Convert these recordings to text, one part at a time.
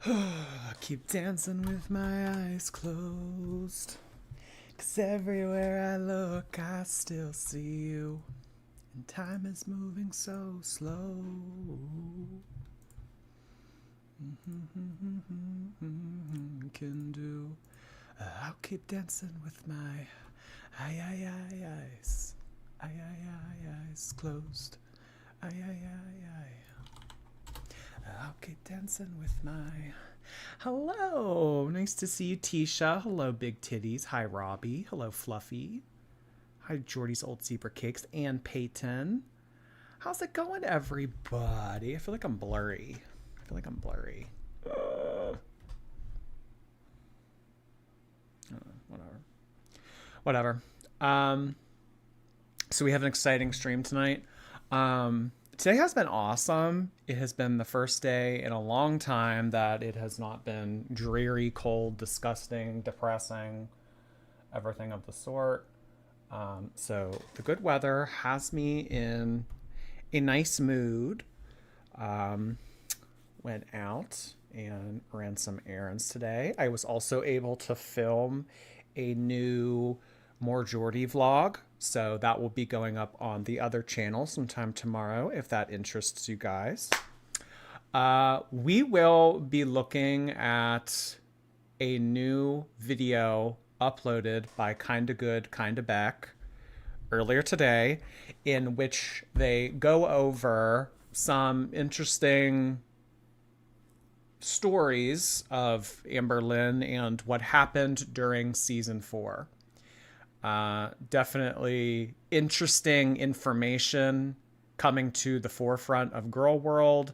I keep dancing with my eyes closed. 'Cause everywhere I look, I still see you. And time is moving so slow. Can do. I'll keep dancing with my eyes. Eyes closed. I'll keep dancing with my. Hello, nice to see you, Tisha. Hello, Big Titties. Hi, Robbie. Hello, Fluffy. Hi, Jordy's Old Zebra Cakes and Peyton. How's it going, everybody? I feel like I'm blurry. Whatever. So we have an exciting stream tonight. Today has been awesome. It has been the first day in a long time that it has not been dreary, cold, disgusting, depressing, everything of the sort. So the good weather has me in a nice mood. Went out and ran some errands today. I was also able to film a new More Jordy vlog, so that will be going up on the other channel sometime tomorrow if that interests you guys. We will be looking at a new video uploaded by Kinda Good, Kinda Beck earlier today, in which they go over some interesting stories of Amberlynn and what happened during season 4. Definitely interesting information coming to the forefront of Girl World.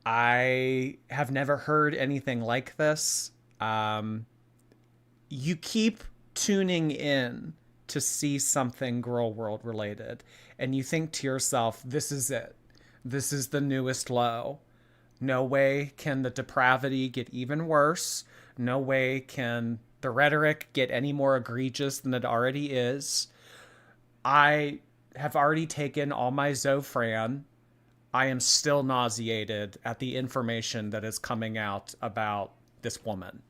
I have never heard anything like this. You keep tuning in to see something Girl World related, and you think to yourself, this is it. This is the newest low. No way can the depravity get even worse. No way can the rhetoric get any more egregious than it already is. I have already taken all my Zofran. I am still nauseated at the information that is coming out about this woman.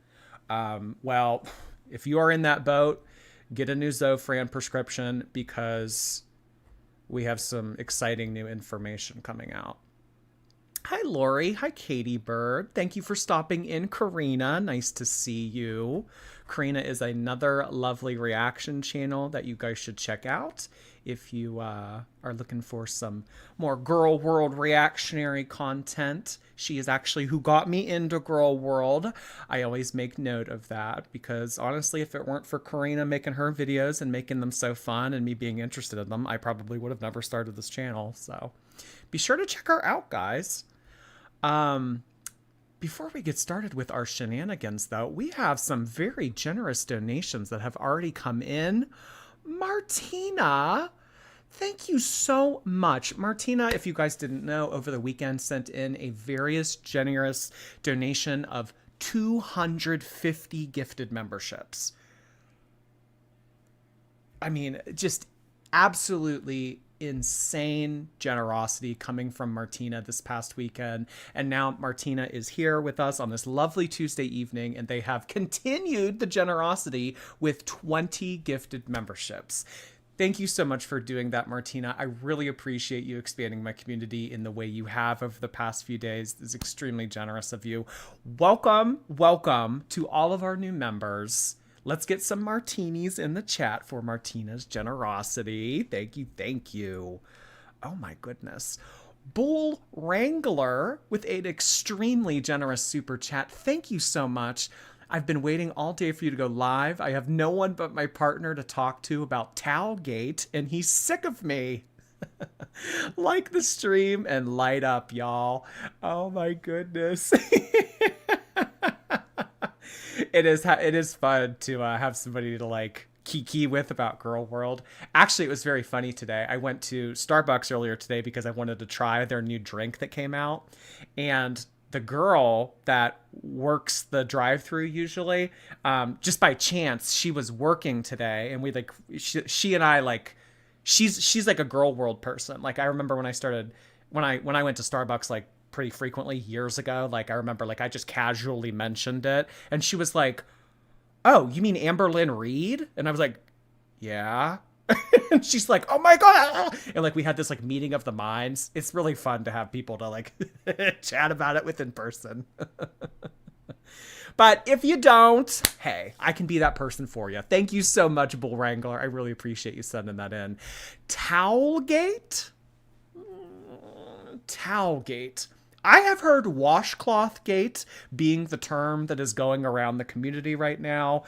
Well, if you are in that boat, get a new Zofran prescription because we have some exciting new information coming out. Hi, Lori. Hi, Katie Bird. Thank you for stopping in, Karina. Nice to see you. Karina is another lovely reaction channel that you guys should check out if you are looking for some more Girl World reactionary content. She is actually who got me into Girl World. I always make note of that because honestly, if it weren't for Karina making her videos and making them so fun and me being interested in them, I probably would have never started this channel. So be sure to check her out, guys. Before we get started with our shenanigans, though, we have some very generous donations that have already come in. Martina, thank you so much. Martina, if you guys didn't know, over the weekend sent in a very generous donation of 250 gifted memberships. I mean, just absolutely insane generosity coming from Martina this past weekend. And now Martina is here with us on this lovely Tuesday evening, and they have continued the generosity with 20 gifted memberships. Thank you so much for doing that, Martina. I really appreciate you expanding my community in the way you have over the past few days. It's extremely generous of you. Welcome to all of our new members. Let's get some martinis in the chat for Martina's generosity. Thank you. Oh my goodness. Bull Wrangler with an extremely generous super chat. Thank you so much. I've been waiting all day for you to go live. I have no one but my partner to talk to about Towelgate, and he's sick of me. Like the stream and light up, y'all. Oh my goodness. It is fun to have somebody to like kiki with about Girl World. Actually, it was very funny today. I went to Starbucks earlier today because I wanted to try their new drink that came out. And the girl that works the drive-through usually, just by chance, she was working today. And we like, she and I like, she's like a Girl World person. Like I remember when I went to Starbucks like pretty frequently years ago. Like, I remember, like, I just casually mentioned it, and she was like, "Oh, you mean Amberlynn Reed?" And I was like, "Yeah." And she's like, "Oh my God." And like, we had this like meeting of the minds. It's really fun to have people to like chat about it with in person. But if you don't, hey, I can be that person for you. Thank you so much, Bull Wrangler. I really appreciate you sending that in. Towelgate? Towelgate. I have heard washcloth gate being the term that is going around the community right now.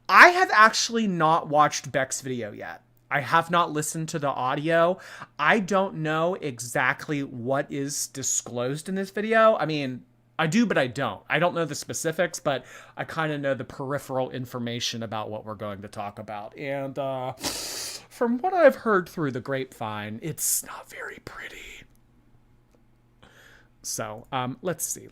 I have actually not watched Beck's video yet. I have not listened to the audio. I don't know exactly what is disclosed in this video. I mean, I do, but I don't. I don't know the specifics, but I kind of know the peripheral information about what we're going to talk about. And from what I've heard through the grapevine, it's not very pretty. So let's see.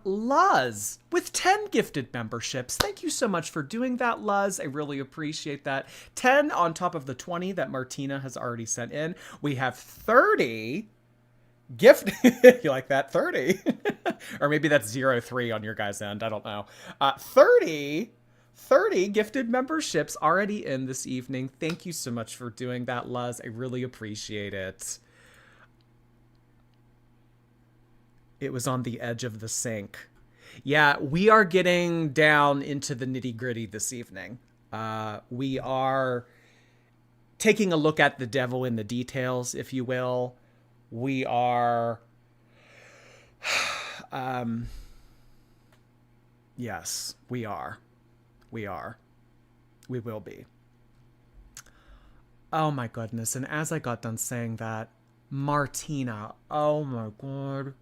Luz with 10 gifted memberships. Thank you so much for doing that, Luz. I really appreciate that. 10 on top of the 20 that Martina has already sent in. We have 30 gift. You like that? 30. Or maybe that's 03 on your guys' end. I don't know. 30 gifted memberships already in this evening. Thank you so much for doing that, Luz. I really appreciate it. It was on the edge of the sink. Yeah, we are getting down into the nitty-gritty this evening. We are taking a look at the devil in the details, if you will. We are... yes, we are. We are. We will be. Oh my goodness. And as I got done saying that, Martina, oh my God.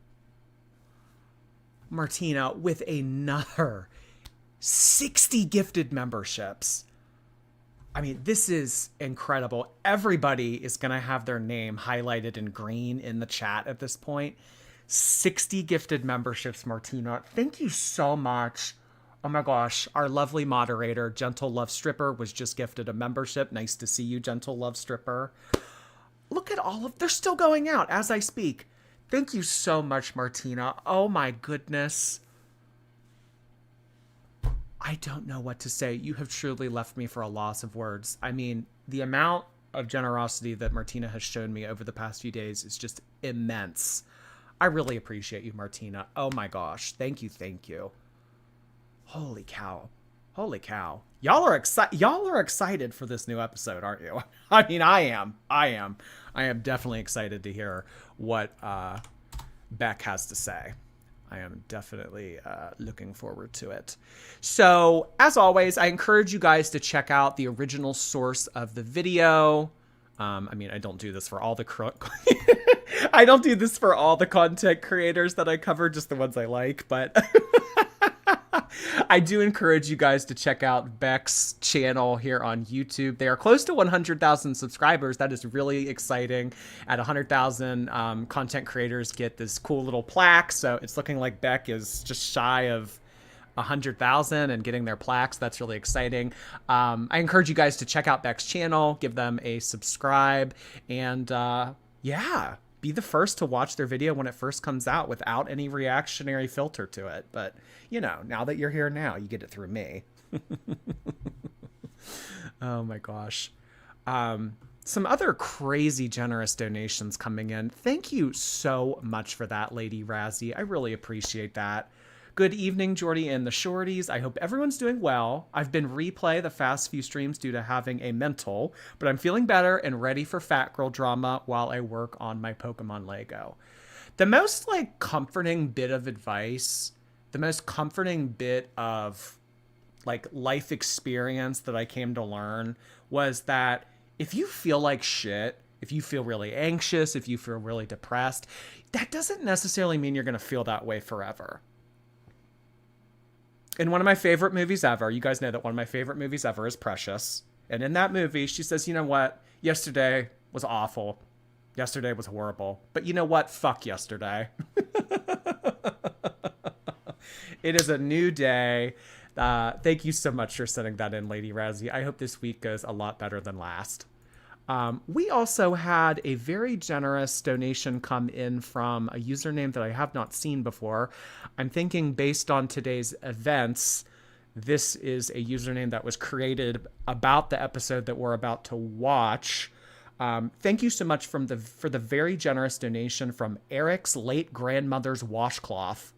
Martina with another 60 gifted memberships. I mean, this is incredible. Everybody is going to have their name highlighted in green in the chat at this point. 60 gifted memberships, Martina. Thank you so much. Oh my gosh. Our lovely moderator, Gentle Love Stripper, was just gifted a membership. Nice to see you, Gentle Love Stripper. Look at all of... They're still going out as I speak. Thank you so much, Martina. Oh my goodness. I don't know what to say. You have truly left me for a loss of words. I mean, the amount of generosity that Martina has shown me over the past few days is just immense. I really appreciate you, Martina. Oh my gosh. Thank you. Thank you. Holy cow. Holy cow. Y'all are excited for this new episode, aren't you? I mean, I am. I am definitely excited to hear what Beck has to say. I am definitely looking forward to it. So, as always, I encourage you guys to check out the original source of the video. I mean, I don't do this for all the I don't do this for all the content creators that I cover, just the ones I like, but I do encourage you guys to check out Beck's channel here on YouTube. They are close to 100,000 subscribers. That is really exciting. At 100,000, content creators get this cool little plaque. So it's looking like Beck is just shy of 100,000 and getting their plaques. That's really exciting. I encourage you guys to check out Beck's channel, give them a subscribe, and yeah, be the first to watch their video when it first comes out without any reactionary filter to it. But, you know, now that you're here now, you get it through me. Oh my gosh. Some other crazy generous donations coming in. Thank you so much for that, Lady Razzie. I really appreciate that. Good evening, Jordy and the Shorties. I hope everyone's doing well. I've been replay the past few streams due to having a mental, but I'm feeling better and ready for fat girl drama while I work on my Pokemon Lego. The most like comforting bit of advice, the most comforting bit of like life experience that I came to learn was that if you feel like shit, if you feel really anxious, if you feel really depressed, that doesn't necessarily mean you're going to feel that way forever. In one of my favorite movies ever, you guys know that one of my favorite movies ever is Precious. And in that movie, she says, you know what? Yesterday was awful. Yesterday was horrible. But you know what? Fuck yesterday. It is a new day. Thank you so much for sending that in, Lady Razzie. I hope this week goes a lot better than last. We also had a very generous donation come in from a username that I have not seen before. I'm thinking based on today's events, this is a username that was created about the episode that we're about to watch. Thank you so much for the very generous donation from Eric's late grandmother's washcloth.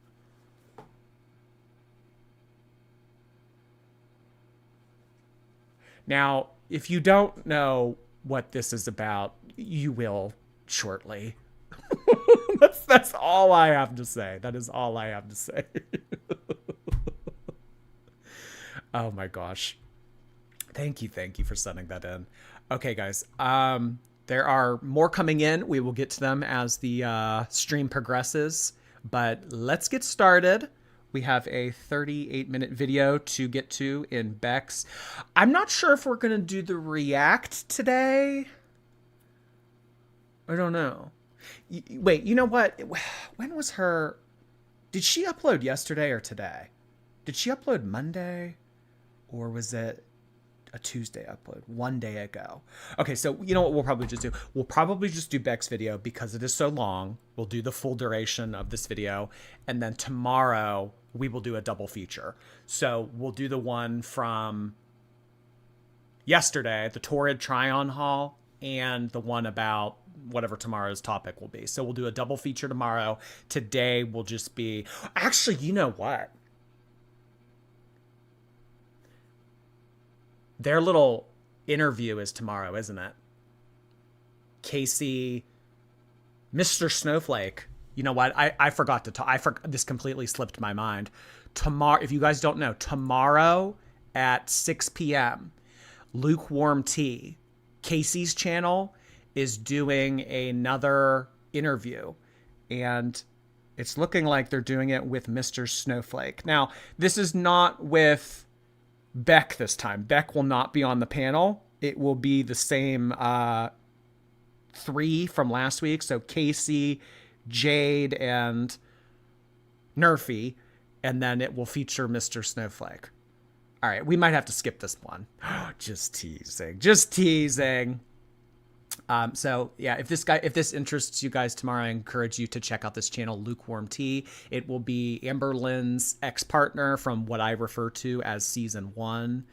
Now, if you don't know what this is about, you will shortly. That's all I have to say. That is all I have to say. Oh my gosh. Thank you for sending that in. Okay, guys. There are more coming in. We will get to them as the stream progresses. But let's get started. We have a 38-minute video to get to in Bex. I'm not sure if we're going to do the react today. I don't know. Wait, you know what? When was her... Did she upload yesterday or today? Did she upload Monday? Or was it a Tuesday upload? One day ago. Okay, so you know what we'll probably just do? We'll probably just do Beck's video because it is so long. We'll do the full duration of this video. And then tomorrow we will do a double feature. So we'll do the one from yesterday, the Torrid Try-On haul, and the one about whatever tomorrow's topic will be. So we'll do a double feature tomorrow. Today will just be... Actually, you know what? Their little interview is tomorrow, isn't it? Casey, Mr. Snowflake. You know what? I forgot to talk. This completely slipped my mind. Tomorrow, if you guys don't know, tomorrow at 6 p.m., Lukewarm Tea, Casey's channel, is doing another interview. And it's looking like they're doing it with Mr. Snowflake. Now, this is not with Beck this time. Beck will not be on the panel. It will be the same three from last week. So Casey, Jade, and Nerfy. And then it will feature Mr. Snowflake. All right, we might have to skip this one. Just teasing. So yeah, if this interests you guys tomorrow, I encourage you to check out this channel, Lukewarm Tea. It will be Amberlynn's ex-partner from what I refer to as season 1,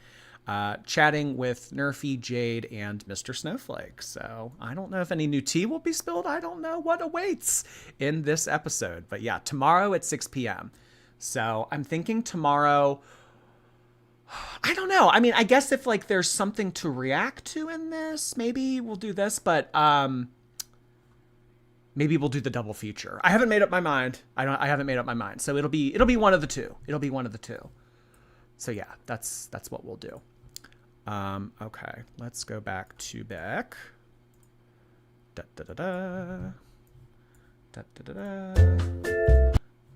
chatting with Nerfy, Jade, and Mr. Snowflake. So I don't know if any new tea will be spilled. I don't know what awaits in this episode, but yeah, tomorrow at 6 p.m. So I'm thinking tomorrow, I don't know. I mean, I guess if like there's something to react to in this, maybe we'll do this, but maybe we'll do the double feature. I haven't made up my mind. I haven't made up my mind. So it'll be one of the two. So yeah, that's what we'll do. Okay, let's go back to Beck.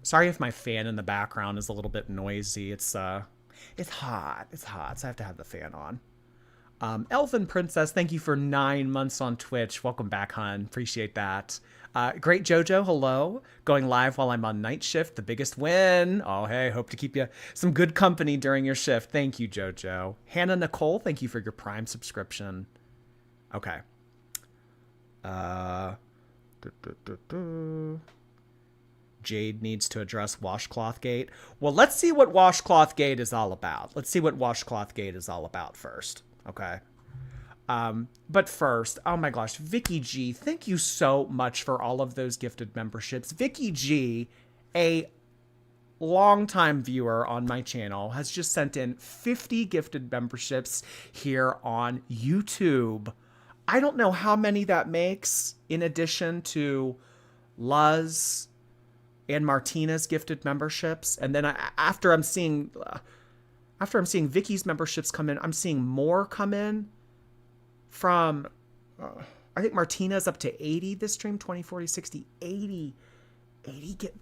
Sorry if my fan in the background is a little bit noisy. It's hot, so I have to have the fan on. Elfin Princess, thank you for 9 months on Twitch. Welcome back, hon. Appreciate that. Great Jojo, hello. Going live while I'm on night shift, the biggest win. Oh, hey, hope to keep you some good company during your shift. Thank you, Jojo. Hannah Nicole, thank you for your Prime subscription. Okay. Jade needs to address Washcloth Gate. Well, let's see what Washcloth Gate is all about. First, okay? But first, oh my gosh, Vicky G, thank you so much for all of those gifted memberships. Vicky G, a longtime viewer on my channel, has just sent in 50 gifted memberships here on YouTube. I don't know how many that makes in addition to Luz and Martina's gifted memberships. And then after I'm seeing Vicky's memberships come in, I'm seeing more come in from, I think Martina's up to 80 this stream, 20, 40, 60, 80.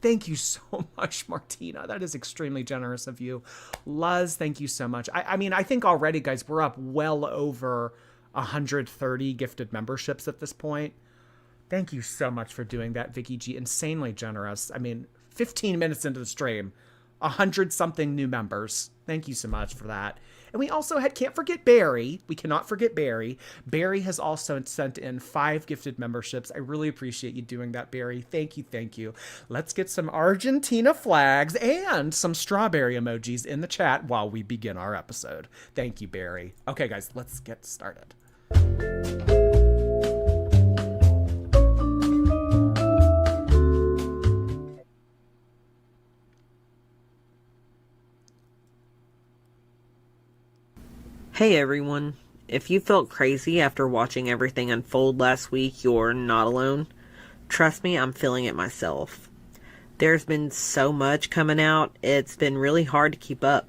Thank you so much, Martina. That is extremely generous of you. Luz, thank you so much. I mean, I think already, guys, we're up well over 130 gifted memberships at this point. Thank you so much for doing that, Vicky G. Insanely generous. I mean, 15 minutes into the stream, 100-something new members. Thank you so much for that. And we also can't forget Barry. We cannot forget Barry. Barry has also sent in 5 gifted memberships. I really appreciate you doing that, Barry. Thank you, thank you. Let's get some Argentina flags and some strawberry emojis in the chat while we begin our episode. Thank you, Barry. Okay, guys, let's get started. Hey everyone, if you felt crazy after watching everything unfold last week, you're not alone. Trust me, I'm feeling it myself. There's been so much coming out, it's been really hard to keep up.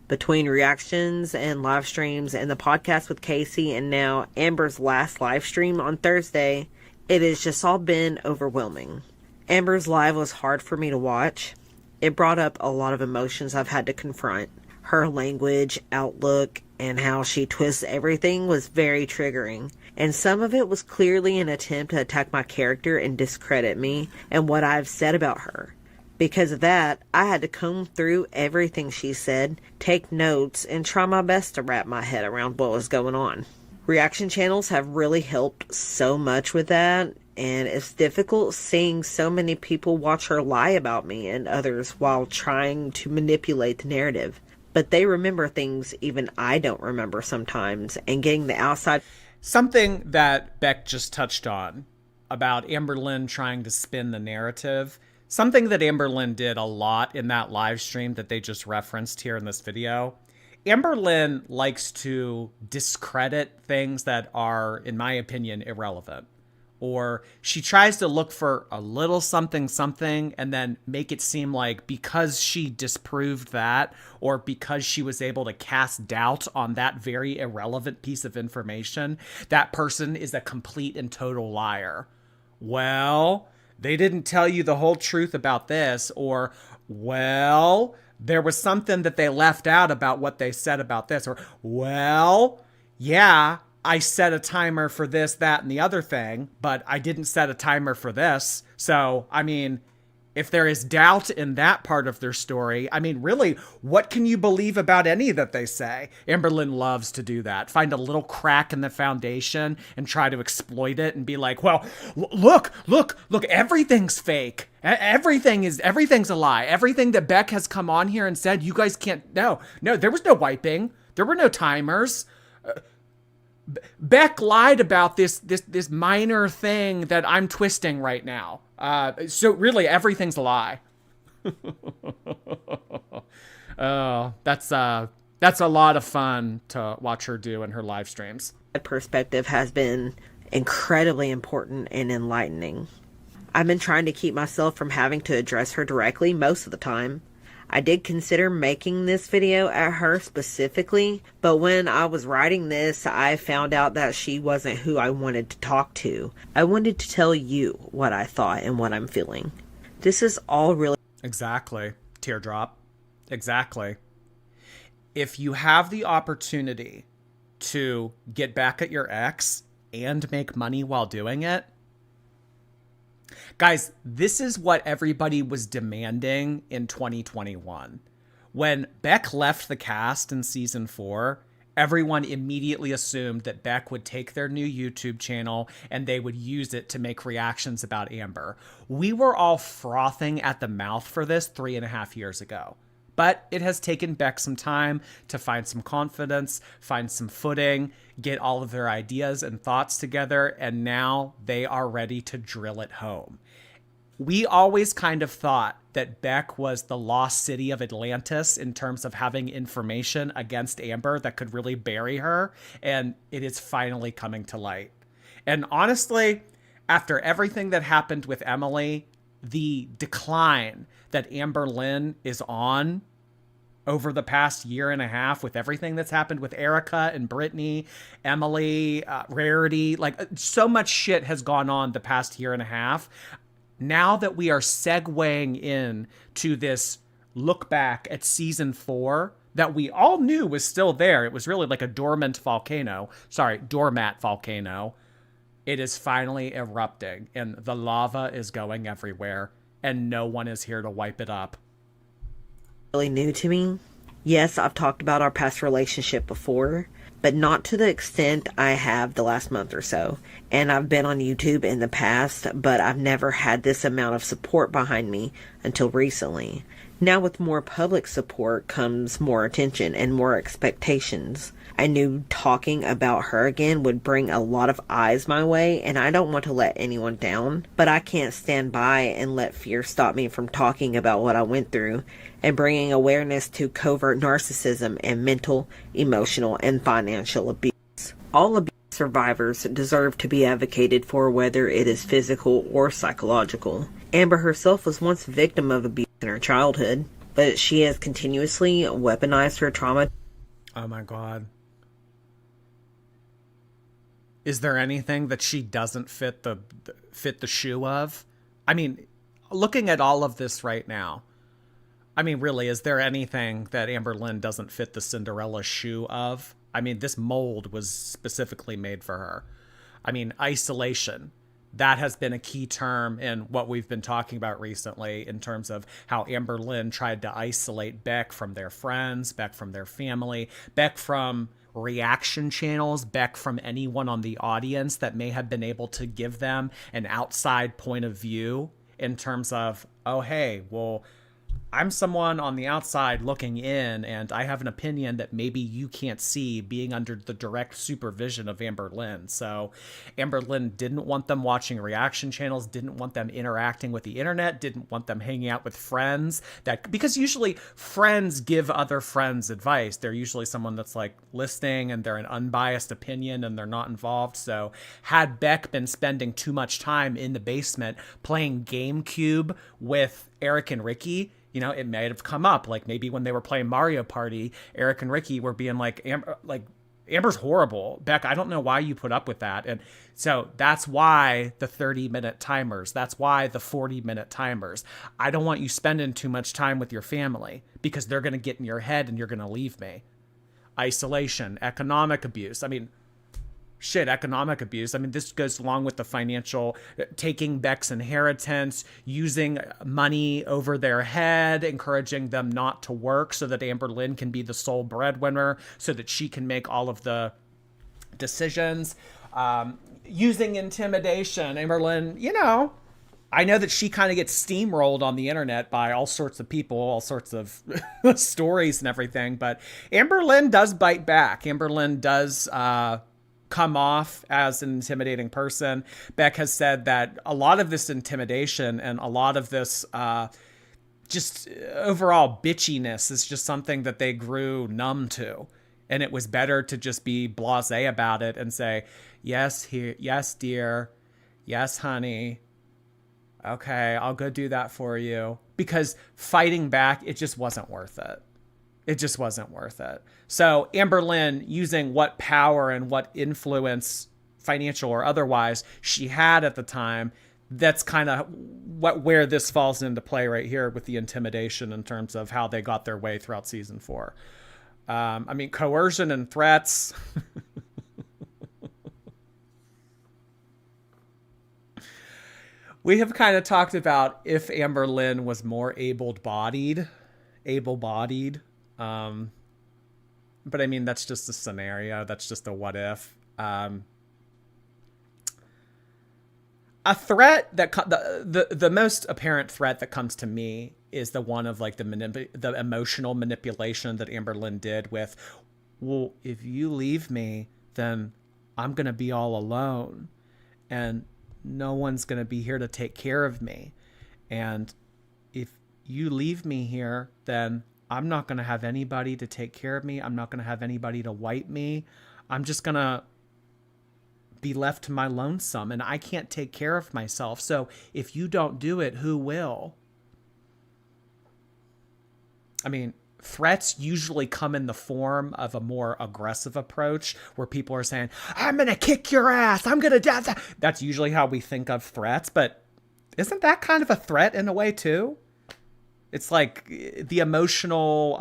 Between reactions and live streams and the podcast with Casey and now Amber's last live stream on Thursday, it has just all been overwhelming. Amber's live was hard for me to watch. It brought up a lot of emotions I've had to confront. Her language, outlook, and how she twists everything was very triggering. And some of it was clearly an attempt to attack my character and discredit me and what I've said about her. Because of that, I had to comb through everything she said, take notes, and try my best to wrap my head around what was going on. Reaction channels have really helped so much with that, and it's difficult seeing so many people watch her lie about me and others while trying to manipulate the narrative. But they remember things even I don't remember sometimes, and getting the outside... Something that Beck just touched on about Amberlynn trying to spin the narrative, something that Amberlynn did a lot in that live stream that they just referenced here in this video. Amberlynn likes to discredit things that are, in my opinion, irrelevant. Or she tries to look for a little something and then make it seem like because she disproved that or because she was able to cast doubt on that very irrelevant piece of information, that person is a complete and total liar. Well, they didn't tell you the whole truth about this, or, well, there was something that they left out about what they said about this, or, well, yeah, I set a timer for this, that, and the other thing, but I didn't set a timer for this. So, I mean, if there is doubt in that part of their story, I mean, really, what can you believe about any that they say? Amberlynn loves to do that. Find a little crack in the foundation and try to exploit it and be like, well, look, everything's fake. Everything's a lie. Everything that Beck has come on here and said, you guys can't, no, there was no wiping. There were no timers. Beck lied about this minor thing that I'm twisting right now. So really, everything's a lie. Oh, that's a lot of fun to watch her do in her live streams. That perspective has been incredibly important and enlightening. I've been trying to keep myself from having to address her directly most of the time. I did consider making this video at her specifically, but when I was writing this, I found out that she wasn't who I wanted to talk to. I wanted to tell you what I thought and what I'm feeling. This is all really... Exactly. Teardrop. Exactly. If you have the opportunity to get back at your ex and make money while doing it, guys, this is what everybody was demanding in 2021. When Beck left the cast in season 4, everyone immediately assumed that Beck would take their new YouTube channel and they would use it to make reactions about Amber. We were all frothing at the mouth for this 3.5 years ago. But it has taken Beck some time to find some confidence, find some footing, get all of their ideas and thoughts together, and now they are ready to drill it home. We always kind of thought that Beck was the lost city of Atlantis in terms of having information against Amber that could really bury her, and it is finally coming to light. And honestly, after everything that happened with Emily, the decline that Amberlynn is on over the past 1.5 years with everything that's happened with Erica and Brittany, Emily, Rarity, like so much shit has gone on the past 1.5 years. Now that we are segueing in to this look back at season 4 that we all knew was still there. It was really like a doormat volcano. It is finally erupting and the lava is going everywhere and no one is here to wipe it up. Really new to me. Yes, I've talked about our past relationship before, but not to the extent I have the last month or so. And I've been on YouTube in the past, but I've never had this amount of support behind me until recently. Now, with more public support comes more attention and more expectations. I knew talking about her again would bring a lot of eyes my way, and I don't want to let anyone down, but I can't stand by and let fear stop me from talking about what I went through and bringing awareness to covert narcissism and mental, emotional, and financial abuse. All abuse survivors deserve to be advocated for, whether it is physical or psychological. Amber herself was once a victim of abuse in her childhood, but she has continuously weaponized her trauma. Oh my God. Is there anything that she doesn't fit the shoe of? I mean, looking at all of this right now, I mean, really, is there anything that Amberlynn doesn't fit the Cinderella shoe of? I mean, this mold was specifically made for her. I mean, isolation. That has been a key term in what we've been talking about recently in terms of how Amberlynn tried to isolate Beck from their friends, Beck from their family, Beck from reaction channels, Beck from anyone on the audience that may have been able to give them an outside point of view in terms of, oh, hey, well, I'm someone on the outside looking in, and I have an opinion that maybe you can't see being under the direct supervision of Amberlynn. So Amberlynn didn't want them watching reaction channels, didn't want them interacting with the internet, didn't want them hanging out with friends, because usually friends give other friends advice. They're usually someone that's like listening and they're an unbiased opinion and they're not involved. So had Beck been spending too much time in the basement playing GameCube with Eric and Ricky, you know, it may have come up. Like maybe when they were playing Mario Party, Eric and Ricky were being like, Amber's horrible. Beck, I don't know why you put up with that. And so that's why the 30-minute timers. That's why the 40-minute timers. I don't want you spending too much time with your family because they're going to get in your head and you're going to leave me. Isolation, economic abuse. I mean, economic abuse. I mean, this goes along with the financial, taking Beck's inheritance, using money over their head, encouraging them not to work so that Amberlynn can be the sole breadwinner, so that she can make all of the decisions. Using intimidation. Amberlynn, you know, I know that she kind of gets steamrolled on the internet by all sorts of people, all sorts of stories and everything, but Amberlynn does bite back. Amberlynn does, come off as an intimidating person. Beck has said that a lot of this intimidation and a lot of this just overall bitchiness is just something that they grew numb to. And it was better to just be blasé about it and say, yes, here, yes, dear, yes, honey. Okay, I'll go do that for you. Because fighting back, it just wasn't worth it. It just wasn't worth it. So Amberlynn, using what power and what influence, financial or otherwise, she had at the time, that's kind of where this falls into play right here with the intimidation in terms of how they got their way throughout season 4. I mean, coercion and threats. We have kind of talked about if Amberlynn was more able-bodied. But I mean, that's just a scenario. That's just a what if. A threat that the most apparent threat that comes to me is the one of like the emotional manipulation that Amberlynn did with, well, if you leave me, then I'm going to be all alone and no one's going to be here to take care of me. And if you leave me here, then I'm not going to have anybody to take care of me. I'm not going to have anybody to wipe me. I'm just going to be left to my lonesome and I can't take care of myself. So if you don't do it, who will? I mean, threats usually come in the form of a more aggressive approach where people are saying, I'm going to kick your ass. I'm going to die. That's usually how we think of threats. But isn't that kind of a threat in a way too? It's like the emotional,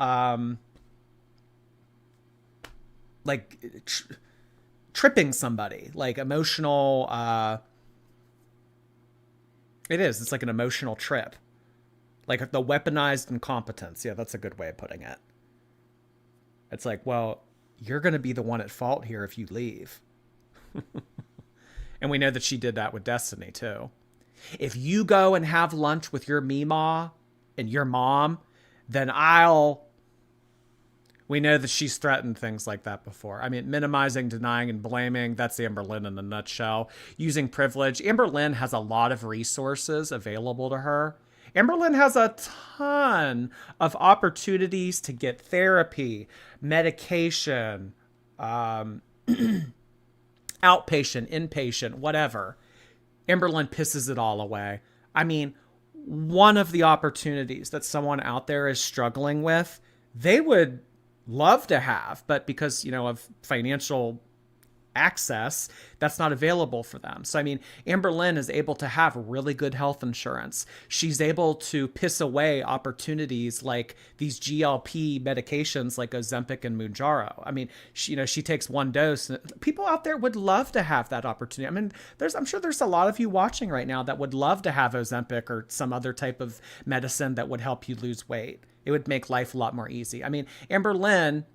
tripping somebody, like emotional, it is. It's like an emotional trip. Like the weaponized incompetence. Yeah, that's a good way of putting it. It's like, well, you're going to be the one at fault here if you leave. And we know that she did that with Destiny too. If you go and have lunch with your Meemaw and your mom, then we know that she's threatened things like that before. I mean, minimizing, denying, and blaming, that's Amberlynn in a nutshell. Using privilege. Amberlynn has a lot of resources available to her. Amberlynn has a ton of opportunities to get therapy, medication, outpatient, inpatient, whatever. Amberlynn pisses it all away. I mean, one of the opportunities that someone out there is struggling with, they would love to have, but because, of financial access, that's not available for them. So, I mean, Amberlynn is able to have really good health insurance. She's able to piss away opportunities like these GLP medications like Ozempic and Mounjaro. I mean, she takes one dose. People out there would love to have that opportunity. I mean, I'm sure there's a lot of you watching right now that would love to have Ozempic or some other type of medicine that would help you lose weight. It would make life a lot more easy. I mean, Amberlynn,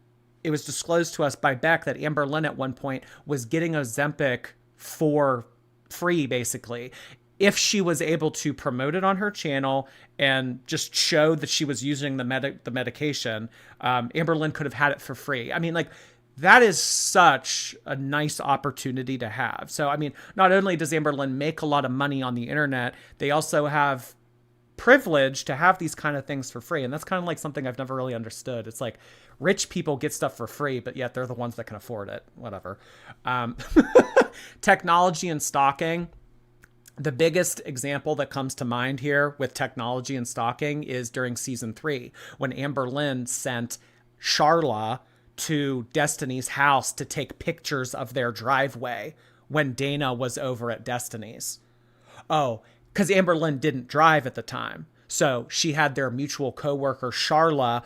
it was disclosed to us by Beck that Amberlynn at one point was getting Ozempic for free, basically. If she was able to promote it on her channel and just show that she was using the medication, Amberlynn could have had it for free. I mean, like, that is such a nice opportunity to have. So, I mean, not only does Amberlynn make a lot of money on the internet, they also have privilege to have these kind of things for free. And that's kind of like something I've never really understood. It's like rich people get stuff for free, but yet they're the ones that can afford it. Whatever. Technology and stalking. The biggest example that comes to mind here with technology and stalking is during season 3, when Amberlynn sent Sharla to Destiny's house to take pictures of their driveway when Dana was over at Destiny's. Oh, because Amberlynn didn't drive at the time. So she had their mutual coworker, Sharla,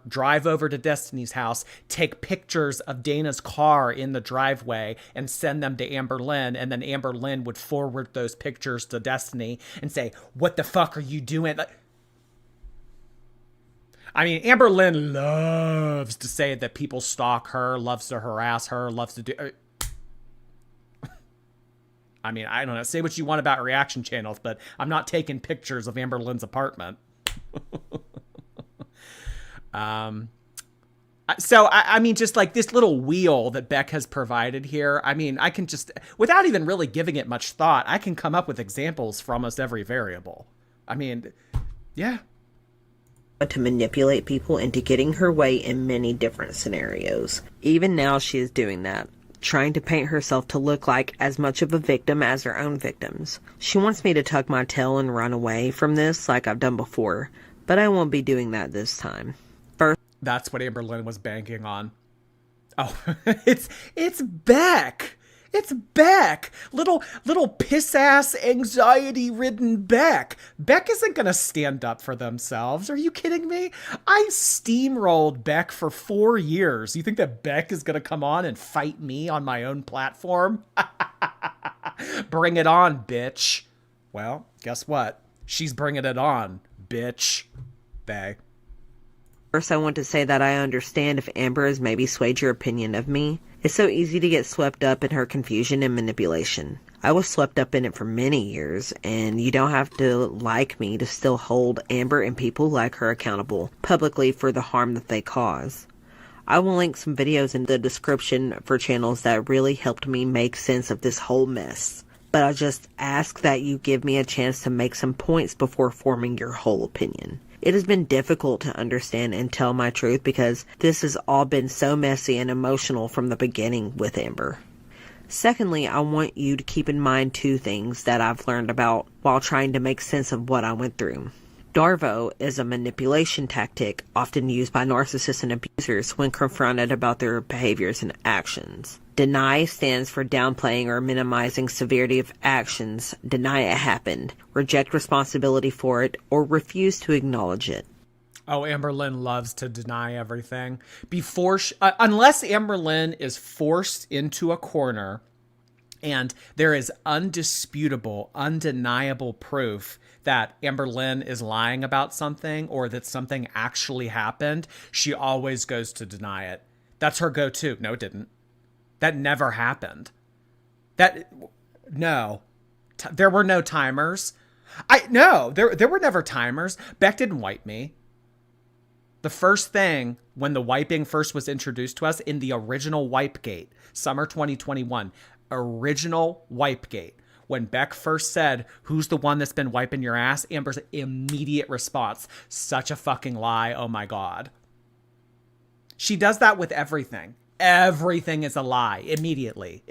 drive over to Destiny's house, take pictures of Dana's car in the driveway and send them to Amberlynn. And then Amberlynn would forward those pictures to Destiny and say, what the fuck are you doing? I mean, Amberlynn loves to say that people stalk her, loves to harass her, loves to do... I mean, I don't know, say what you want about reaction channels, but I'm not taking pictures of Amberlynn's apartment. So, I mean, just like this little wheel that Beck has provided here, I mean, I can just, without even really giving it much thought, I can come up with examples for almost every variable. I mean, yeah. To manipulate people into getting her way in many different scenarios. Even now, she is doing that, trying to paint herself to look like as much of a victim as her own victims. She wants me to tuck my tail and run away from this like I've done before, but I won't be doing that this time. First, that's what Amberlynn was banking on. Oh, it's Beck. It's Beck. Little piss-ass, anxiety-ridden Beck. Beck isn't going to stand up for themselves. Are you kidding me? I steamrolled Beck for 4 years. You think that Beck is going to come on and fight me on my own platform? Bring it on, bitch. Well, guess what? She's bringing it on, bitch. Bae. First, I want to say that I understand if Amber has maybe swayed your opinion of me. It's so easy to get swept up in her confusion and manipulation. I was swept up in it for many years, and you don't have to like me to still hold Amber and people like her accountable publicly for the harm that they cause. I will link some videos in the description for channels that really helped me make sense of this whole mess. But I just ask that you give me a chance to make some points before forming your whole opinion. It has been difficult to understand and tell my truth because this has all been so messy and emotional from the beginning with Amber. Secondly, I want you to keep in mind 2 things that I've learned about while trying to make sense of what I went through. DARVO is a manipulation tactic often used by narcissists and abusers when confronted about their behaviors and actions. Deny stands for downplaying or minimizing severity of actions, deny it happened, reject responsibility for it, or refuse to acknowledge it. Oh, Amberlynn loves to deny everything. Unless Amberlynn is forced into a corner And there is undisputable, undeniable proof that Amberlynn is lying about something or that something actually happened. She always goes to deny it. That's her go-to. No, it didn't. That never happened. No. There were no timers. There were never timers. Beck didn't wipe me. The first thing, when the wiping first was introduced to us in the original Wipegate, summer 2021, original Wipegate, when Beck first said, "Who's the one that's been wiping your ass?" Amber's immediate response, "Such a fucking lie. Oh my God." She does that with everything. Everything is a lie immediately.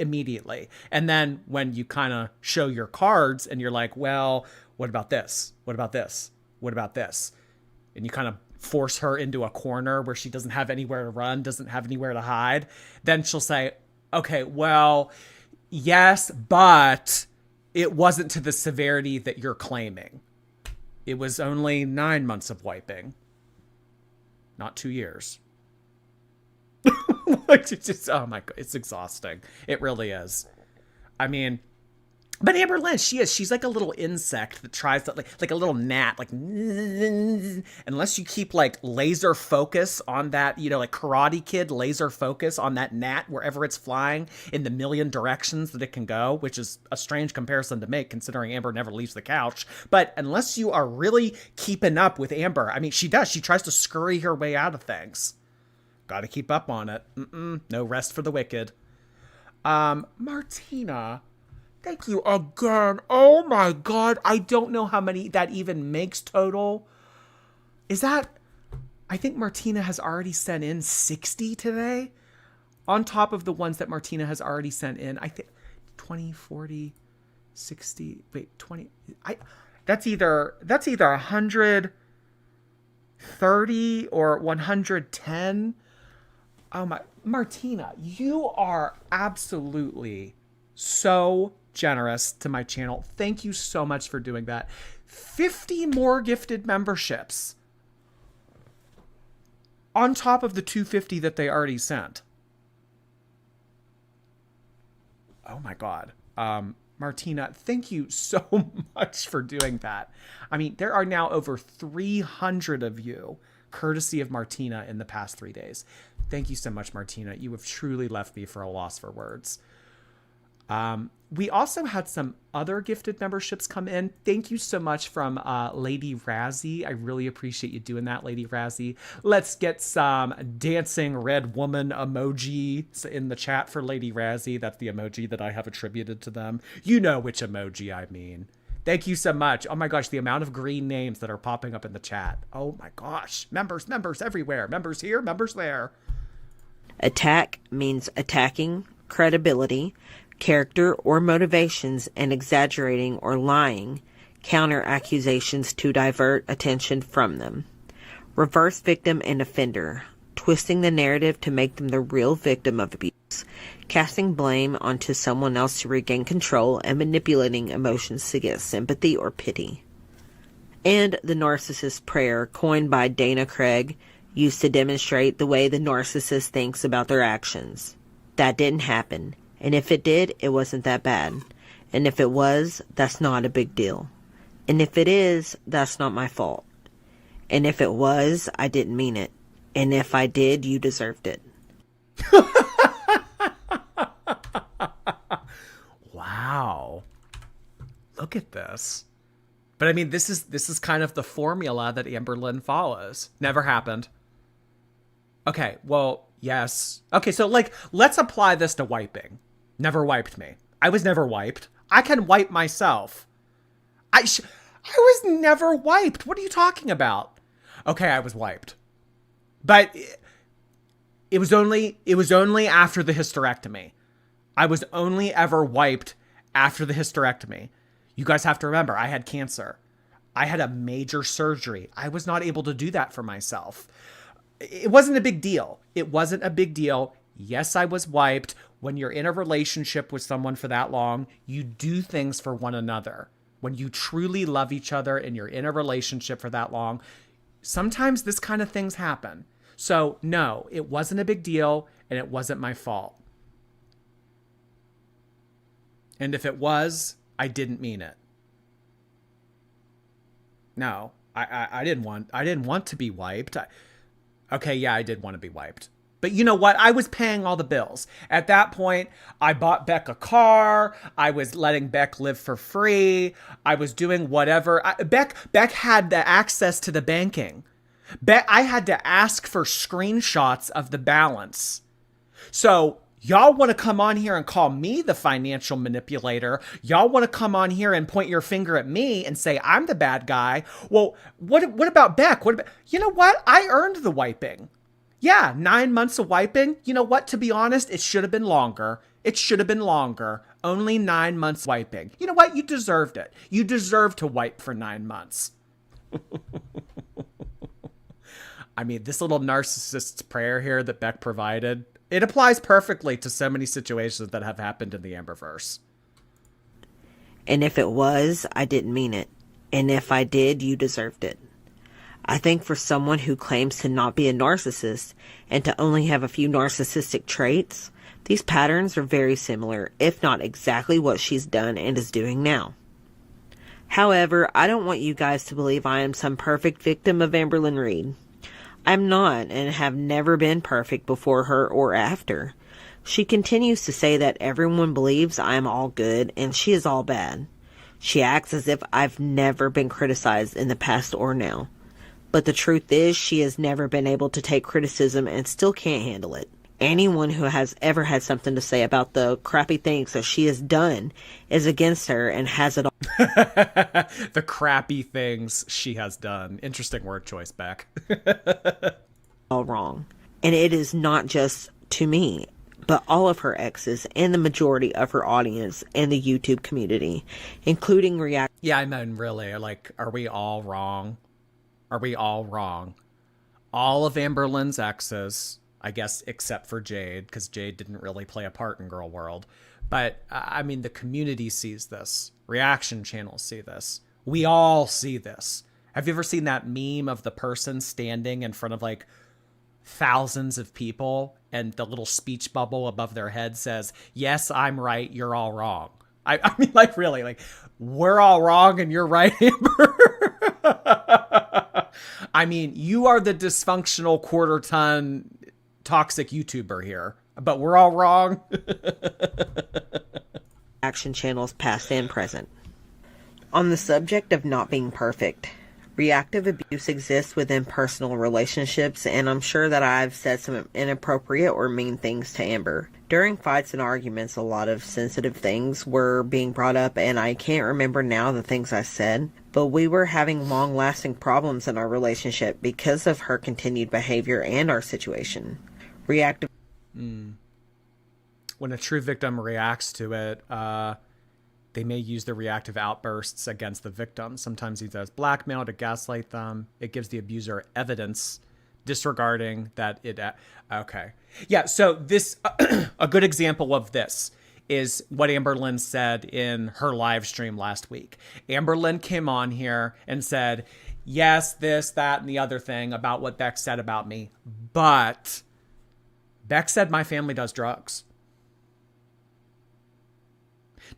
And then when you kind of show your cards and you're like, well, what about this? What about this? What about this? And you kind of force her into a corner where she doesn't have anywhere to run, doesn't have anywhere to hide. Then she'll say, okay, well, yes, but it wasn't to the severity that you're claiming. It was only 9 months of wiping, not 2 years. Oh my God, it's exhausting. It really is. I mean, but Amberlynn, she's like a little insect that tries to like a little gnat, like, unless you keep like laser focus on that, like Karate Kid laser focus on that gnat wherever it's flying in the million directions that it can go, which is a strange comparison to make considering Amber never leaves the couch. But unless you are really keeping up with Amber, I mean, she tries to scurry her way out of things. Got to keep up on it. No rest for the wicked. Martina, thank you again. Oh my God. I don't know how many that even makes total. I think Martina has already sent in 60 today. On top of the ones that Martina has already sent in. I think 20, 40, 60, wait, 20. That's either 130 or 110. Oh my, Martina, you are absolutely so generous to my channel. Thank you so much for doing that. 50 more gifted memberships on top of the 250 that they already sent. Oh my God. Martina, thank you so much for doing that. I mean, there are now over 300 of you, courtesy of Martina, in the past 3 days. Thank you so much, Martina. You have truly left me for a loss for words. We also had some other gifted memberships come in. Thank you so much from Lady Razzie. I really appreciate you doing that, Lady Razzie. Let's get some dancing red woman emoji in the chat for Lady Razzie. That's the emoji that I have attributed to them. You know which emoji I mean. Thank you so much. Oh my gosh, the amount of green names that are popping up in the chat. Oh my gosh. Members everywhere. Members here, members there. Attack means attacking credibility, character, or motivations and exaggerating or lying counter accusations to divert attention from them. Reverse victim and offender, twisting the narrative to make them the real victim of abuse, casting blame onto someone else to regain control, and manipulating emotions to get sympathy or pity. And the narcissist prayer, coined by Dana Craig, used to demonstrate the way the narcissist thinks about their actions. That didn't happen. And if it did, it wasn't that bad. And if it was, that's not a big deal. And if it is, that's not my fault. And if it was, I didn't mean it. And if I did, you deserved it. Wow. Look at this. But I mean, this is kind of the formula that Amberlynn follows. Never happened. Okay, well, yes. Okay, so let's apply this to wiping. Never wiped me. I was never wiped. I can wipe myself. I was never wiped. What are you talking about? Okay, I was wiped. But it was only after the hysterectomy. I was only ever wiped after the hysterectomy. You guys have to remember, I had cancer. I had a major surgery. I was not able to do that for myself. It wasn't a big deal. It wasn't a big deal. Yes, I was wiped. When you're in a relationship with someone for that long, you do things for one another. When you truly love each other and you're in a relationship for that long, sometimes this kind of things happen. So no, it wasn't a big deal and it wasn't my fault. And if it was, I didn't mean it. No, I didn't want to be wiped. Okay, yeah, I did want to be wiped. But you know what? I was paying all the bills. At that point, I bought Beck a car. I was letting Beck live for free. I was doing whatever. Beck had the access to the banking. I had to ask for screenshots of the balance. So y'all want to come on here and call me the financial manipulator. Y'all want to come on here and point your finger at me and say I'm the bad guy. Well, what about Beck? You know what? I earned the wiping. Yeah, 9 months of wiping. You know what? To be honest, it should have been longer. Only 9 months wiping. You know what? You deserved it. You deserved to wipe for 9 months. I mean, this little narcissist's prayer here that Beck provided, it applies perfectly to so many situations that have happened in the Amberverse. And if it was, I didn't mean it. And if I did, you deserved it. I think for someone who claims to not be a narcissist and to only have a few narcissistic traits, these patterns are very similar, if not exactly what she's done and is doing now. However, I don't want you guys to believe I am some perfect victim of Amberlynn Reed. I'm not and have never been perfect before her or after. She continues to say that everyone believes I am all good and she is all bad. She acts as if I've never been criticized in the past or now. But the truth is she has never been able to take criticism and still can't handle it. Anyone who has ever had something to say about the crappy things that she has done is against her and has it all. The crappy things she has done. Interesting word choice, Beck. All wrong. And it is not just to me, but all of her exes and the majority of her audience and the YouTube community, including Yeah, I mean, really, like, are we all wrong? Are we all wrong? All of Amberlynn's exes, I guess, except for Jade, because Jade didn't really play a part in Girl World. But, I mean, the community sees this. Reaction channels see this. We all see this. Have you ever seen that meme of the person standing in front of, like, thousands of people, and the little speech bubble above their head says, yes, I'm right, you're all wrong? I mean, like, really, like, we're all wrong and you're right, Amber. I mean, you are the dysfunctional quarter-ton toxic YouTuber here, but we're all wrong. Action channels past and present. On the subject of not being perfect, reactive abuse exists within personal relationships, and I'm sure that I've said some inappropriate or mean things to Amber. During fights and arguments, a lot of sensitive things were being brought up, and I can't remember now the things I said, but we were having long-lasting problems in our relationship because of her continued behavior and our situation. Reactive. When a true victim reacts to it, they may use the reactive outbursts against the victim. Sometimes he does blackmail to gaslight them. It gives the abuser evidence, disregarding that it... Okay. Yeah, so this... a good example of this is what Amberlynn said in her live stream last week. Amberlynn came on here and said, yes, this, that, and the other thing about what Beck said about me, but Beck said my family does drugs.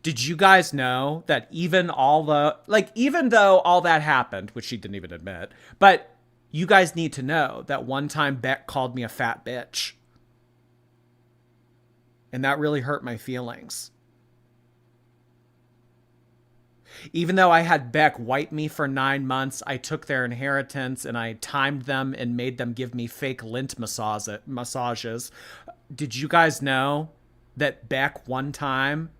Did you guys know that even though all that happened, which she didn't even admit, but you guys need to know that one time Beck called me a fat bitch. And that really hurt my feelings. Even though I had Beck wipe me for 9 months, I took their inheritance and I timed them and made them give me fake lint massages. Did you guys know that Beck one time,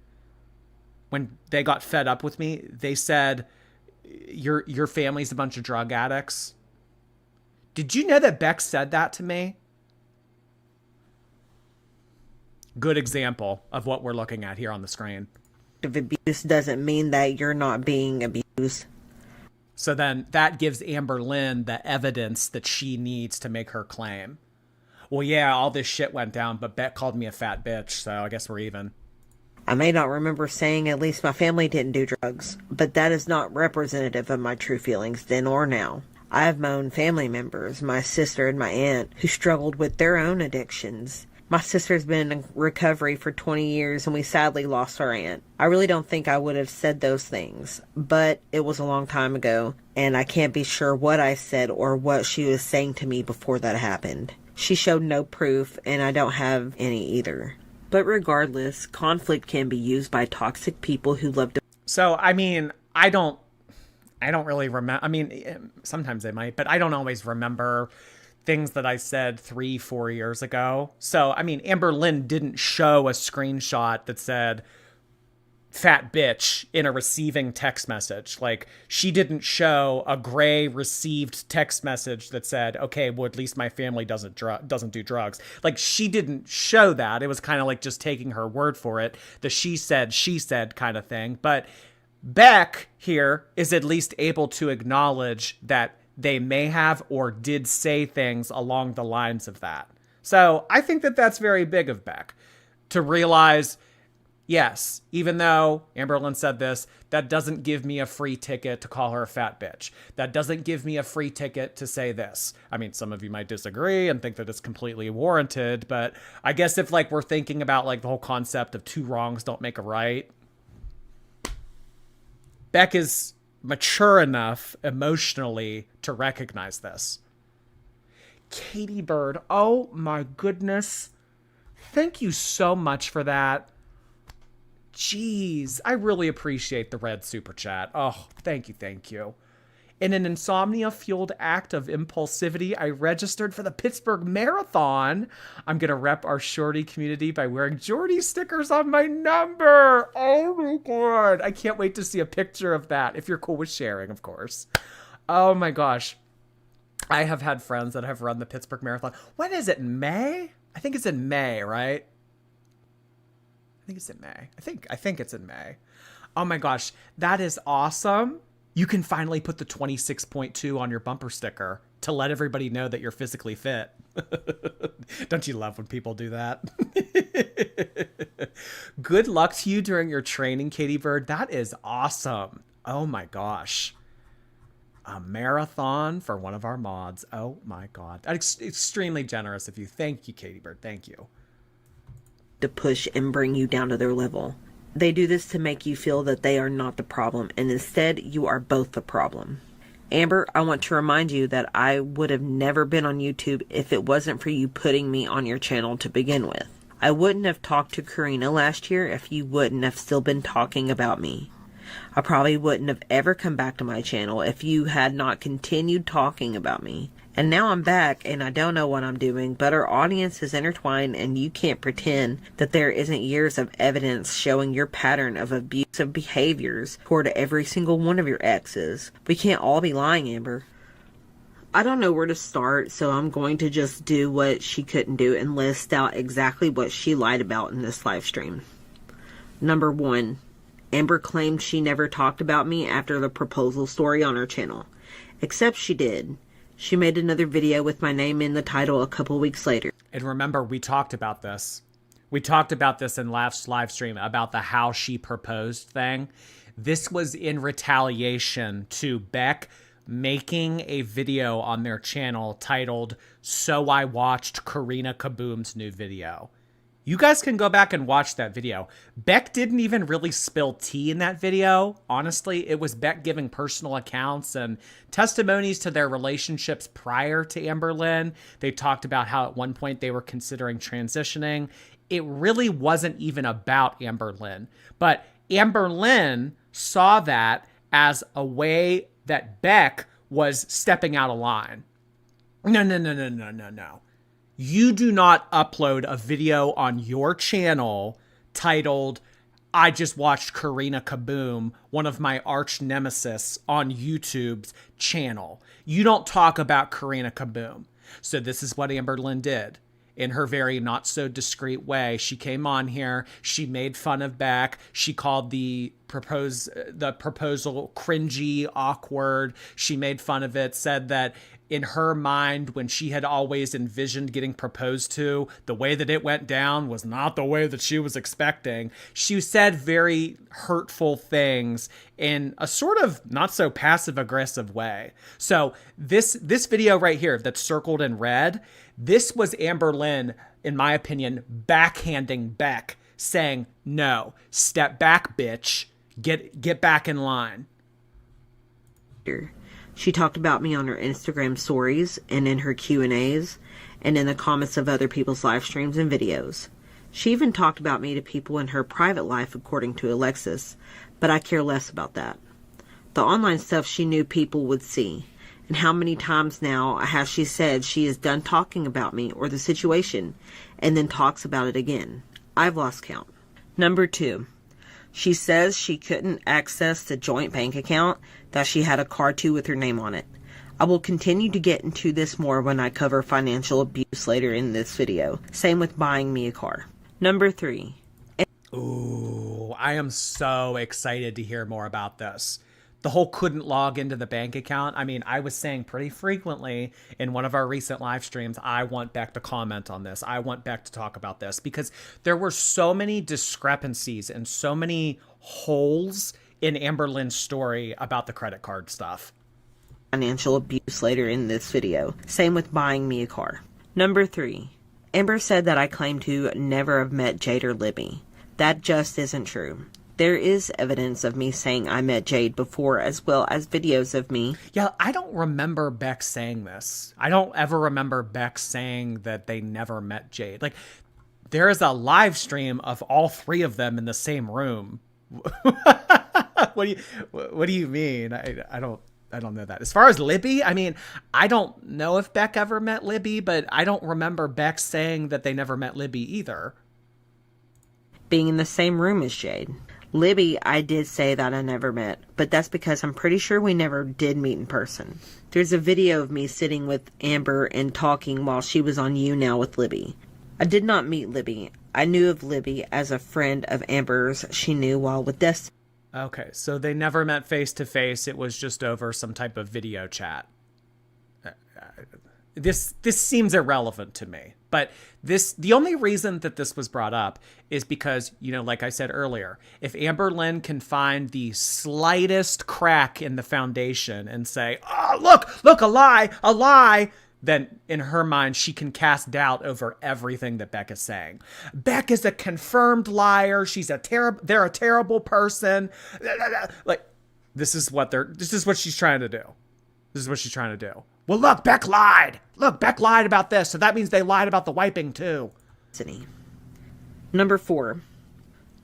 when they got fed up with me, they said, your family's a bunch of drug addicts? Did you know that Beck said that to me? Good example of what we're looking at here on the screen. Abuse doesn't mean that you're not being abused. So then that gives Amberlynn the evidence that she needs to make her claim. Well, yeah, all this shit went down, but Beck called me a fat bitch, so I guess we're even. I may not remember saying at least my family didn't do drugs, but that is not representative of my true feelings then or now. I have my own family members, my sister and my aunt, who struggled with their own addictions, My sister's been in recovery for 20 years and we sadly lost our aunt. I really don't think I would have said those things, but it was a long time ago and I can't be sure what I said or what she was saying to me before that happened. She showed no proof and I don't have any either. But regardless, conflict can be used by toxic people who love to... So, I mean, I don't really remember. I mean, sometimes they might, but I don't always remember things that I said 3-4 years ago. So, I mean, Amberlynn didn't show a screenshot that said fat bitch in a receiving text message. Like, she didn't show a gray received text message that said, okay, well, at least my family doesn't do drugs. Like, she didn't show that. It was kind of like just taking her word for it. The she said kind of thing. But Beck here is at least able to acknowledge that they may have or did say things along the lines of that. So I think that that's very big of Beck to realize, yes, even though Amberlynn said this, that doesn't give me a free ticket to call her a fat bitch. That doesn't give me a free ticket to say this. I mean, some of you might disagree and think that it's completely warranted, but I guess if like we're thinking about like the whole concept of two wrongs don't make a right, Beck is mature enough emotionally to recognize this. Katie Bird, oh my goodness. Thank you so much for that. Jeez, I really appreciate the red super chat. Oh, thank you, thank you. In an insomnia-fueled act of impulsivity, I registered for the Pittsburgh Marathon. I'm going to rep our shorty community by wearing Jordy stickers on my number. Oh my God. I can't wait to see a picture of that, if you're cool with sharing, of course. Oh my gosh. I have had friends that have run the Pittsburgh Marathon. When is it, May? I think it's in May, right? I think it's in May. I think it's in May. Oh my gosh. That is awesome. You can finally put the 26.2 on your bumper sticker to let everybody know that you're physically fit. Don't you love when people do that? Good luck to you during your training, Katie Bird. That is awesome. Oh my gosh. A marathon for one of our mods. Oh my God. That's extremely generous of you. Thank you, Katie Bird. Thank you. To push and bring you down to their level. They do this to make you feel that they are not the problem, and instead you are both the problem. Amber, I want to remind you that I would have never been on YouTube if it wasn't for you putting me on your channel to begin with. I wouldn't have talked to Karina last year if you wouldn't have still been talking about me. I probably wouldn't have ever come back to my channel if you had not continued talking about me. And now I'm back and I don't know what I'm doing, but our audience is intertwined and you can't pretend that there isn't years of evidence showing your pattern of abusive behaviors toward every single one of your exes. We can't all be lying, Amber. I don't know where to start, so I'm going to just do what she couldn't do and list out exactly what she lied about in this live stream. Number 1. Amber claimed she never talked about me after the proposal story on her channel. Except she did. She made another video with my name in the title a couple weeks later. And remember, we talked about this. We talked about this in last live stream about the how she proposed thing. This was in retaliation to Beck making a video on their channel titled, "So I Watched Karina Kaboom's New Video." You guys can go back and watch that video. Beck didn't even really spill tea in that video. Honestly, it was Beck giving personal accounts and testimonies to their relationships prior to Amberlynn. They talked about how at one point they were considering transitioning. It really wasn't even about Amberlynn. But Amberlynn saw that as a way that Beck was stepping out of line. No. You do not upload a video on your channel titled, "I just watched Karina Kaboom," one of my arch nemesis on YouTube's channel. You don't talk about Karina Kaboom. So this is what Amberlynn did. In her very not so discreet way, she came on here. She made fun of Beck. She called the proposal cringy, awkward. She made fun of it, said that in her mind, when she had always envisioned getting proposed to, the way that it went down was not the way that she was expecting. She said very hurtful things in a sort of not so passive aggressive way. So this video right here that's circled in red, this was Amberlynn in my opinion, backhanding Beck, saying, no, step back, bitch, get back in line. She talked about me on her Instagram stories and in her Q&As and in the comments of other people's live streams and videos. She even talked about me to people in her private life, according to Alexis, but I care less about that. The online stuff she knew people would see. And how many times now has she said she is done talking about me or the situation and then talks about it again? I've lost count. Number 2. She says she couldn't access the joint bank account that she had a card to with her name on it. I will continue to get into this more when I cover financial abuse later in this video. Same with buying me a car. Number 3. Ooh, I am so excited to hear more about this. The whole couldn't log into the bank account. I mean, I was saying pretty frequently in one of our recent live streams, I want Beck to comment on this. I want Beck to talk about this because there were so many discrepancies and so many holes in Amberlynn's story about the credit card stuff. Financial abuse later in this video. Same with buying me a car. Number 3. Amber said that I claim to never have met Jade or Libby. That just isn't true. There is evidence of me saying I met Jade before, as well as videos of me. Yeah, I don't remember Beck saying this. I don't ever remember Beck saying that they never met Jade. Like, there is a live stream of all 3 of them in the same room. What do you mean? I don't know that. As far as Libby, I mean, I don't know if Beck ever met Libby, but I don't remember Beck saying that they never met Libby either. Being in the same room as Jade. Libby, I did say that I never met, but that's because I'm pretty sure we never did meet in person. There's a video of me sitting with Amber and talking while she was on You Now with Libby. I did not meet Libby. I knew of Libby as a friend of Amber's she knew while with Destiny. Okay, so they never met face to face. It was just over some type of video chat. This seems irrelevant to me. But the only reason that this was brought up is because, you know, like I said earlier, if Amberlynn can find the slightest crack in the foundation and say, oh, look, a lie, then in her mind, she can cast doubt over everything that Beck is saying. Beck is a confirmed liar. They're a terrible person. Like, this is what she's trying to do. This is what she's trying to do. Well, look, Beck lied. Look, Beck lied about this, so that means they lied about the wiping, too. Number 4.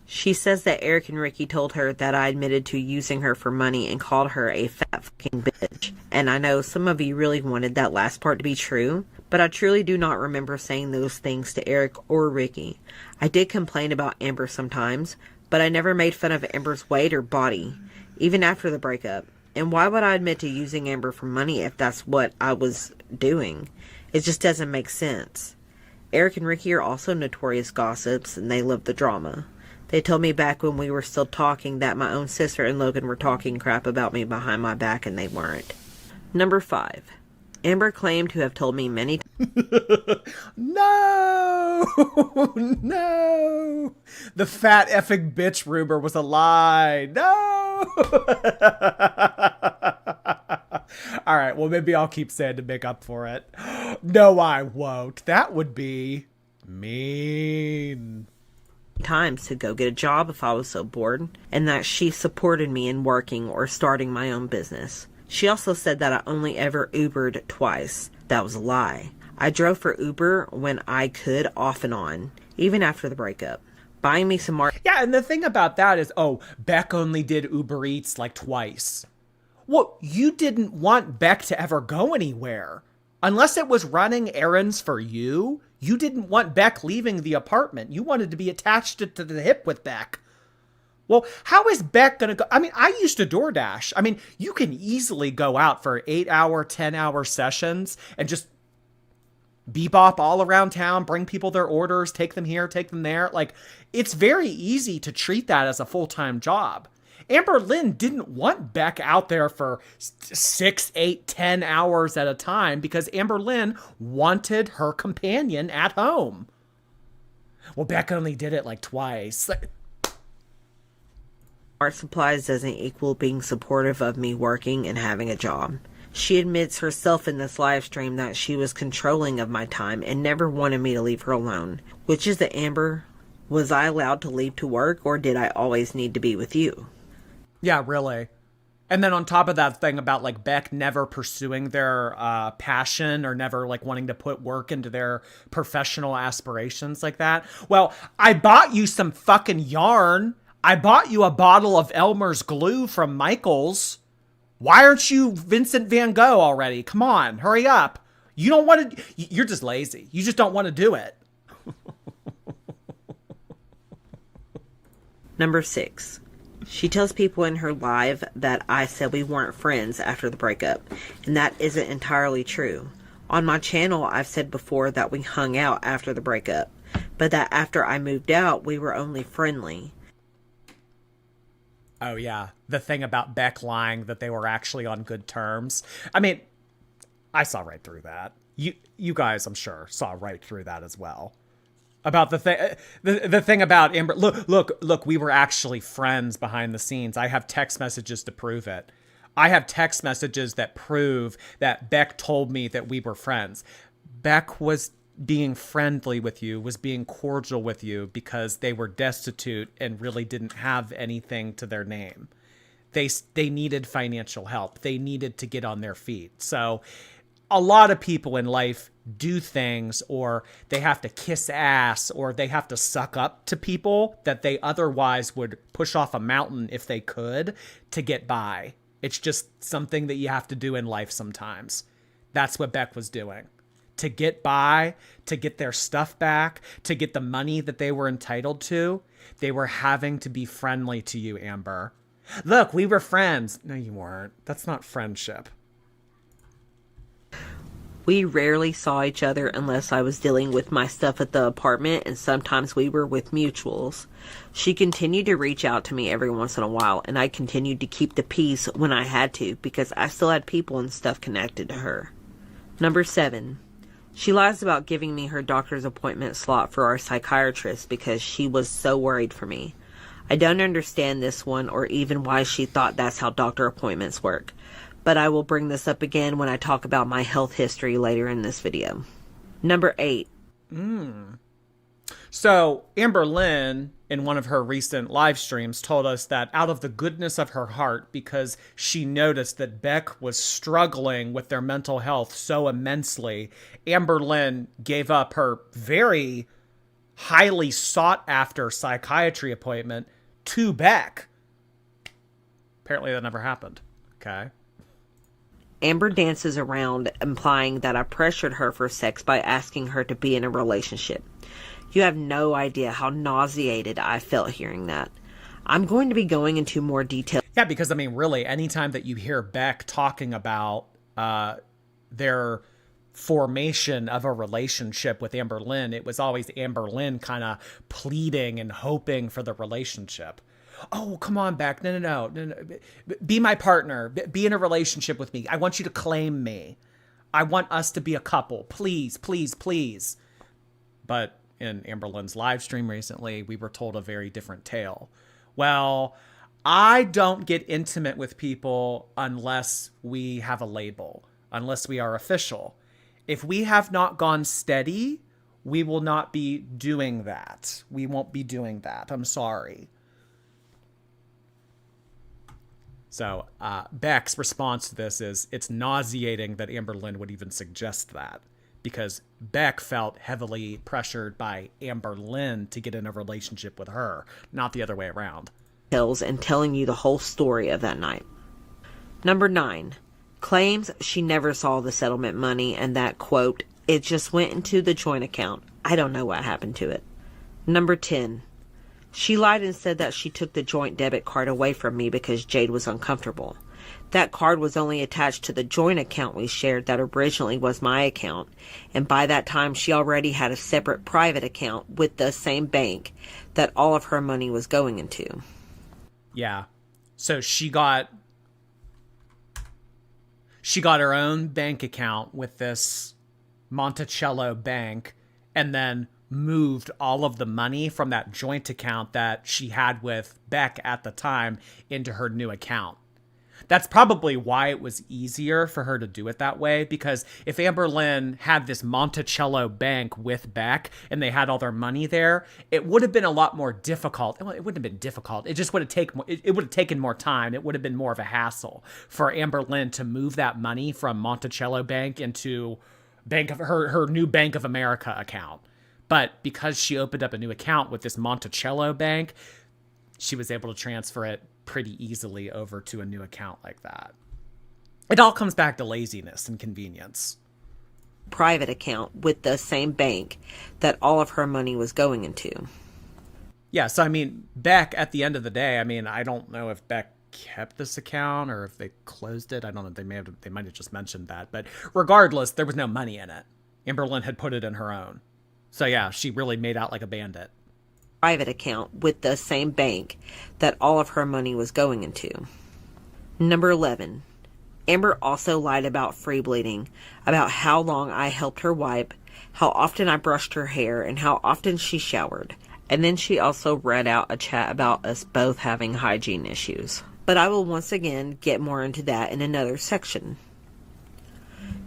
She says that Eric and Ricky told her that I admitted to using her for money and called her a fat fucking bitch. And I know some of you really wanted that last part to be true, but I truly do not remember saying those things to Eric or Ricky. I did complain about Amber sometimes, but I never made fun of Amber's weight or body, even after the breakup. And why would I admit to using Amber for money if that's what I was doing? It just doesn't make sense. Eric and Ricky are also notorious gossips, and they love the drama. They told me back when we were still talking that my own sister and Logan were talking crap about me behind my back, and they weren't. Number 5. Amber claimed to have told me many No! No! The fat effing bitch rumor was a lie. No! All right, well, maybe I'll keep saying to make up for it. No, I won't. That would be mean. times to go get a job if I was so bored, and that she supported me in working or starting my own business. She also said that I only ever Ubered twice. That was a lie. I drove for Uber when I could, off and on, even after the breakup. Buying me some Yeah, and the thing about that is, Beck only did Uber Eats like twice. Well, you didn't want Beck to ever go anywhere. Unless it was running errands for you, you didn't want Beck leaving the apartment. You wanted to be attached to the hip with Beck. Well, how is Beck going to go? I mean, I used to DoorDash. I mean, you can easily go out for 8-hour, 10-hour sessions and just bebop all around town, bring people their orders, take them here, take them there. Like, it's very easy to treat that as a full-time job. Amberlynn didn't want Beck out there for 6, 8, 10 hours at a time because Amberlynn wanted her companion at home. Well, Beck only did it like twice. art supplies doesn't equal being supportive of me working and having a job. She admits herself in this live stream that she was controlling of my time and never wanted me to leave her alone. Which is it, Amber? Was I allowed to leave to work, or did I always need to be with you? Yeah, really. And then on top of that thing about like Beck never pursuing their passion or never like wanting to put work into their professional aspirations like that. Well, I bought you some fucking yarn. I bought you a bottle of Elmer's glue from Michael's. Why aren't you Vincent van Gogh already? Come on, hurry up. You don't want to, you're just lazy. You just don't want to do it. Number 6. She tells people in her live that I said we weren't friends after the breakup, and that isn't entirely true. On my channel, I've said before that we hung out after the breakup, but that after I moved out, we were only friendly. Oh, yeah. The thing about Beck lying that they were actually on good terms. I mean, I saw right through that. You guys, I'm sure, saw right through that as well. About the thing about Amber. Look, we were actually friends behind the scenes. I have text messages to prove it. I have text messages that prove that Beck told me that we were friends. Beck was being friendly with you, was being cordial with you because they were destitute and really didn't have anything to their name. They needed financial help. They needed to get on their feet. So a lot of people in life do things, or they have to kiss ass, or they have to suck up to people that they otherwise would push off a mountain if they could to get by. It's just something that you have to do in life sometimes. That's what Beck was doing. To get by, to get their stuff back, to get the money that they were entitled to, they were having to be friendly to you, Amber. Look, we were friends. No, you weren't. That's not friendship. We rarely saw each other unless I was dealing with my stuff at the apartment, and sometimes we were with mutuals. She continued to reach out to me every once in a while, and I continued to keep the peace when I had to because I still had people and stuff connected to her. Number 7. She lies about giving me her doctor's appointment slot for our psychiatrist because she was so worried for me. I don't understand this one or even why she thought that's how doctor appointments work. But I will bring this up again when I talk about my health history later in this video. Number 8. So Amberlynn, in one of her recent live streams, told us that out of the goodness of her heart, because she noticed that Beck was struggling with their mental health so immensely, Amberlynn gave up her very highly sought after psychiatry appointment to Beck. Apparently that never happened. Okay. Amber dances around implying that I pressured her for sex by asking her to be in a relationship. You have no idea how nauseated I felt hearing that. I'm going to be going into more detail. Yeah, because I mean, really, anytime that you hear Beck talking about their formation of a relationship with Amberlynn, it was always Amberlynn kind of pleading and hoping for the relationship. Oh, come on, Beck. No. Be my partner. Be in a relationship with me. I want you to claim me. I want us to be a couple. Please, please, please. But in Amberlynn's live stream recently, we were told a very different tale. Well, I don't get intimate with people unless we have a label, unless we are official. If we have not gone steady, we will not be doing that. We won't be doing that. I'm sorry. So Beck's response to this is, it's nauseating that Amberlynn would even suggest that, because Beck felt heavily pressured by Amberlynn to get in a relationship with her, not the other way around. And telling you the whole story of that night. Number 9. Claims she never saw the settlement money and that, quote, it just went into the joint account. I don't know what happened to it. Number 10. She lied and said that she took the joint debit card away from me because Jade was uncomfortable. That card was only attached to the joint account we shared that originally was my account, and by that time she already had a separate private account with the same bank that all of her money was going into. Yeah. So she got her own bank account with this Monticello bank, and then moved all of the money from that joint account that she had with Beck at the time into her new account. That's probably why it was easier for her to do it that way, because if Amberlynn had this Monticello bank with Beck and they had all their money there, it would have been a lot more difficult. Well, it wouldn't have been difficult. It just would have it would have taken more time. It would have been more of a hassle for Amberlynn to move that money from Monticello Bank into her new Bank of America account. But because she opened up a new account with this Monticello Bank, she was able to transfer it pretty easily over to a new account like that. It all comes back to laziness and convenience. Private account with the same bank that all of her money was going into. Yeah, so I mean, Beck, at the end of the day, I mean, I don't know if Beck kept this account or if they closed it. I don't know. They might have just mentioned that. But regardless, there was no money in it. Amberlynn had put it in her own. So yeah, she really made out like a bandit. Private account with the same bank that all of her money was going into. Number 11. Amber also lied about free bleeding, about how long I helped her wipe, how often I brushed her hair, and how often she showered. And then she also read out a chat about us both having hygiene issues. But I will once again get more into that in another section.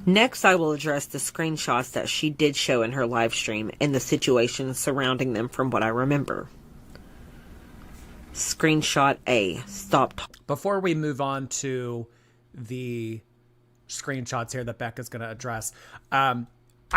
Next, I will address the screenshots that she did show in her live stream and the situations surrounding them from what I remember. Screenshot A. Before we move on to the screenshots here that Beck is going to address, I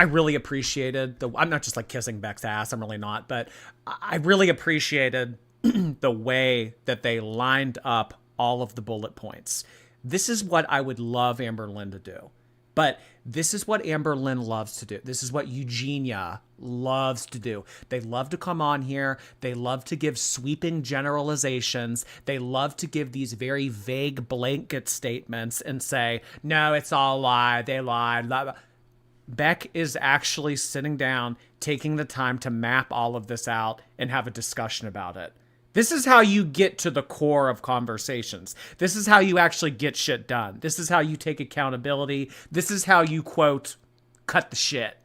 really appreciated I'm not just like kissing Beck's ass, I'm really not, but I really appreciated the way that they lined up all of the bullet points. This is what I would love Amberlynn to do. But this is what Amberlynn loves to do. This is what Eugenia loves to do. They love to come on here. They love to give sweeping generalizations. They love to give these very vague blanket statements and say, no, it's all a lie. They lied. Blah, blah. Beck is actually sitting down, taking the time to map all of this out and have a discussion about it. This is how you get to the core of conversations. This is how you actually get shit done. This is how you take accountability. This is how you, quote, cut the shit.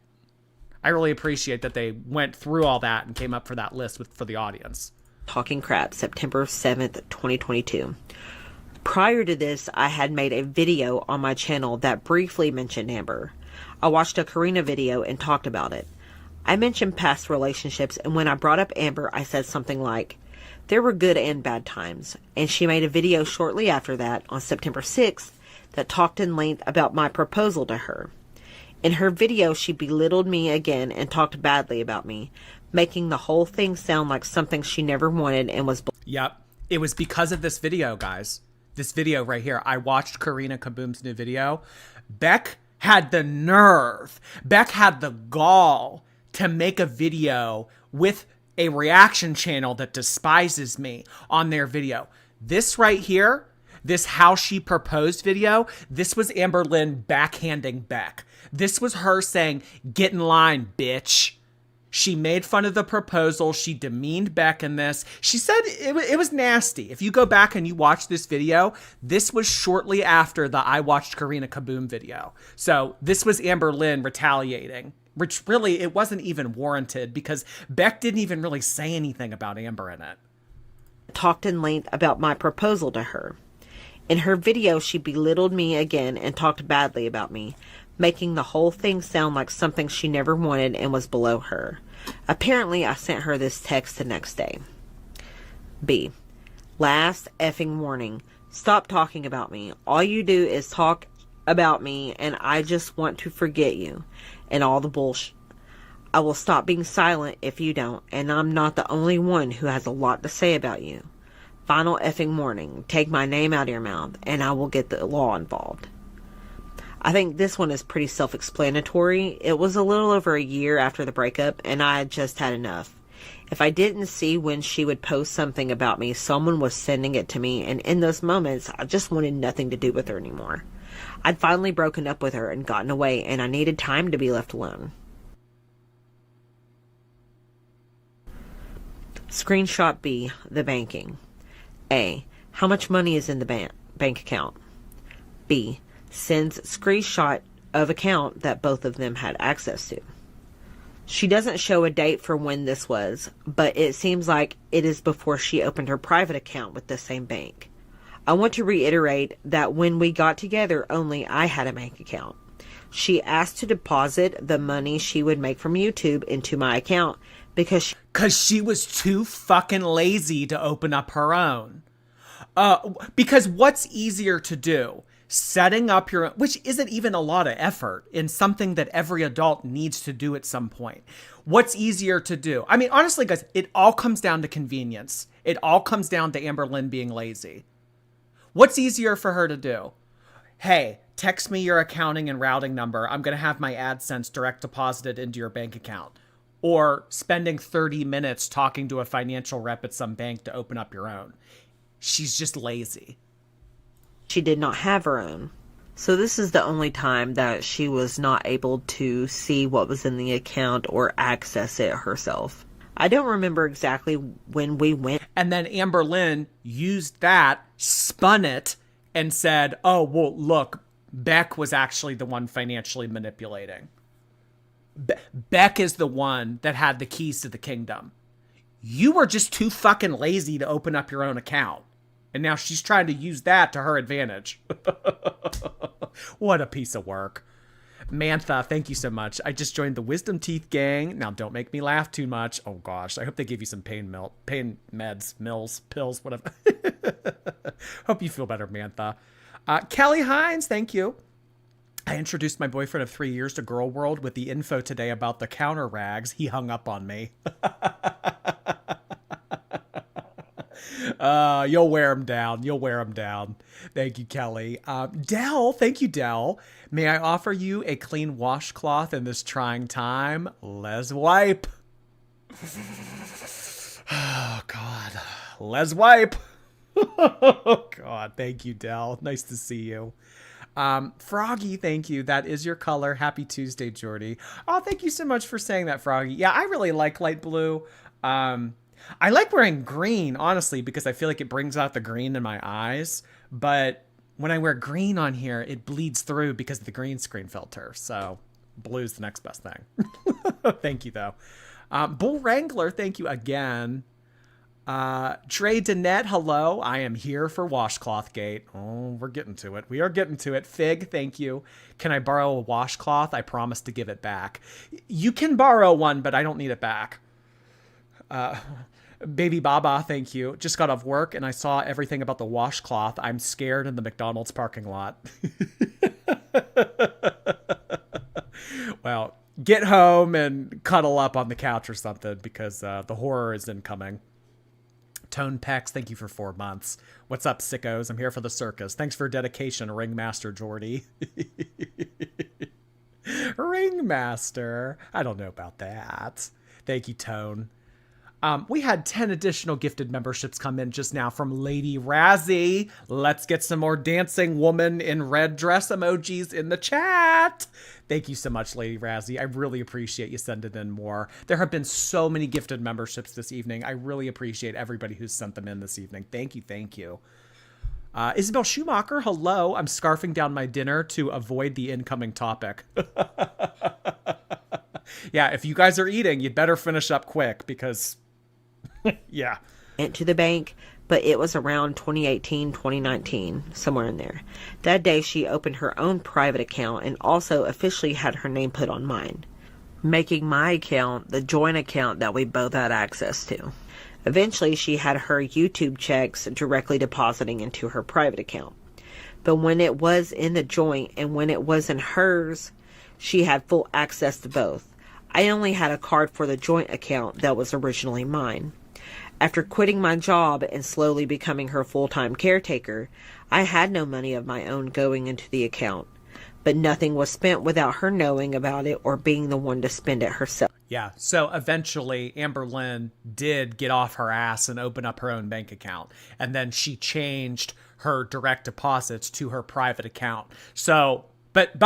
I really appreciate that they went through all that and came up for that list for the audience. Talking Crap, September 7th, 2022. Prior to this, I had made a video on my channel that briefly mentioned Amber. I watched a Karina video and talked about it. I mentioned past relationships, and when I brought up Amber, I said something like, there were good and bad times, and she made a video shortly after that, on September 6th, that talked in length about my proposal to her. In her video, she belittled me again and talked badly about me, making the whole thing sound like something she never wanted and was... Yep. It was because of this video, guys. This video right here. I watched Karina Kaboom's new video. Beck had the nerve. Beck had the gall to make a video with a reaction channel that despises me on their video. This right here, this how she proposed video, this was Amberlynn backhanding Beck. This was her saying, get in line, bitch. She made fun of the proposal. She demeaned Beck in this. She said it was nasty. If you go back and you watch this video, this was shortly after the I Watched Karina Kaboom video. So this was Amberlynn retaliating, which really, it wasn't even warranted because Beck didn't even really say anything about Amber in it. Talked in length about my proposal to her. In her video, she belittled me again and talked badly about me, making the whole thing sound like something she never wanted and was below her. Apparently, I sent her this text the next day. B. Last effing warning. Stop talking about me. All you do is talk about me and I just want to forget you and all the bullshit. I will stop being silent if you don't, and I'm not the only one who has a lot to say about you. Final effing warning. Take my name out of your mouth and I will get the law involved. I think this one is pretty self-explanatory. It was a little over a year after the breakup and I had just had enough. If I didn't see when she would post something about me, someone was sending it to me, and in those moments, I just wanted nothing to do with her anymore. I'd finally broken up with her and gotten away, and I needed time to be left alone. Screenshot B, the banking. A, how much money is in the bank account? B, sends screenshot of account that both of them had access to. She doesn't show a date for when this was, but it seems like it is before she opened her private account with the same bank. I want to reiterate that when we got together, only I had a bank account. She asked to deposit the money she would make from YouTube into my account because she was too fucking lazy to open up her own. Because what's easier to do? Setting up your own, which isn't even a lot of effort in something that every adult needs to do at some point. What's easier to do? I mean, honestly, guys, it all comes down to convenience. It all comes down to Amberlynn being lazy. What's easier for her to do? Hey, text me your accounting and routing number. I'm going to have my AdSense direct deposited into your bank account. Or spending 30 minutes talking to a financial rep at some bank to open up your own. She's just lazy. She did not have her own. So this is the only time that she was not able to see what was in the account or access it herself. I don't remember exactly when we went. And then Amberlynn used that, spun it, and said, oh, well, look, Beck was actually the one financially manipulating. Beck is the one that had the keys to the kingdom. You were just too fucking lazy to open up your own account. And now she's trying to use that to her advantage. What a piece of work. Mantha, thank you so much. I just joined the Wisdom Teeth gang. Now, don't make me laugh too much. Oh, gosh. I hope they give you some pain meds, pills, whatever. Hope you feel better, Mantha. Kelly Hines, thank you. I introduced my boyfriend of 3 years to Girl World with the info today about the counter rags. He hung up on me. You'll wear him down. You'll wear him down. Thank you, Kelly. Dell, thank you, Dell. May I offer you a clean washcloth in this trying time? Let's wipe. Oh, God. Let's wipe. Oh, God. Thank you, Dell. Nice to see you. Froggy, thank you. That is your color. Happy Tuesday, Jordy. Oh, thank you so much for saying that, Froggy. Yeah, I really like light blue. I like wearing green, honestly, because I feel like it brings out the green in my eyes. But when I wear green on here, it bleeds through because of the green screen filter. So blue's the next best thing. Thank you, though. Bull Wrangler, thank you again. Trey Danette, hello. I am here for Washcloth Gate. Oh, we're getting to it. We are getting to it. Fig, thank you. Can I borrow a washcloth? I promise to give it back. You can borrow one, but I don't need it back. Baby Baba, thank you. Just got off work and I saw everything about the washcloth. I'm scared in the McDonald's parking lot. Well, get home and cuddle up on the couch or something because the horror is incoming. Tone Pex, thank you for 4 months. What's up, sickos? I'm here for the circus. Thanks for dedication, Ringmaster Jordy. Ringmaster. I don't know about that. Thank you, Tone. We had 10 additional gifted memberships come in just now from Lady Razzie. Let's get some more dancing woman in red dress emojis in the chat. Thank you so much, Lady Razzie. I really appreciate you sending in more. There have been so many gifted memberships this evening. I really appreciate everybody who's sent them in this evening. Thank you, thank you. Isabel Schumacher, hello. I'm scarfing down my dinner to avoid the incoming topic. Yeah, if you guys are eating, you'd better finish up quick because... yeah. Went to the bank, but it was around 2018, 2019, somewhere in there. That day, she opened her own private account and also officially had her name put on mine, making my account the joint account that we both had access to. Eventually, she had her YouTube checks directly depositing into her private account. But when it was in the joint and when it was in hers, she had full access to both. I only had a card for the joint account that was originally mine. After quitting my job and slowly becoming her full-time caretaker, I had no money of my own going into the account. But nothing was spent without her knowing about it or being the one to spend it herself. Yeah, so eventually Amberlynn did get off her ass and open up her own bank account. And then she changed her direct deposits to her private account. So, but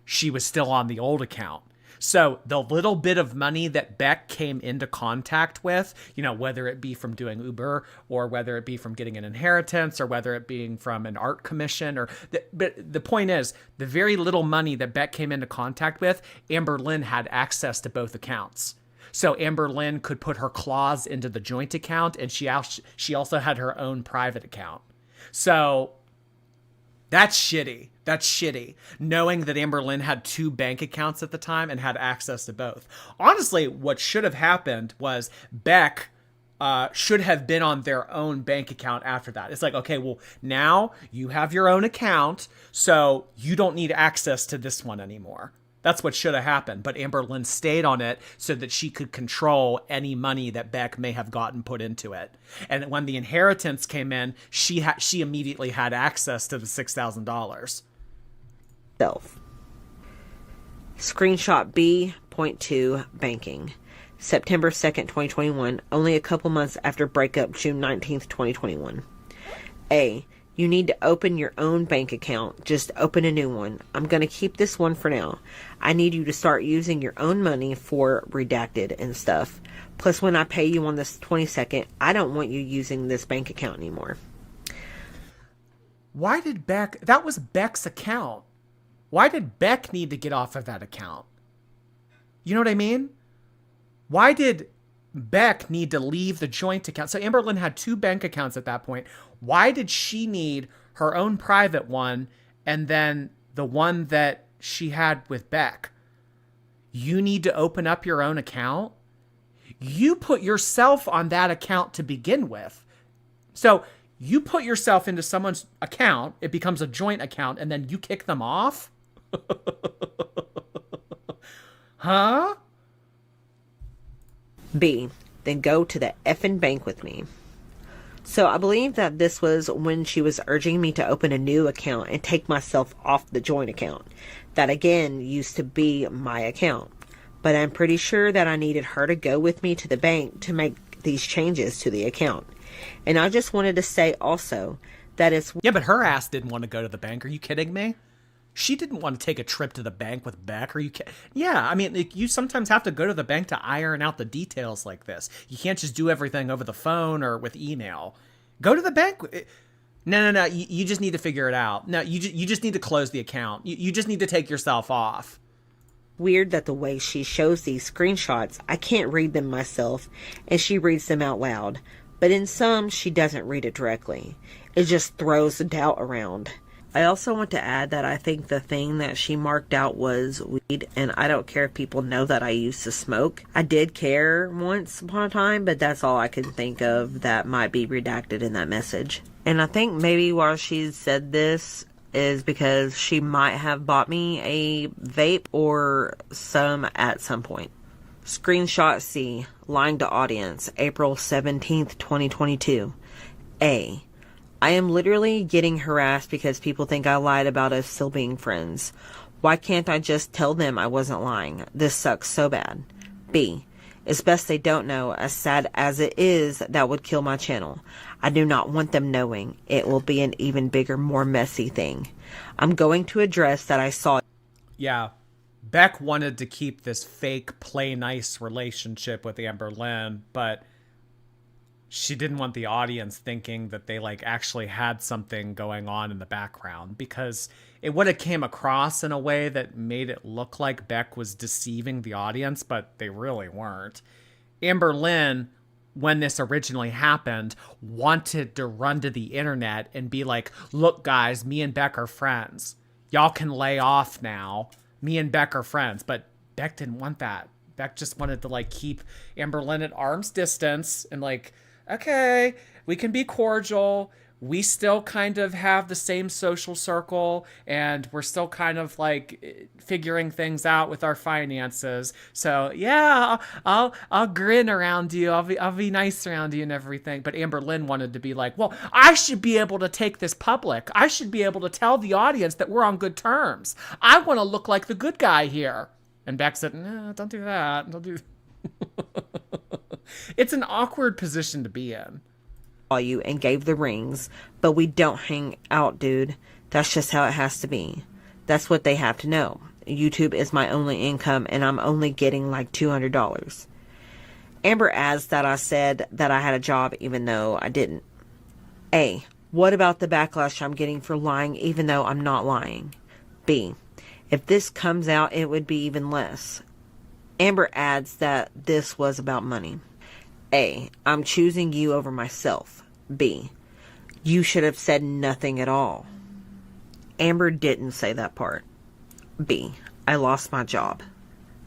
she was still on the old account. So the little bit of money that Beck came into contact with, you know, whether it be from doing Uber or whether it be from getting an inheritance or whether it being from an art commission but the point is the very little money that Beck came into contact with, Amberlynn had access to both accounts. So Amberlynn could put her claws into the joint account and she also had her own private account. So that's shitty. That's shitty. Knowing that Amberlynn had 2 bank accounts at the time and had access to both. Honestly, what should have happened was Beck should have been on their own bank account after that. It's like, okay, well, now you have your own account, so you don't need access to this one anymore. That's what should have happened. But Amberlynn stayed on it so that she could control any money that Beck may have gotten put into it. And when the inheritance came in, she immediately had access to the $6,000. Self. Screenshot B.2 banking. September 2nd, 2021, only a couple months after breakup, June 19th, 2021. A. You need to open your own bank account. Just open a new one. I'm going to keep this one for now. I need you to start using your own money for redacted and stuff. Plus, when I pay you on this 22nd, I don't want you using this bank account anymore. Why did Beck... That was Beck's account. Why did Beck need to get off of that account? You know what I mean? Why did Beck need to leave the joint account? So Amberlynn had 2 bank accounts at that point. Why did she need her own private one and then the one that she had with Beck? You need to open up your own account? You put yourself on that account to begin with. So you put yourself into someone's account, it becomes a joint account, and then you kick them off? Huh? B. Then go to the effing bank with me. So I believe that this was when she was urging me to open a new account and take myself off the joint account. That again used to be my account. But I'm pretty sure that I needed her to go with me to the bank to make these changes to the account. And I just wanted to say also that it's... Yeah, but her ass didn't want to go to the bank. Are you kidding me? She didn't want to take a trip to the bank with Beck. Are you kidding? Yeah, I mean, you sometimes have to go to the bank to iron out the details like this. You can't just do everything over the phone or with email. Go to the bank. No. You just need to figure it out. No, you just need to close the account. You just need to take yourself off. Weird that the way she shows these screenshots, I can't read them myself, and she reads them out loud. But in some, she doesn't read it directly. It just throws the doubt around. I also want to add that I think the thing that she marked out was weed, and I don't care if people know that I used to smoke. I did care once upon a time, but that's all I can think of that might be redacted in that message. And I think maybe why she said this is because she might have bought me a vape or some at some point. Screenshot C, lying to audience, April 17th, 2022. A. I am literally getting harassed because people think I lied about us still being friends. Why can't I just tell them I wasn't lying? This sucks so bad. B. It's best they don't know, as sad as it is, that would kill my channel. I do not want them knowing. It will be an even bigger, more messy thing. I'm going to address that I saw... Yeah. Beck wanted to keep this fake play nice relationship with Amberlynn, but she didn't want the audience thinking that they actually had something going on in the background, because it would have came across in a way that made it look like Beck was deceiving the audience, but they really weren't. Amberlynn, when this originally happened, wanted to run to the internet and be like, look guys, me and Beck are friends. Y'all can lay off now. Me and Beck are friends. But Beck didn't want that. Beck just wanted to keep Amberlynn at arm's distance and okay, we can be cordial. We still kind of have the same social circle, and we're still kind of figuring things out with our finances. So yeah, I'll grin around you. I'll be nice around you and everything. But Amberlynn wanted to be well, I should be able to take this public. I should be able to tell the audience that we're on good terms. I want to look like the good guy here. And Beck said, no, don't do that. Don't do. It's an awkward position to be in. You and gave the rings, but we don't hang out, dude. That's just how it has to be. That's what they have to know. YouTube is my only income, and I'm only getting $200. Amber adds that I said that I had a job even though I didn't. A. What about the backlash I'm getting for lying even though I'm not lying? B. If this comes out, it would be even less. Amber adds that this was about money. A. I'm choosing you over myself. B. You should have said nothing at all. Amber didn't say that part. B. I lost my job.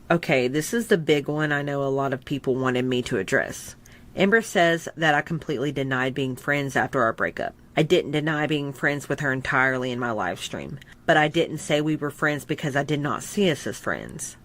Okay, this is the big one I know a lot of people wanted me to address. Amber says that I completely denied being friends after our breakup. I didn't deny being friends with her entirely in my live stream, but I didn't say we were friends because I did not see us as friends.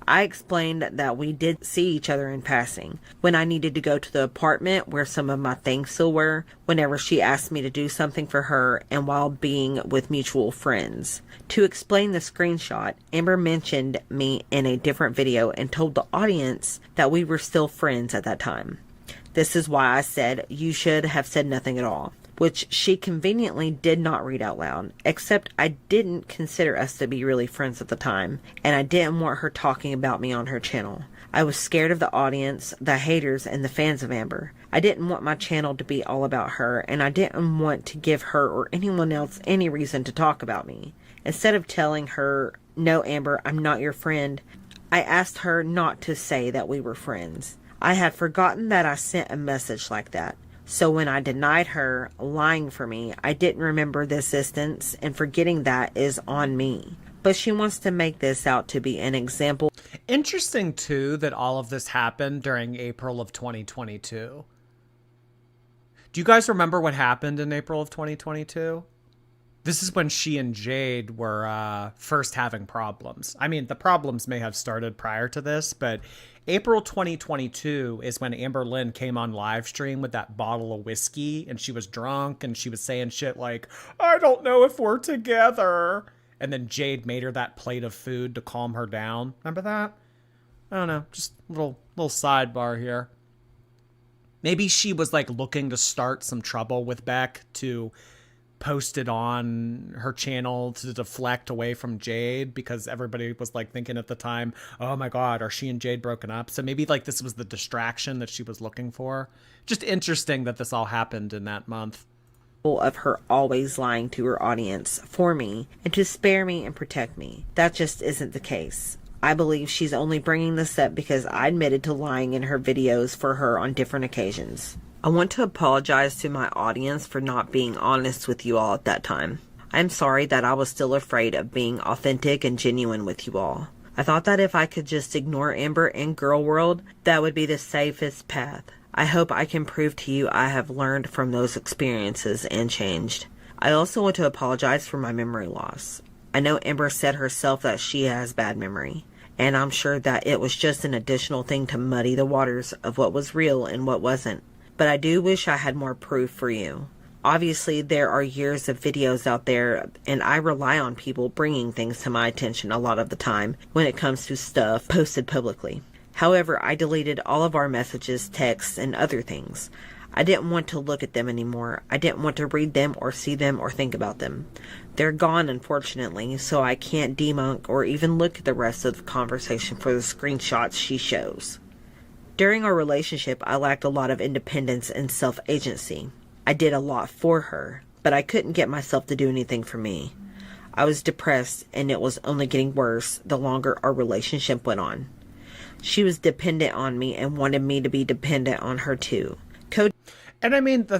I explained that we did see each other in passing, when I needed to go to the apartment where some of my things still were, whenever she asked me to do something for her, and while being with mutual friends. To explain the screenshot, Amber mentioned me in a different video and told the audience that we were still friends at that time. This is why I said you should have said nothing at all, which she conveniently did not read out loud, except I didn't consider us to be really friends at the time, and I didn't want her talking about me on her channel. I was scared of the audience, the haters, and the fans of Amber. I didn't want my channel to be all about her, and I didn't want to give her or anyone else any reason to talk about me. Instead of telling her, "No, Amber, I'm not your friend," I asked her not to say that we were friends. I had forgotten that I sent a message like that. So when I denied her lying for me, I didn't remember this instance, and forgetting that is on me. But she wants to make this out to be an example. Interesting, too, that all of this happened during April of 2022. Do you guys remember what happened in April of 2022? This is when she and Jade were first having problems. I mean, the problems may have started prior to this, but April 2022 is when Amberlynn came on live stream with that bottle of whiskey, and she was drunk and she was saying shit like, "I don't know if we're together." And then Jade made her that plate of food to calm her down. Remember that? I don't know. Just a little sidebar here. Maybe she was like looking to start some trouble with Beck to post it on her channel to deflect away from Jade, because everybody was like thinking at the time, oh my God, are she and Jade broken up? So maybe like this was the distraction that she was looking for. Just interesting that this all happened in that month. Of her always lying to her audience for me and to spare me and protect me. That just isn't the case. I believe she's only bringing this up because I admitted to lying in her videos for her on different occasions. I want to apologize to my audience for not being honest with you all at that time. I'm sorry that I was still afraid of being authentic and genuine with you all. I thought that if I could just ignore Amber and Girl World, that would be the safest path. I hope I can prove to you I have learned from those experiences and changed. I also want to apologize for my memory loss. I know Amber said herself that she has bad memory, and I'm sure that it was just an additional thing to muddy the waters of what was real and what wasn't. But I do wish I had more proof for you. Obviously, there are years of videos out there, and I rely on people bringing things to my attention a lot of the time when it comes to stuff posted publicly. However, I deleted all of our messages, texts, and other things. I didn't want to look at them anymore. I didn't want to read them or see them or think about them. They're gone, unfortunately, so I can't debunk or even look at the rest of the conversation for the screenshots she shows. During our relationship, I lacked a lot of independence and self-agency. I did a lot for her, but I couldn't get myself to do anything for me. I was depressed, and it was only getting worse the longer our relationship went on. She was dependent on me and wanted me to be dependent on her too. And I mean, the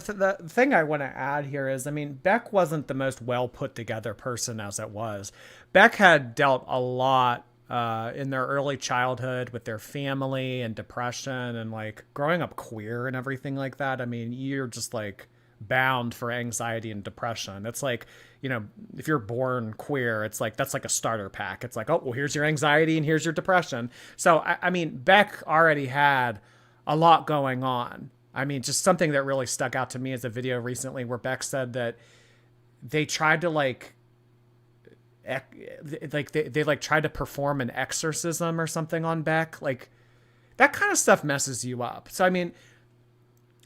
thing I want to add here is, I mean, Beck wasn't the most well put together person as it was. Beck had dealt a lot in their early childhood with their family and depression and like growing up queer and everything like that. I mean, you're just like bound for anxiety and depression. It's like, you know, if you're born queer, it's like, that's like a starter pack. It's like, oh, well, here's your anxiety and here's your depression. So, I mean, Beck already had a lot going on. I mean, just something that really stuck out to me is a video recently where Beck said that they tried to they like tried to perform an exorcism or something on Beck. Like that kind of stuff messes you up. So, I mean,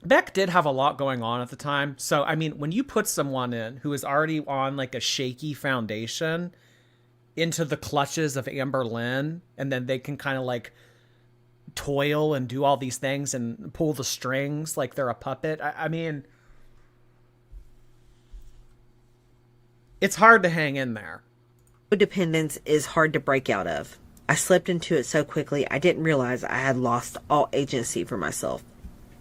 Beck did have a lot going on at the time. So, I mean, when you put someone in who is already on like a shaky foundation into the clutches of Amberlynn, and then they can kind of like toil and do all these things and pull the strings like they're a puppet. I mean, it's hard to hang in there. Codependence is hard to break out of. I slipped into it so quickly I didn't realize I had lost all agency for myself.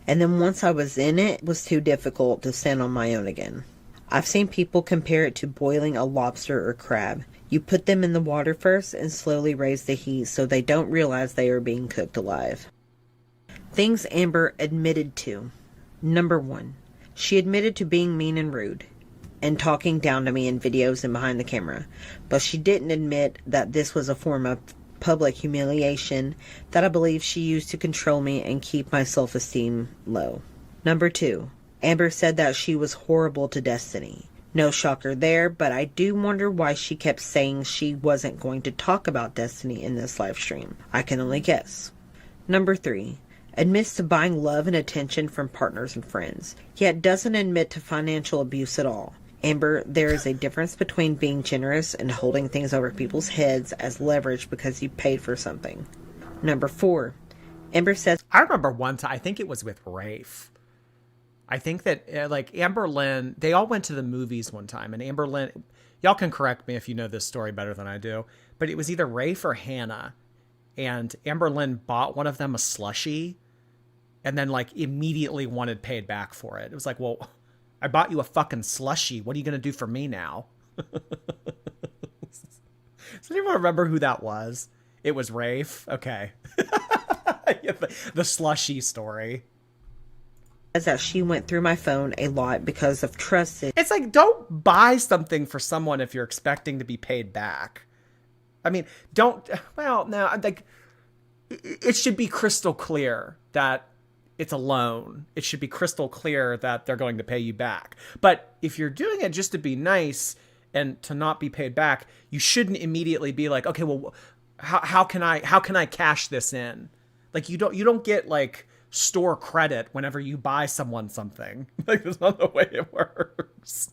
And then once I was in it, it was too difficult to stand on my own again. I've seen people compare it to boiling a lobster or crab. You put them in the water first and slowly raise the heat so they don't realize they are being cooked alive. Things Amber admitted to. Number 1. She admitted to being mean and rude and talking down to me in videos and behind the camera, but she didn't admit that this was a form of public humiliation that I believe she used to control me and keep my self-esteem low. Number 2. Amber said that she was horrible to Destiny. No shocker there, but I do wonder why she kept saying she wasn't going to talk about Destiny in this live stream. I can only guess. Number 3. Admits to buying love and attention from partners and friends, yet doesn't admit to financial abuse at all. Amber, there is a difference between being generous and holding things over people's heads as leverage because you paid for something. Number 4. Amber says, I remember one time, I think it was with Rafe. I think that Amberlynn, they all went to the movies one time, and Amberlynn, y'all can correct me if you know this story better than I do, but it was either Rafe or Hannah, and Amberlynn bought one of them a slushie and then immediately wanted paid back for it. It was like, well, I bought you a fucking slushie. What are you going to do for me now? Does anyone remember who that was? It was Rafe. Okay. The slushie story. That she went through my phone a lot because of trust. It's like, don't buy something for someone if you're expecting to be paid back. I mean, it should be crystal clear that it's a loan. It should be crystal clear that they're going to pay you back. But if you're doing it just to be nice and to not be paid back, you shouldn't immediately be like, okay, well, how can I cash this in? Like, you don't get store credit whenever you buy someone something. That's not the way it works.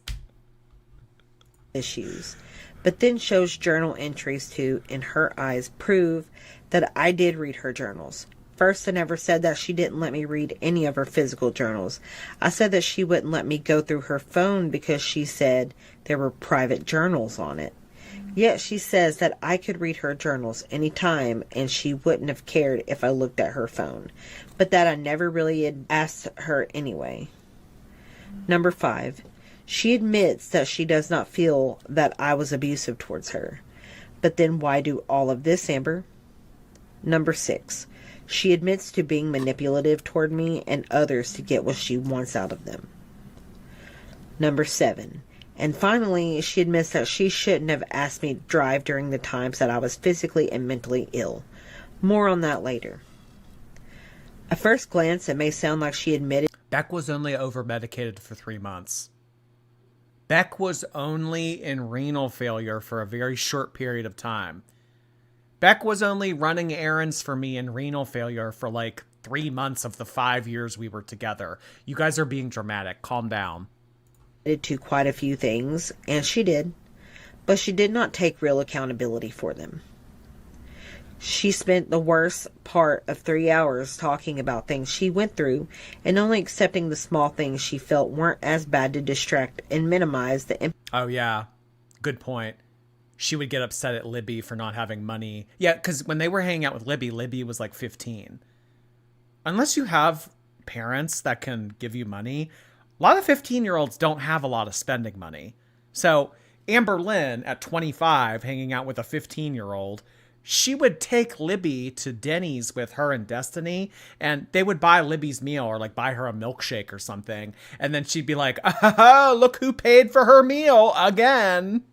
Issues, but then shows journal entries to, in her eyes, prove that I did read her journals. First, I never said that she didn't let me read any of her physical journals. I said that she wouldn't let me go through her phone because she said there were private journals on it. Yet she says that I could read her journals anytime and she wouldn't have cared if I looked at her phone, but that I never really had asked her anyway. Number 5. She admits that she does not feel that I was abusive towards her. But then why do all of this, Amber? Number 6. She admits to being manipulative toward me and others to get what she wants out of them. Number 7. And finally, she admits that she shouldn't have asked me to drive during the times that I was physically and mentally ill. More on that later. At first glance, it may sound like she admitted Beck was only over-medicated for 3 months. Beck was only in renal failure for a very short period of time. Beck was only running errands for me in renal failure for 3 months of the 5 years we were together. You guys are being dramatic. Calm down. to quite a few things, and she did, but she did not take real accountability for them. She spent the worst part of 3 hours talking about things she went through and only accepting the small things she felt weren't as bad to distract and minimize the impact. Oh, yeah. Good point. She would get upset at Libby for not having money. Yeah, because when they were hanging out with Libby, Libby was 15. Unless you have parents that can give you money, a lot of 15-year-olds don't have a lot of spending money. So Amberlynn, at 25, hanging out with a 15-year-old, she would take Libby to Denny's with her and Destiny, and they would buy Libby's meal or buy her a milkshake or something. And then she'd be like, oh, look who paid for her meal again.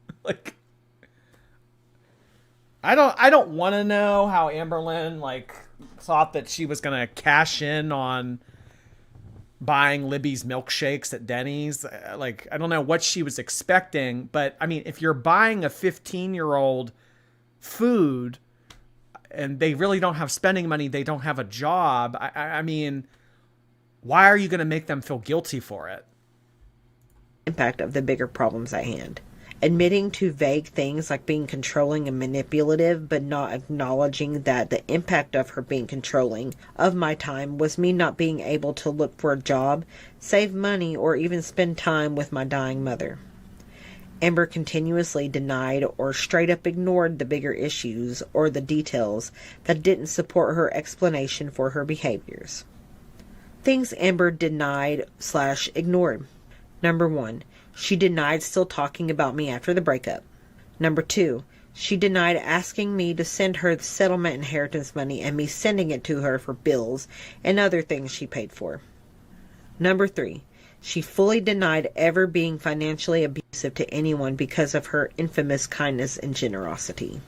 I don't want to know how Amberlynn thought that she was going to cash in on buying Libby's milkshakes at Denny's. I don't know what she was expecting, but I mean, if you're buying a 15-year-old food and they really don't have spending money, they don't have a job, I mean, why are you going to make them feel guilty for it? Impact of the bigger problems at hand. Admitting to vague things like being controlling and manipulative, but not acknowledging that the impact of her being controlling of my time was me not being able to look for a job, save money, or even spend time with my dying mother. Amber continuously denied or straight up ignored the bigger issues or the details that didn't support her explanation for her behaviors. Things Amber denied/ignored. Number 1, she denied still talking about me after the breakup. Number 2, she denied asking me to send her the settlement inheritance money and me sending it to her for bills and other things she paid for. Number 3, she fully denied ever being financially abusive to anyone because of her infamous kindness and generosity.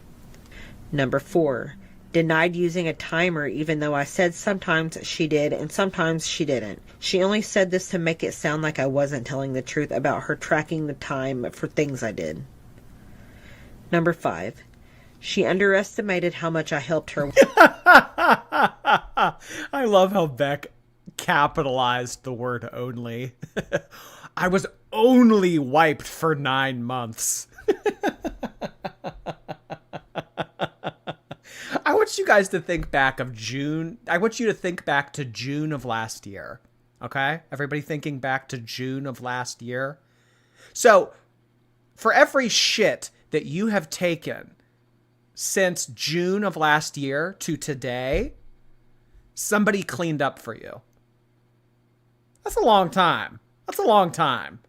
Number 4, denied using a timer even though I said sometimes she did and sometimes she didn't. She only said this to make it sound like I wasn't telling the truth about her tracking the time for things I did. Number 5, she underestimated how much I helped her. I love how Beck capitalized the word only. I was only wiped for 9 months. I want you guys to think back of June. I want you to think back to June of last year. Okay? Everybody thinking back to June of last year. So, for every shit that you have taken since June of last year to today, somebody cleaned up for you. That's a long time. That's a long time.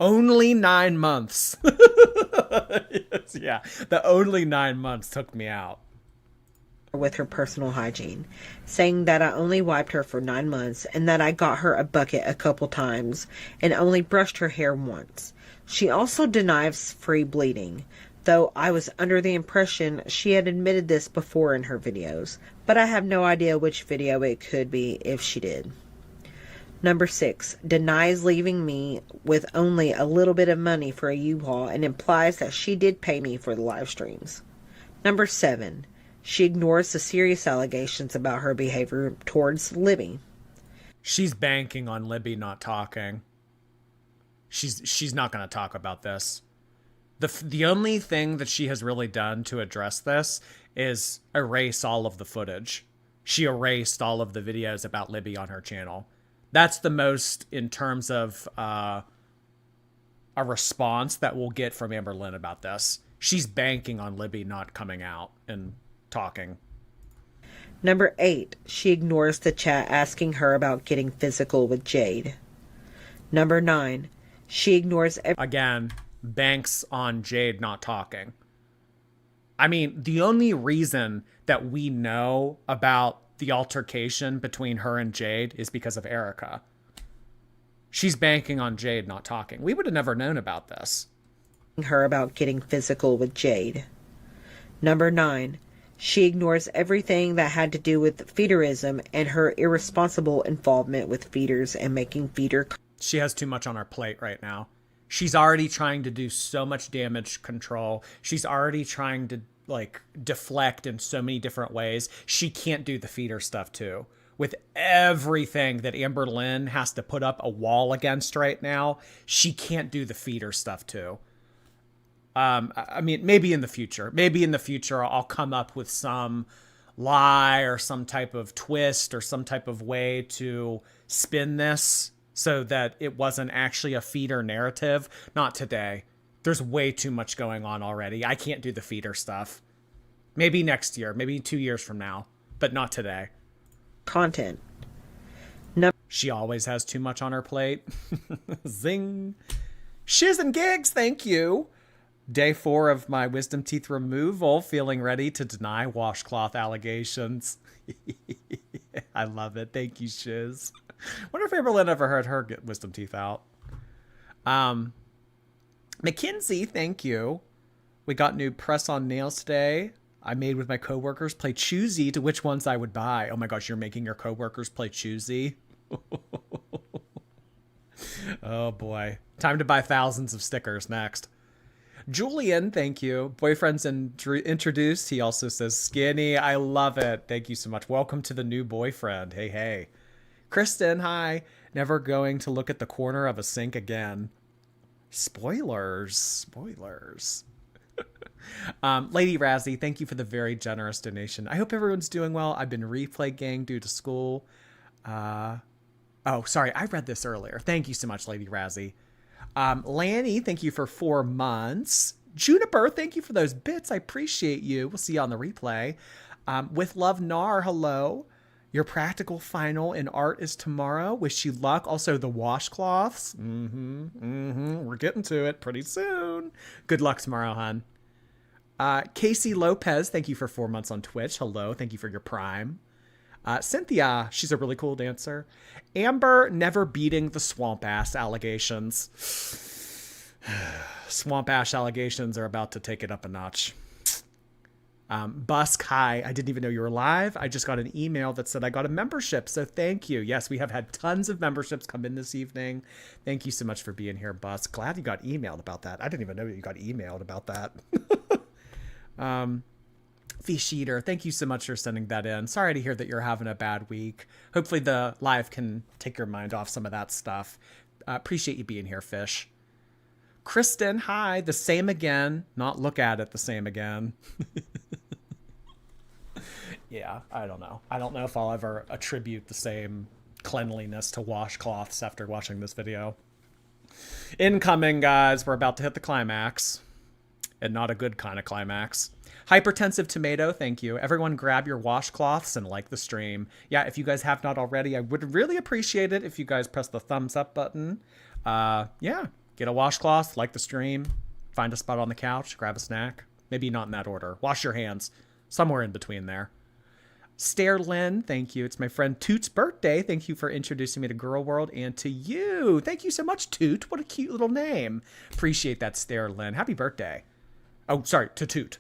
Only 9 months. Yes, yeah, the only 9 months took me out. With her personal hygiene, saying that I only wiped her for 9 months and that I got her a bucket a couple times and only brushed her hair once. She also denies free bleeding, though I was under the impression she had admitted this before in her videos, but I have no idea which video it could be if she did. Number 6, denies leaving me with only a little bit of money for a U-Haul and implies that she did pay me for the live streams. Number 7, she ignores the serious allegations about her behavior towards Libby. She's banking on Libby not talking. She's not going to talk about this. The only thing that she has really done to address this is erase all of the footage. She erased all of the videos about Libby on her channel. That's the most in terms of a response that we'll get from Amberlynn about this. She's banking on Libby not coming out and talking. Number 8, she ignores the chat asking her about getting physical with Jade. Number 9, she ignores again, banks on Jade not talking. I mean, the only reason that we know about the altercation between her and Jade is because of Erica. She's banking on Jade not talking. We would have never known about this. Her about getting physical with Jade. Number 9, she ignores everything that had to do with feederism and her irresponsible involvement with feeders and making feeder. She has too much on her plate right now. She's already trying to do so much damage control. She's already trying to deflect in so many different ways. She can't do the feeder stuff too. With everything that Amberlynn has to put up a wall against right now, she can't do the feeder stuff too. I mean, maybe in the future. Maybe in the future I'll come up with some lie or some type of twist or some type of way to spin this so that it wasn't actually a feeder narrative. Not today. There's way too much going on already. I can't do the feeder stuff. Maybe next year, maybe 2 years from now, but not today. Content. She always has too much on her plate. Zing. Shiz and gigs, thank you. Day 4 of my wisdom teeth removal, feeling ready to deny washcloth allegations. I love it. Thank you, Shiz. Wonder if Amberlynn ever heard her get wisdom teeth out. Mackenzie, thank you. We got new press-on nails today. I made with my coworkers. Play choosy to which ones I would buy. Oh my gosh, you're making your coworkers play choosy. Oh boy. Time to buy thousands of stickers next. Julian, thank you. Boyfriend's introduced. He also says skinny. I love it. Thank you so much. Welcome to the new boyfriend. Hey, hey. Kristen, hi. Never going to look at the corner of a sink again. Spoilers. Spoilers. Lady Razzie, thank you for the very generous donation. I hope everyone's doing well. I've been replay gang due to school. Oh, sorry. I read this earlier. Thank you so much, Lady Razzie. Lanny, thank you for 4 months. Juniper, thank you for those bits. I appreciate you. We'll see you on the replay. With love, Nar, hello. Your practical final in art is tomorrow. Wish you luck. Also, the washcloths. We're getting to it pretty soon. Good luck tomorrow, hon. Casey Lopez, thank you for 4 months on Twitch. Hello, thank you for your prime. Cynthia, she's a really cool dancer. Amber, never beating the swamp ass allegations. Swamp ash allegations are about to take it up a notch. Busk, hi. I didn't even know you were live. I just got an email that said I got a membership, so thank you. Yes, we have had tons of memberships come in this evening. Thank you so much for being here, Busk. Glad you got emailed about that. I didn't even know you got emailed about that. Fish Eater, thank you so much for sending that in. Sorry to hear that you're having a bad week. Hopefully the live can take your mind off some of that stuff. Appreciate you being here, Fish. Kristen, hi. The same again. Not look at it the same again. Yeah, I don't know. I don't know if I'll ever attribute the same cleanliness to washcloths after watching this video. Incoming, guys. We're about to hit the climax. And not a good kind of climax. Hypertensive Tomato, thank you. Everyone grab your washcloths and like the stream. Yeah, if you guys have not already, I would really appreciate it if you guys press the thumbs up button. Yeah, get a washcloth, like the stream, find a spot on the couch, grab a snack. Maybe not in that order. Wash your hands. Somewhere in between there. Stair Lynn, thank you. It's my friend Toot's birthday. Thank you for introducing me to Girl World and to you. Thank you so much, Toot. What a cute little name. Appreciate that, Stair Lynn. Happy birthday. Oh, sorry, to Toot.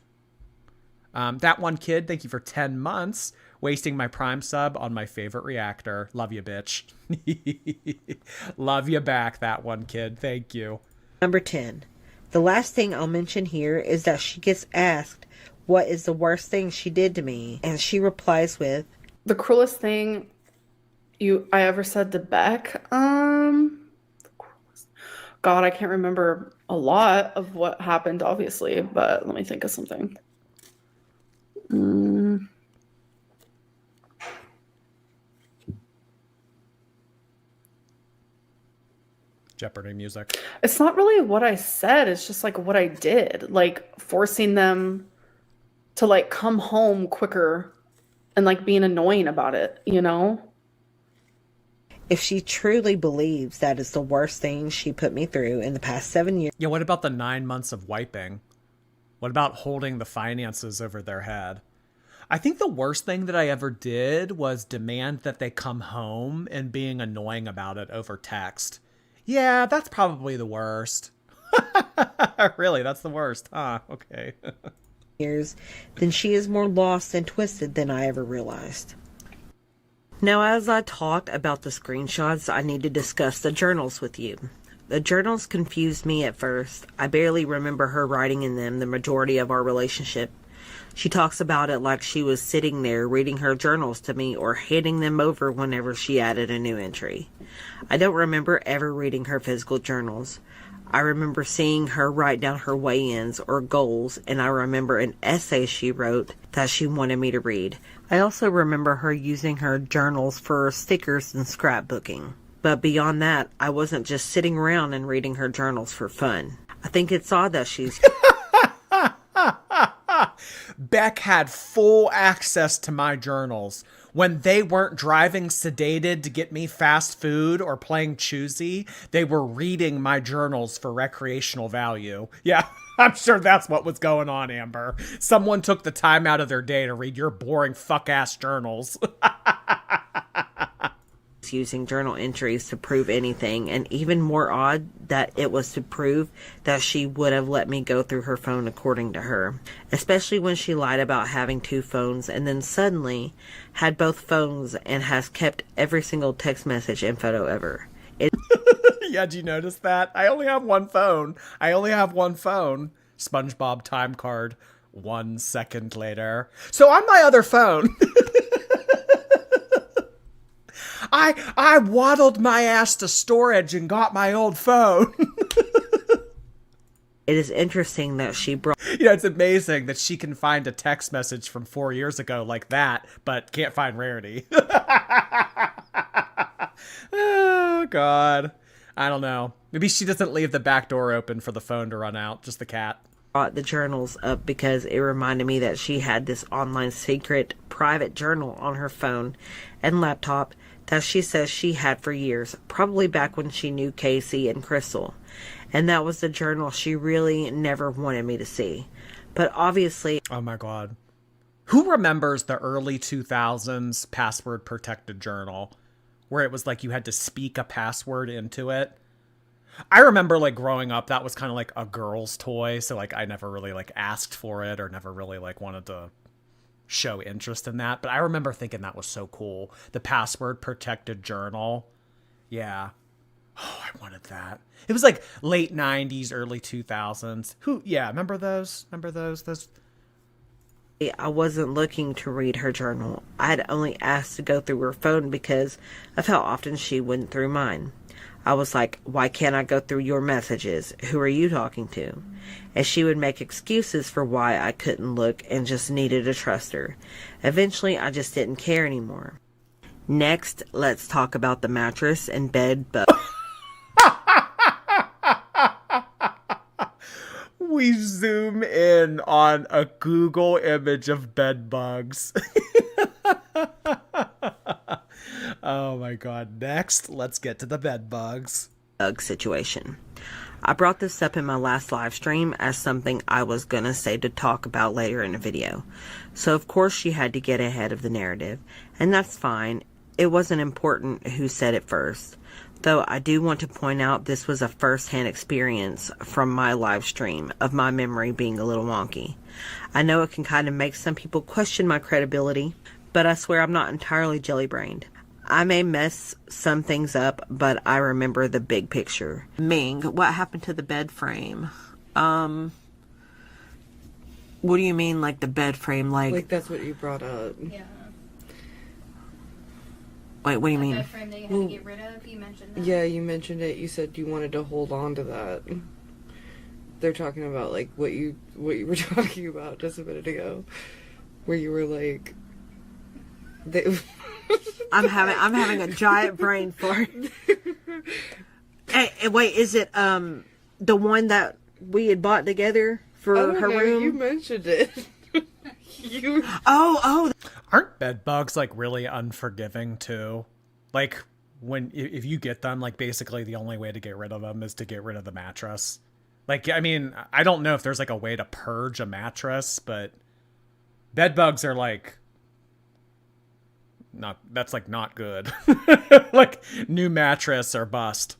That one kid, thank you for 10 months. Wasting my prime sub on my favorite reactor. Love you, bitch. Love you back, that one kid. Thank you. Number 10. The last thing I'll mention here is that she gets asked, what is the worst thing she did to me? And she replies with, the cruelest thing I ever said to Beck? God, I can't remember a lot of what happened, obviously, but let me think of something. Jeopardy music. It's not really what I said, it's just like what I did, like forcing them to like come home quicker and like being annoying about it, you know? if she truly believes that is the worst thing she put me through in the past 7 years. Yeah, what about the 9 months of wiping? What about holding the finances over their head? I think the worst thing that I ever did was demand that they come home and being annoying about it over text. Yeah, that's probably the worst. Really, that's the worst. Huh, okay. Years, then she is more lost and twisted than I ever realized. Now, as I talked about the screenshots, I need to discuss the journals with you. The journals confused me at first. I barely remember her writing in them the majority of our relationship. She talks about it like she was sitting there reading her journals to me or handing them over whenever she added a new entry. I don't remember ever reading her physical journals. I remember seeing her write down her weigh-ins or goals, and I remember an essay she wrote that she wanted me to read. I also remember her using her journals for stickers and scrapbooking. But beyond that, I wasn't just sitting around and reading her journals for fun. I think it's odd that she's... Beck had full access to my journals. When they weren't driving sedated to get me fast food or playing choosy, they were reading my journals for recreational value. Yeah, I'm sure that's what was going on, Amber. Someone took the time out of their day to read your boring fuck-ass journals. Using journal entries to prove anything, and even more odd that it was to prove that she would have let me go through her phone according to her, especially when she lied about having 2 phones and then suddenly had both phones and has kept every single text message and photo ever. Yeah, did you notice that? I only have one phone. SpongeBob time card 1 second later. So on my other phone, I waddled my ass to storage and got my old phone. It is interesting that she brought... Yeah, it's amazing that she can find a text message from 4 years ago like that, but can't find Rarity. Oh, God. I don't know. Maybe she doesn't leave the back door open for the phone to run out, just the cat. Brought the journals up because it reminded me that she had this online secret private journal on her phone and laptop that she says she had for years, probably back when she knew Casey and Crystal. And that was the journal she really never wanted me to see. But obviously... Oh my God. Who remembers the early 2000s password protected journal where it was like you had to speak a password into it? I remember like growing up, that was kind of like a girl's toy. So like I never really like asked for it or never really like wanted to show interest in that. But I remember thinking that was so cool. The password protected journal. Yeah. Oh, I wanted that. It was like late 90s, early 2000s. Remember those? Those. I wasn't looking to read her journal. I had only asked to go through her phone because of how often she went through mine. I was like, why can't I go through your messages? Who are you talking to? And she would make excuses for why I couldn't look and just needed to trust her. Eventually, I just didn't care anymore. Next, let's talk about the mattress and bed bugs. We zoom in on a Google image of bed bugs. Oh my God. Next, let's get to the bed bugs. Bug situation. I brought this up in my last live stream as something I was gonna say to talk about later in the video. So of course she had to get ahead of the narrative, and that's fine. It wasn't important who said it first. Though I do want to point out this was a first-hand experience from my live stream of my memory being a little wonky. I know it can kind of make some people question my credibility, but I swear I'm not entirely jelly-brained. I may mess some things up, but I remember the big picture. Ming, what happened to the bed frame? What do you mean, like the bed frame? Like that's what you brought up. Yeah. Wait, what do you mean? Bed frame that you had to get rid of? You mentioned that. Yeah, you mentioned it. You said you wanted to hold on to that. They're talking about like what you were talking about just a minute ago, where you were like, I'm having a giant brain fart. Hey, wait, is it the one that we had bought together for her room? You mentioned it. Oh. Aren't bed bugs like really unforgiving too? Like if you get them, like basically the only way to get rid of them is to get rid of the mattress. Like, I mean, I don't know if there's like a way to purge a mattress, but bed bugs are like that's not good. Like new mattress or bust.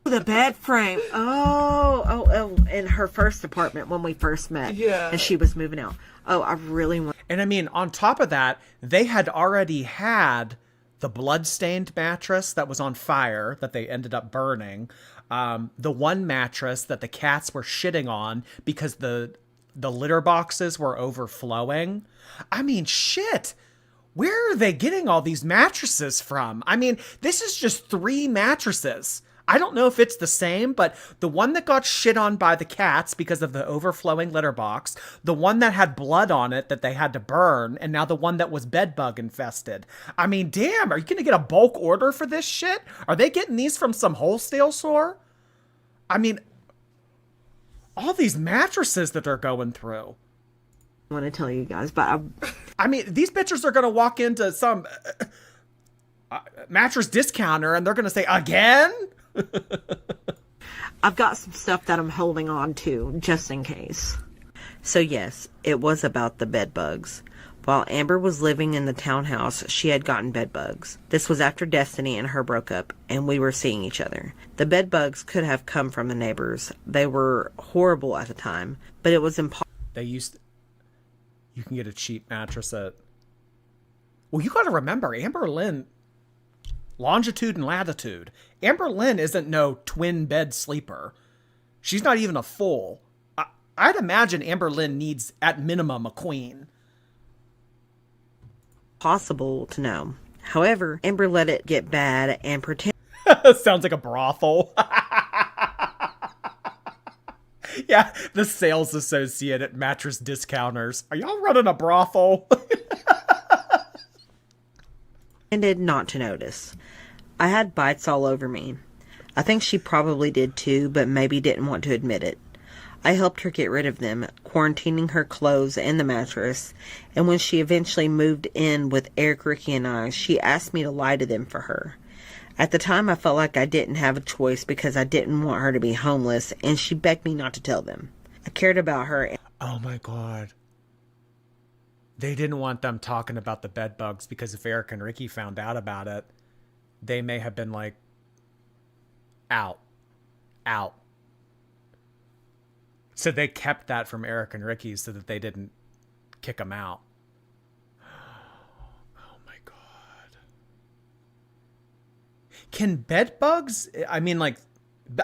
The bed frame. Oh, in her first apartment when we first met. Yeah. And she was moving out. Oh, I really want... And I mean, on top of that, they had already had the blood-stained mattress that was on fire that they ended up burning. The one mattress that the cats were shitting on because the litter boxes were overflowing. I mean, shit. Where are they getting all these mattresses from? I mean, this is just 3 mattresses. I don't know if it's the same, but the one that got shit on by the cats because of the overflowing litter box, the one that had blood on it that they had to burn, and now the one that was bed bug infested. I mean, damn, are you going to get a bulk order for this shit? Are they getting these from some wholesale store? I mean, all these mattresses that they're going through. I want to tell you guys, but I mean, these bitches are going to walk into some mattress discounter and they're going to say, again? I've got some stuff that I'm holding on to, just in case. So yes, it was about the bed bugs. While Amber was living in the townhouse, she had gotten bed bugs. This was after Destiny and her broke up, and we were seeing each other. The bed bugs could have come from the neighbors. They were horrible at the time, but it was impossible. You can get a cheap mattress at... Well, you got to remember, Amberlynn... Longitude and latitude. Amberlynn isn't no twin bed sleeper. She's not even a full. I'd imagine Amberlynn needs, at minimum, a queen. Possible to know. However, Amber let it get bad and pretend... Sounds like a brothel. Yeah, the sales associate at mattress discounters. Are y'all running a brothel? Pretended not to notice. I had bites all over me. I think she probably did too, but maybe didn't want to admit it. I helped her get rid of them, quarantining her clothes and the mattress, and when she eventually moved in with Eric, Ricky, and I, she asked me to lie to them for her. At the time, I felt like I didn't have a choice because I didn't want her to be homeless, and she begged me not to tell them. I cared about her. Oh my God. They didn't want them talking about the bed bugs because if Eric and Ricky found out about it, they may have been like, out. So they kept that from Eric and Ricky so that they didn't kick them out. Oh my God. Can bed bugs, I mean, like,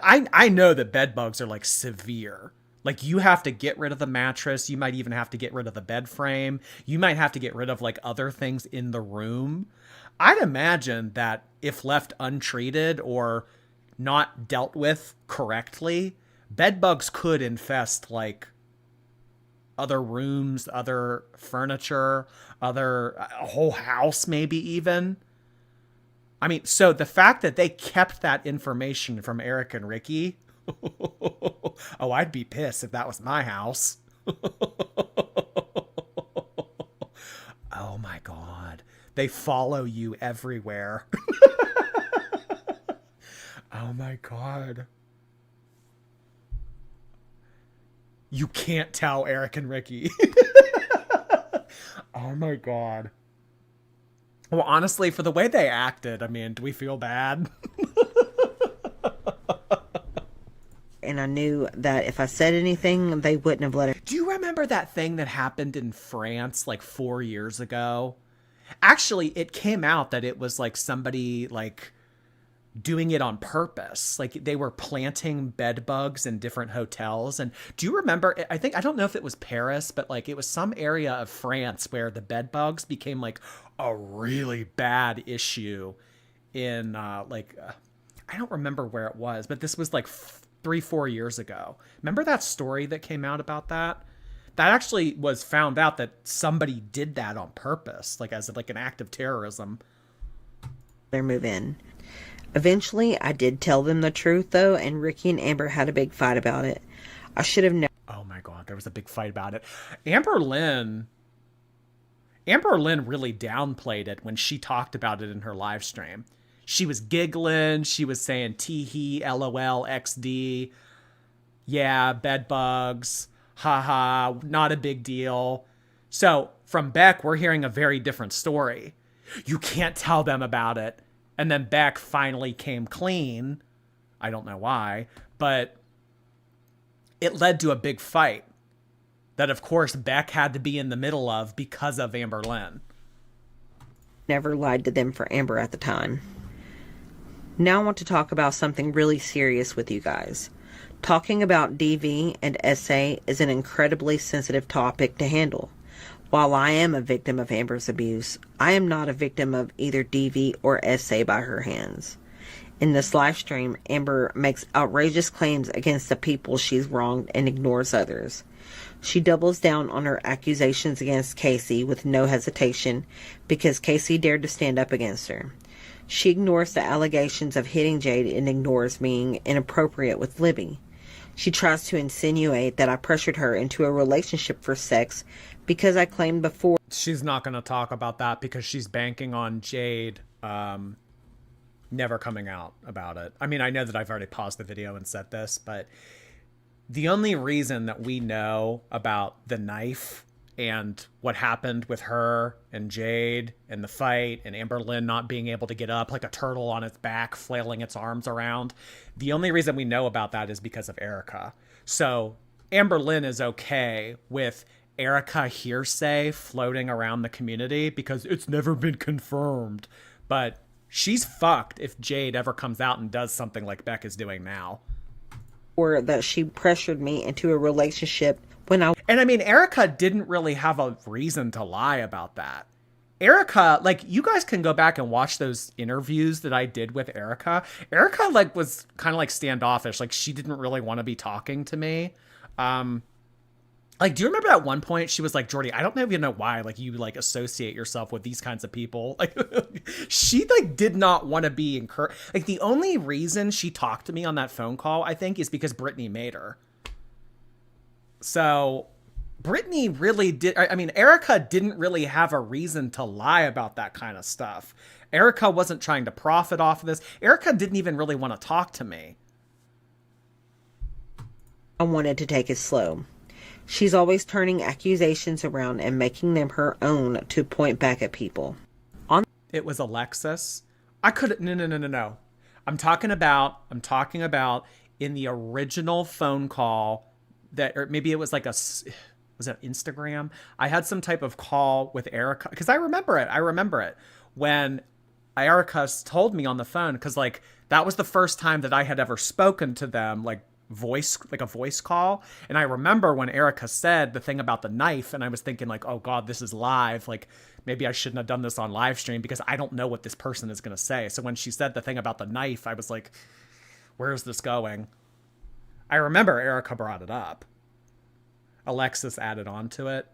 I know that bed bugs are like severe. Like, you have to get rid of the mattress. You might even have to get rid of the bed frame. You might have to get rid of like other things in the room. I'd imagine that if left untreated or not dealt with correctly, bed bugs could infest like other rooms, other furniture, a whole house, maybe even. I mean, so the fact that they kept that information from Eric and Ricky, oh, I'd be pissed if that was my house. Oh my God. They follow you everywhere. Oh my God. You can't tell Eric and Ricky. Oh my God. Well, honestly, for the way they acted, I mean, do we feel bad? And I knew that if I said anything, they wouldn't have let it. Do you remember that thing that happened in France like 4 years ago? Actually, it came out that it was like somebody like doing it on purpose. Like they were planting bed bugs in different hotels. And do you remember, I don't know if it was Paris, but like it was some area of France where the bed bugs became like a really bad issue in I don't remember where it was, but this was like 3-4 years ago. Remember that story that came out about that? That actually was found out that somebody did that on purpose, like as like an act of terrorism. Their move in. Eventually, I did tell them the truth, though, and Ricky and Amber had a big fight about it. I should have known. Oh my God, there was a big fight about it. Amberlynn really downplayed it when she talked about it in her live stream. She was giggling. She was saying tee-hee, LOL, XD. Yeah, bed bugs. Haha, not a big deal. So from Beck, we're hearing a very different story. You can't tell them about it. And then Beck finally came clean. I don't know why, but it led to a big fight that, of course, Beck had to be in the middle of because of Amberlynn. Never lied to them for Amber at the time. Now I want to talk about something really serious with you guys. Talking about DV and SA is an incredibly sensitive topic to handle. While I am a victim of Amber's abuse, I am not a victim of either DV or SA by her hands. In this live stream, Amber makes outrageous claims against the people she's wronged and ignores others. She doubles down on her accusations against Casey with no hesitation because Casey dared to stand up against her. She ignores the allegations of hitting Jade and ignores being inappropriate with Libby. She tries to insinuate that I pressured her into a relationship for sex because I claimed before. She's not going to talk about that because she's banking on Jade never coming out about it. I mean, I know that I've already paused the video and said this, but the only reason that we know about the knife and what happened with her and Jade and the fight and Amberlynn not being able to get up like a turtle on its back, flailing its arms around. The only reason we know about that is because of Erica. So Amberlynn is okay with Erica hearsay floating around the community because it's never been confirmed. But she's fucked if Jade ever comes out and does something like Beck is doing now. Or that she pressured me into a relationship when I... And I mean, Erica didn't really have a reason to lie about that. Erica, like, you guys can go back and watch those interviews that I did with Erica. Erica, like, was kind of like standoffish. Like, she didn't really want to be talking to me. Like, do you remember at one point she was like, Jordy, I don't even know why, like, you, like, associate yourself with these kinds of people. Like, she, like, did not want to be encouraged. Like, the only reason she talked to me on that phone call, I think, is because Brittany made her. So Brittany really did. I mean, Erica didn't really have a reason to lie about that kind of stuff. Erica wasn't trying to profit off of this. Erica didn't even really want to talk to me. I wanted to take it slow. She's always turning accusations around and making them her own to point back at people. It was Alexis. I could no. I'm talking about in the original phone call that, or maybe it was like was it Instagram? I had some type of call with Erica because I remember it when Erica told me on the phone, because like that was the first time that I had ever spoken to them, like a voice call. And I remember when Erica said the thing about the knife, and I was thinking like, oh God, this is live. Like maybe I shouldn't have done this on live stream because I don't know what this person is going to say. So when she said the thing about the knife, I was like, where is this going? I remember Erica brought it up. Alexis added on to it.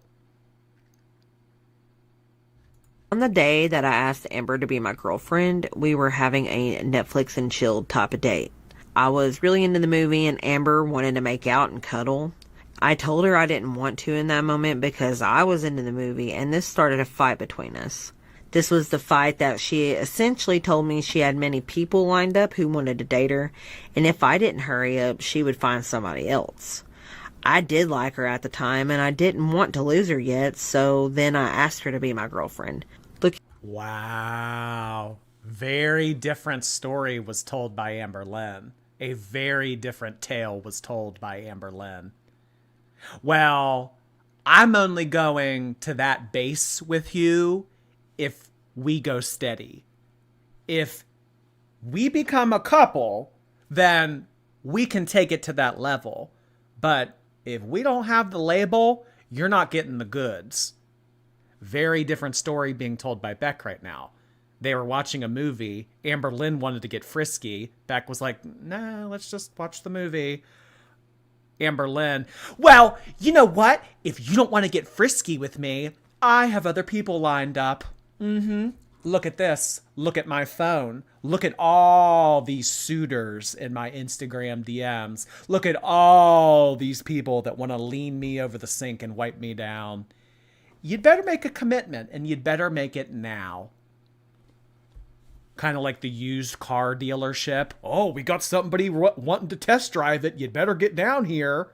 On the day that I asked Amber to be my girlfriend, we were having a Netflix and chill type of date. I was really into the movie and Amber wanted to make out and cuddle. I told her I didn't want to in that moment because I was into the movie, and this started a fight between us. This was the fight that she essentially told me she had many people lined up who wanted to date her, and if I didn't hurry up, she would find somebody else. I did like her at the time, and I didn't want to lose her yet, so then I asked her to be my girlfriend. Wow. Very different story was told by Amberlynn. A very different tale was told by Amberlynn. Well, I'm only going to that base with you if we go steady. If we become a couple, then we can take it to that level. But if we don't have the label, you're not getting the goods. Very different story being told by Beck right now. They were watching a movie. Amberlynn wanted to get frisky. Beck was like, nah, let's just watch the movie. Amberlynn, well, you know what? If you don't want to get frisky with me, I have other people lined up. Look at this. Look at my phone. Look at all these suitors in my Instagram DMs. Look at all these people that want to lean me over the sink and wipe me down. You'd better make a commitment, and you'd better make it now. Kind of like the used car dealership. Oh, we got somebody wanting to test drive it. You'd better get down here.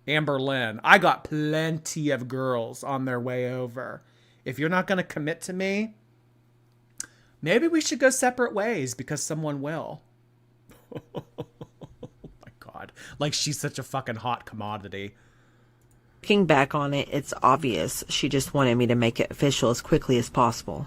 Amberlynn, I got plenty of girls on their way over. If you're not going to commit to me, maybe we should go separate ways because someone will. Oh my God. Like she's such a fucking hot commodity. Looking back on it, it's obvious she just wanted me to make it official as quickly as possible.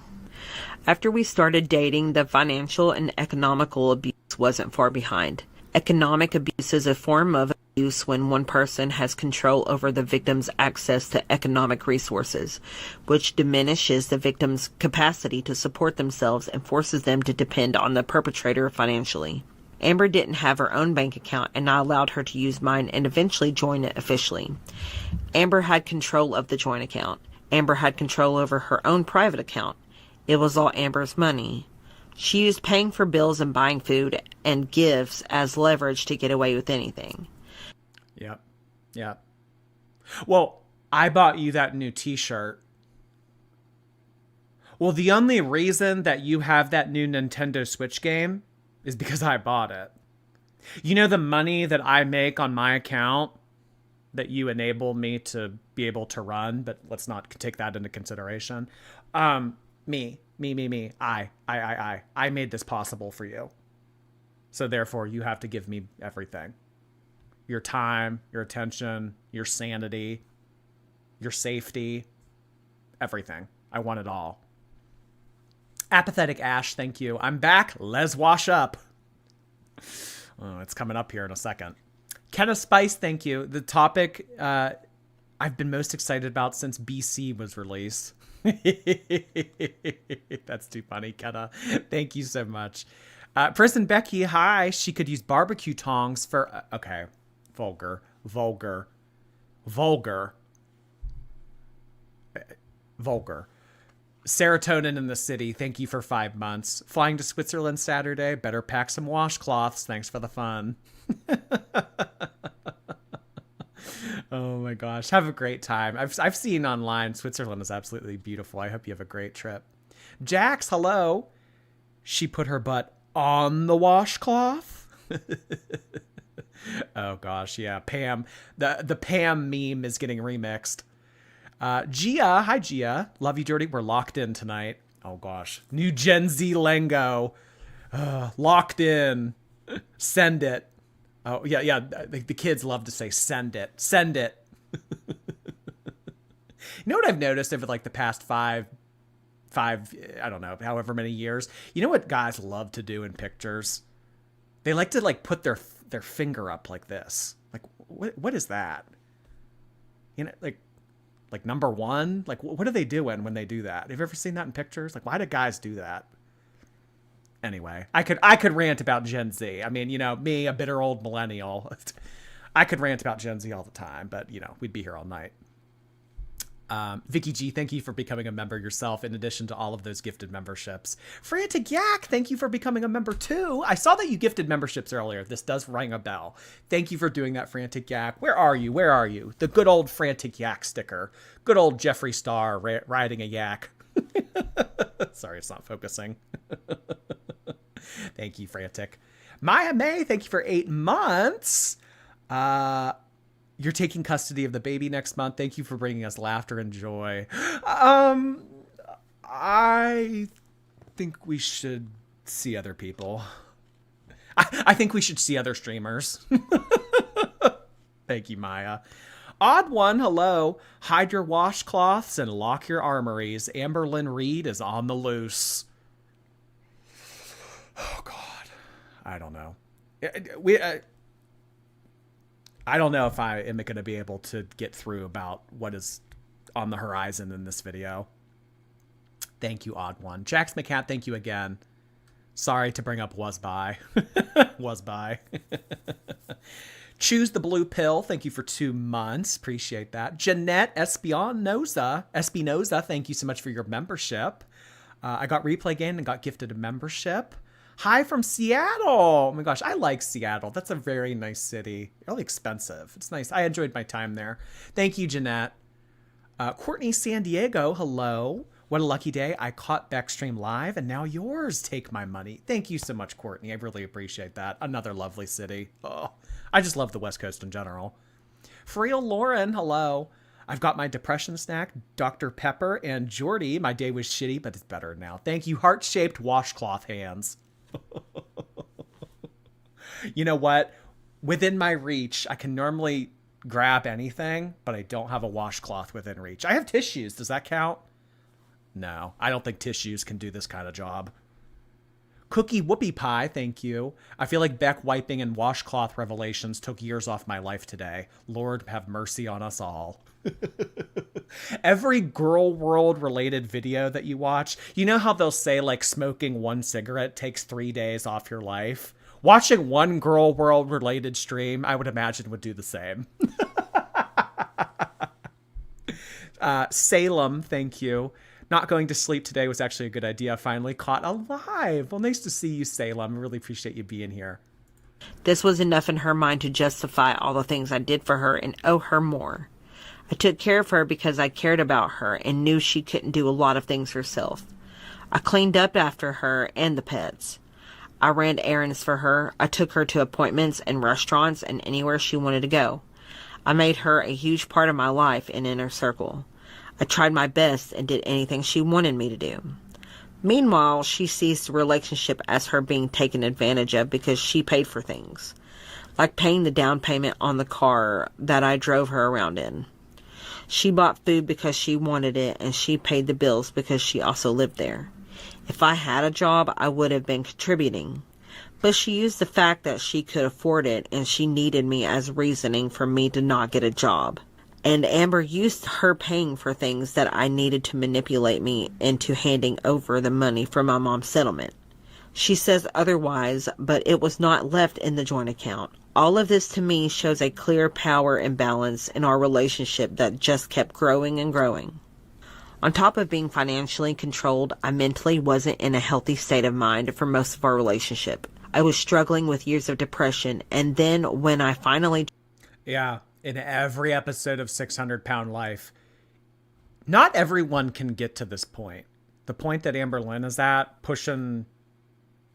After we started dating, the financial and economical abuse wasn't far behind. Economic abuse is a form of abuse when one person has control over the victim's access to economic resources, which diminishes the victim's capacity to support themselves and forces them to depend on the perpetrator financially. Amber didn't have her own bank account, and I allowed her to use mine and eventually join it officially. Amber had control of the joint account. Amber had control over her own private account. It was all Amber's money. She used paying for bills and buying food and gifts as leverage to get away with anything. Yep. Well, I bought you that new t-shirt. Well, the only reason that you have that new Nintendo Switch game is because I bought it. You know the money that I make on my account that you enable me to be able to run, but let's not take that into consideration. Me. I made this possible for you. So therefore, you have to give me everything. Your time, your attention, your sanity, your safety, everything. I want it all. Apathetic Ash, thank you. I'm back. Let's wash up. Oh, it's coming up here in a second. Kenna Spice, thank you. The topic I've been most excited about since BC was released. That's too funny, Kenna. Thank you so much. Prison Becky, hi. She could use barbecue tongs for... okay. Vulgar. Serotonin in the city. Thank you for 5 months. Flying to Switzerland Saturday. Better pack some washcloths. Thanks for the fun. Oh gosh. Have a great time. I've seen online Switzerland is absolutely beautiful. I hope you have a great trip. Jax, hello. She put her butt on the washcloth. Oh gosh, yeah. Pam. The Pam meme is getting remixed. Gia, hi Gia. Love you, Dirty. We're locked in tonight. Oh gosh. New Gen Z lingo. Locked in. Send it. Oh, yeah. The kids love to say send it. Send it. You know what I've noticed over like the past five, I don't know, however many years? You know what guys love to do in pictures? They like to like put their finger up like this. Like, what is that? You know, like number one? Like, what are they doing when they do that? Have you ever seen that in pictures? Like, why do guys do that? Anyway, I could rant about Gen Z. I mean, you know, me, a bitter old millennial, I could rant about Gen Z all the time, but, you know, we'd be here all night. Vicky G, thank you for becoming a member yourself, in addition to all of those gifted memberships. Frantic Yak, thank you for becoming a member too. I saw that you gifted memberships earlier. This does ring a bell. Thank you for doing that, Frantic Yak. Where are you? Where are you? The good old Frantic Yak sticker. Good old Jeffree Star riding a yak. Sorry, it's not focusing. Thank you, Frantic. Maya May, thank you for 8 months. You're taking custody of the baby next month. Thank you for bringing us laughter and joy. I think we should see other people. I think we should see other streamers. Thank you, Maya. Odd one, hello. Hide your washcloths and lock your armories. Amberlynn Reed is on the loose. Oh, God. I don't know. I don't know if I am going to be able to get through about what is on the horizon in this video. Thank you, Odd One. Jax McCat, thank you again. Sorry to bring up was by. Was by. Choose the Blue Pill. Thank you for 2 months. Appreciate that. Jeanette Espinoza, thank you so much for your membership. I got replay game and got gifted a membership. Hi from Seattle. Oh my gosh, I like Seattle. That's a very nice city. Really expensive. It's nice. I enjoyed my time there. Thank you, Jeanette. Courtney San Diego, hello. What a lucky day. I caught Backstream live and now yours. Take my money. Thank you so much, Courtney. I really appreciate that. Another lovely city. Oh, I just love the West Coast in general. Freal Lauren, hello. I've got my depression snack, Dr. Pepper, and Jordy. My day was shitty, but it's better now. Thank you, heart-shaped washcloth hands. You know what? Within my reach, I can normally grab anything, but I don't have a washcloth within reach. I have tissues. Does that count? No, I don't think tissues can do this kind of job. Cookie Whoopie Pie, thank you. I feel like Beck wiping and washcloth revelations took years off my life today. Lord have mercy on us all. Every girl world related video that you watch, you know how they'll say like smoking 1 cigarette takes 3 days off your life? Watching one girl world related stream, I would imagine would do the same. Salem, thank you. Not going to sleep today was actually a good idea. Finally caught alive. Well, nice to see you, Salem. I really appreciate you being here. This was enough in her mind to justify all the things I did for her and owe her more. I took care of her because I cared about her and knew she couldn't do a lot of things herself. I cleaned up after her and the pets. I ran errands for her. I took her to appointments and restaurants and anywhere she wanted to go. I made her a huge part of my life and inner circle. I tried my best and did anything she wanted me to do. Meanwhile, she sees the relationship as her being taken advantage of because she paid for things, like paying the down payment on the car that I drove her around in. She bought food because she wanted it, and she paid the bills because she also lived there. If I had a job, I would have been contributing. But she used the fact that she could afford it, and she needed me as reasoning for me to not get a job. And Amber used her paying for things that I needed to manipulate me into handing over the money for my mom's settlement. She says otherwise, but it was not left in the joint account. All of this to me shows a clear power imbalance in our relationship that just kept growing and growing. On top of being financially controlled, I mentally wasn't in a healthy state of mind for most of our relationship. I was struggling with years of depression, and then when I finally... Yeah. in every episode of 600-Pound Life, not everyone can get to this point. The point that Amberlynn is at, pushing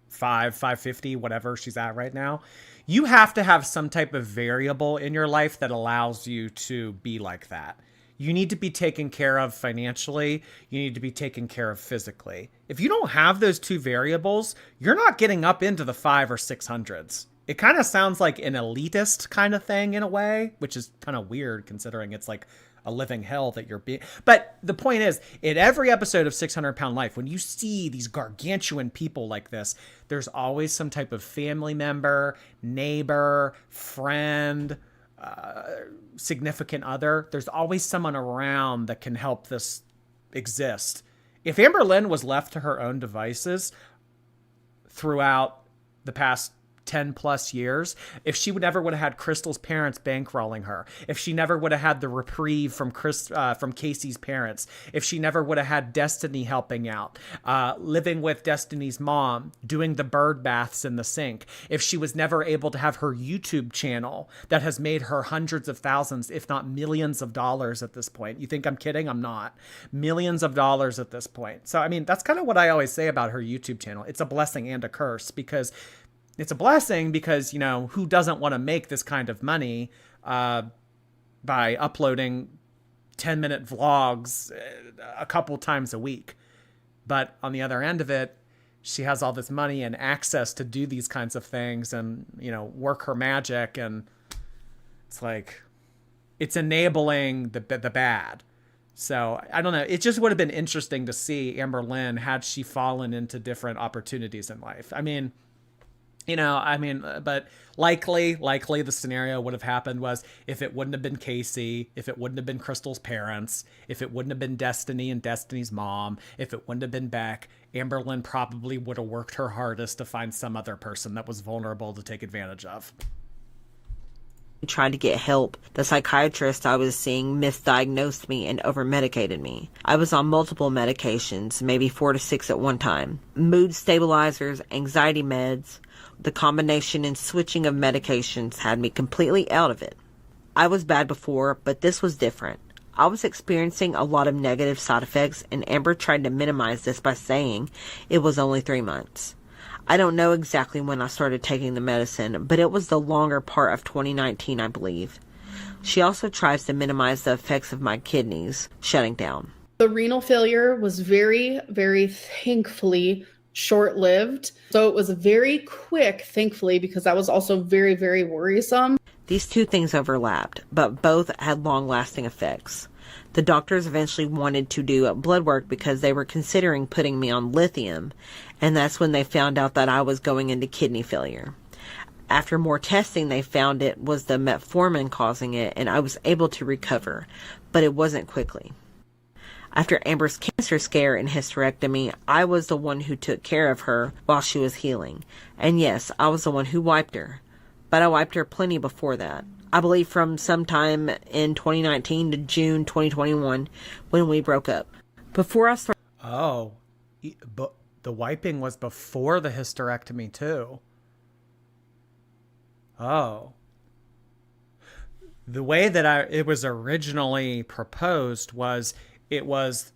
550, whatever she's at right now, you have to have some type of variable in your life that allows you to be like that. You need to be taken care of financially. You need to be taken care of physically. If you don't have those two variables, you're not getting up into the 500s or 600s. It kind of sounds like an elitist kind of thing in a way, which is kind of weird considering it's like a living hell that you're being. But the point is, in every episode of 600-Pound Life, when you see these gargantuan people like this, there's always some type of family member, neighbor, friend, significant other. There's always someone around that can help this exist. If Amberlynn was left to her own devices throughout the past 10 plus years, if she never would have had Crystal's parents bankrolling her, if she never would have had the reprieve from Casey's parents, if she never would have had Destiny helping out, living with Destiny's mom, doing the bird baths in the sink, if she was never able to have her YouTube channel that has made her hundreds of thousands, if not millions of dollars at this point. You think I'm kidding? I'm not. Millions of dollars at this point. So, I mean, that's kind of what I always say about her YouTube channel. It's a blessing and a curse, because it's a blessing because, you know, who doesn't want to make this kind of money by uploading 10-minute vlogs a couple times a week? But on the other end of it, she has all this money and access to do these kinds of things and, you know, work her magic. And it's like, it's enabling the bad. So I don't know. It just would have been interesting to see Amberlynn had she fallen into different opportunities in life. I mean, you know, but likely the scenario would have happened was if it wouldn't have been Casey, if it wouldn't have been Crystal's parents, if it wouldn't have been Destiny and Destiny's mom, if it wouldn't have been Beck, Amberlynn probably would have worked her hardest to find some other person that was vulnerable to take advantage of. Tried to get help. The psychiatrist I was seeing misdiagnosed me and over-medicated me. I was on multiple medications, maybe 4 to 6 at one time. Mood stabilizers, anxiety meds. The combination and switching of medications had me completely out of it. I was bad before, but this was different. I was experiencing a lot of negative side effects, and Amber tried to minimize this by saying it was only 3 months. I don't know exactly when I started taking the medicine, but it was the longer part of 2019, I believe. She also tries to minimize the effects of my kidneys shutting down. The renal failure was very, very thankfully short-lived. So it was very quick, thankfully, because that was also very, very worrisome. These two things overlapped, but both had long-lasting effects. The doctors eventually wanted to do blood work because they were considering putting me on lithium, and that's when they found out that I was going into kidney failure. After more testing, they found it was the metformin causing it, and I was able to recover, but it wasn't quickly. After Amber's cancer scare and hysterectomy, I was the one who took care of her while she was healing. And yes, I was the one who wiped her. But I wiped her plenty before that. I believe from sometime in 2019 to June 2021 when we broke up. Before I started... Oh, but the wiping was before the hysterectomy too. Oh. The way that it was originally proposed was it was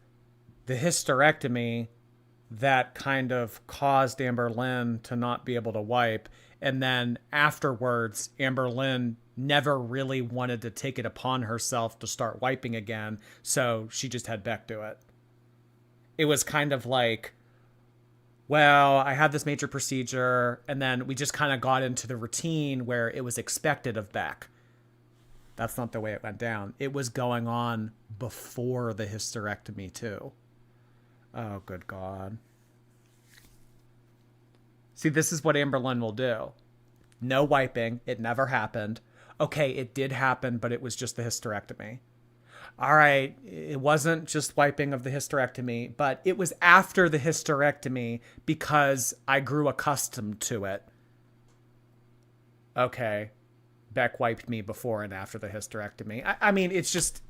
the hysterectomy that kind of caused Amberlynn to not be able to wipe. And then afterwards, Amberlynn never really wanted to take it upon herself to start wiping again. So she just had Beck do it. It was kind of like, well, I had this major procedure, and then we just kind of got into the routine where it was expected of Beck. That's not the way it went down. It was going on before the hysterectomy, too. Oh, good God. See, this is what Amberlynn will do. No wiping. It never happened. Okay, it did happen, but it was just the hysterectomy. All right, it wasn't just wiping of the hysterectomy, but it was after the hysterectomy because I grew accustomed to it. Okay, Beck wiped me before and after the hysterectomy. I mean, it's just,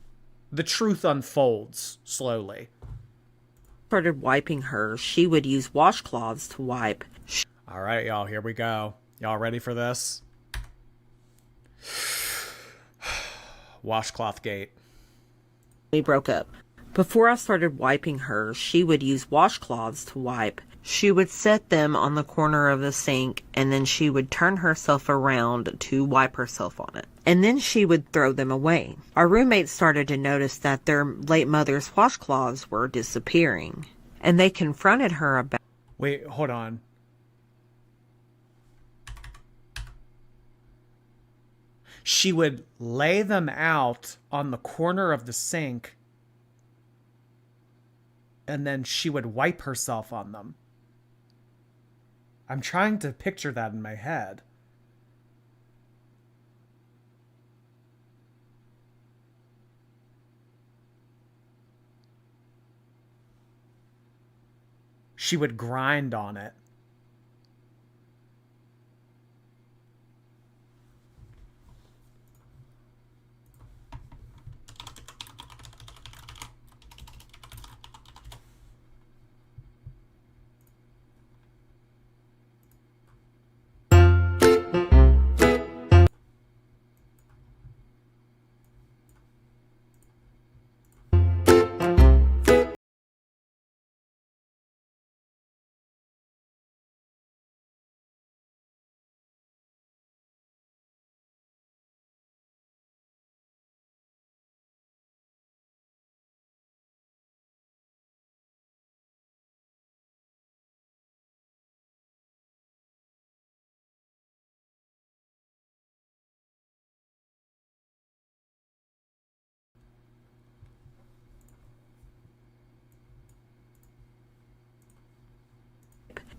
the truth unfolds slowly. Started wiping her, she would use washcloths to wipe. All right, y'all, here we go. Y'all ready for this? Washcloth gate. We broke up. Before I started wiping her, she would use washcloths to wipe. She would set them on the corner of the sink, and then she would turn herself around to wipe herself on it. And then she would throw them away. Our roommates started to notice that their late mother's washcloths were disappearing, and they confronted her about... Wait, hold on. She would lay them out on the corner of the sink, and then she would wipe herself on them. I'm trying to picture that in my head. She would grind on it.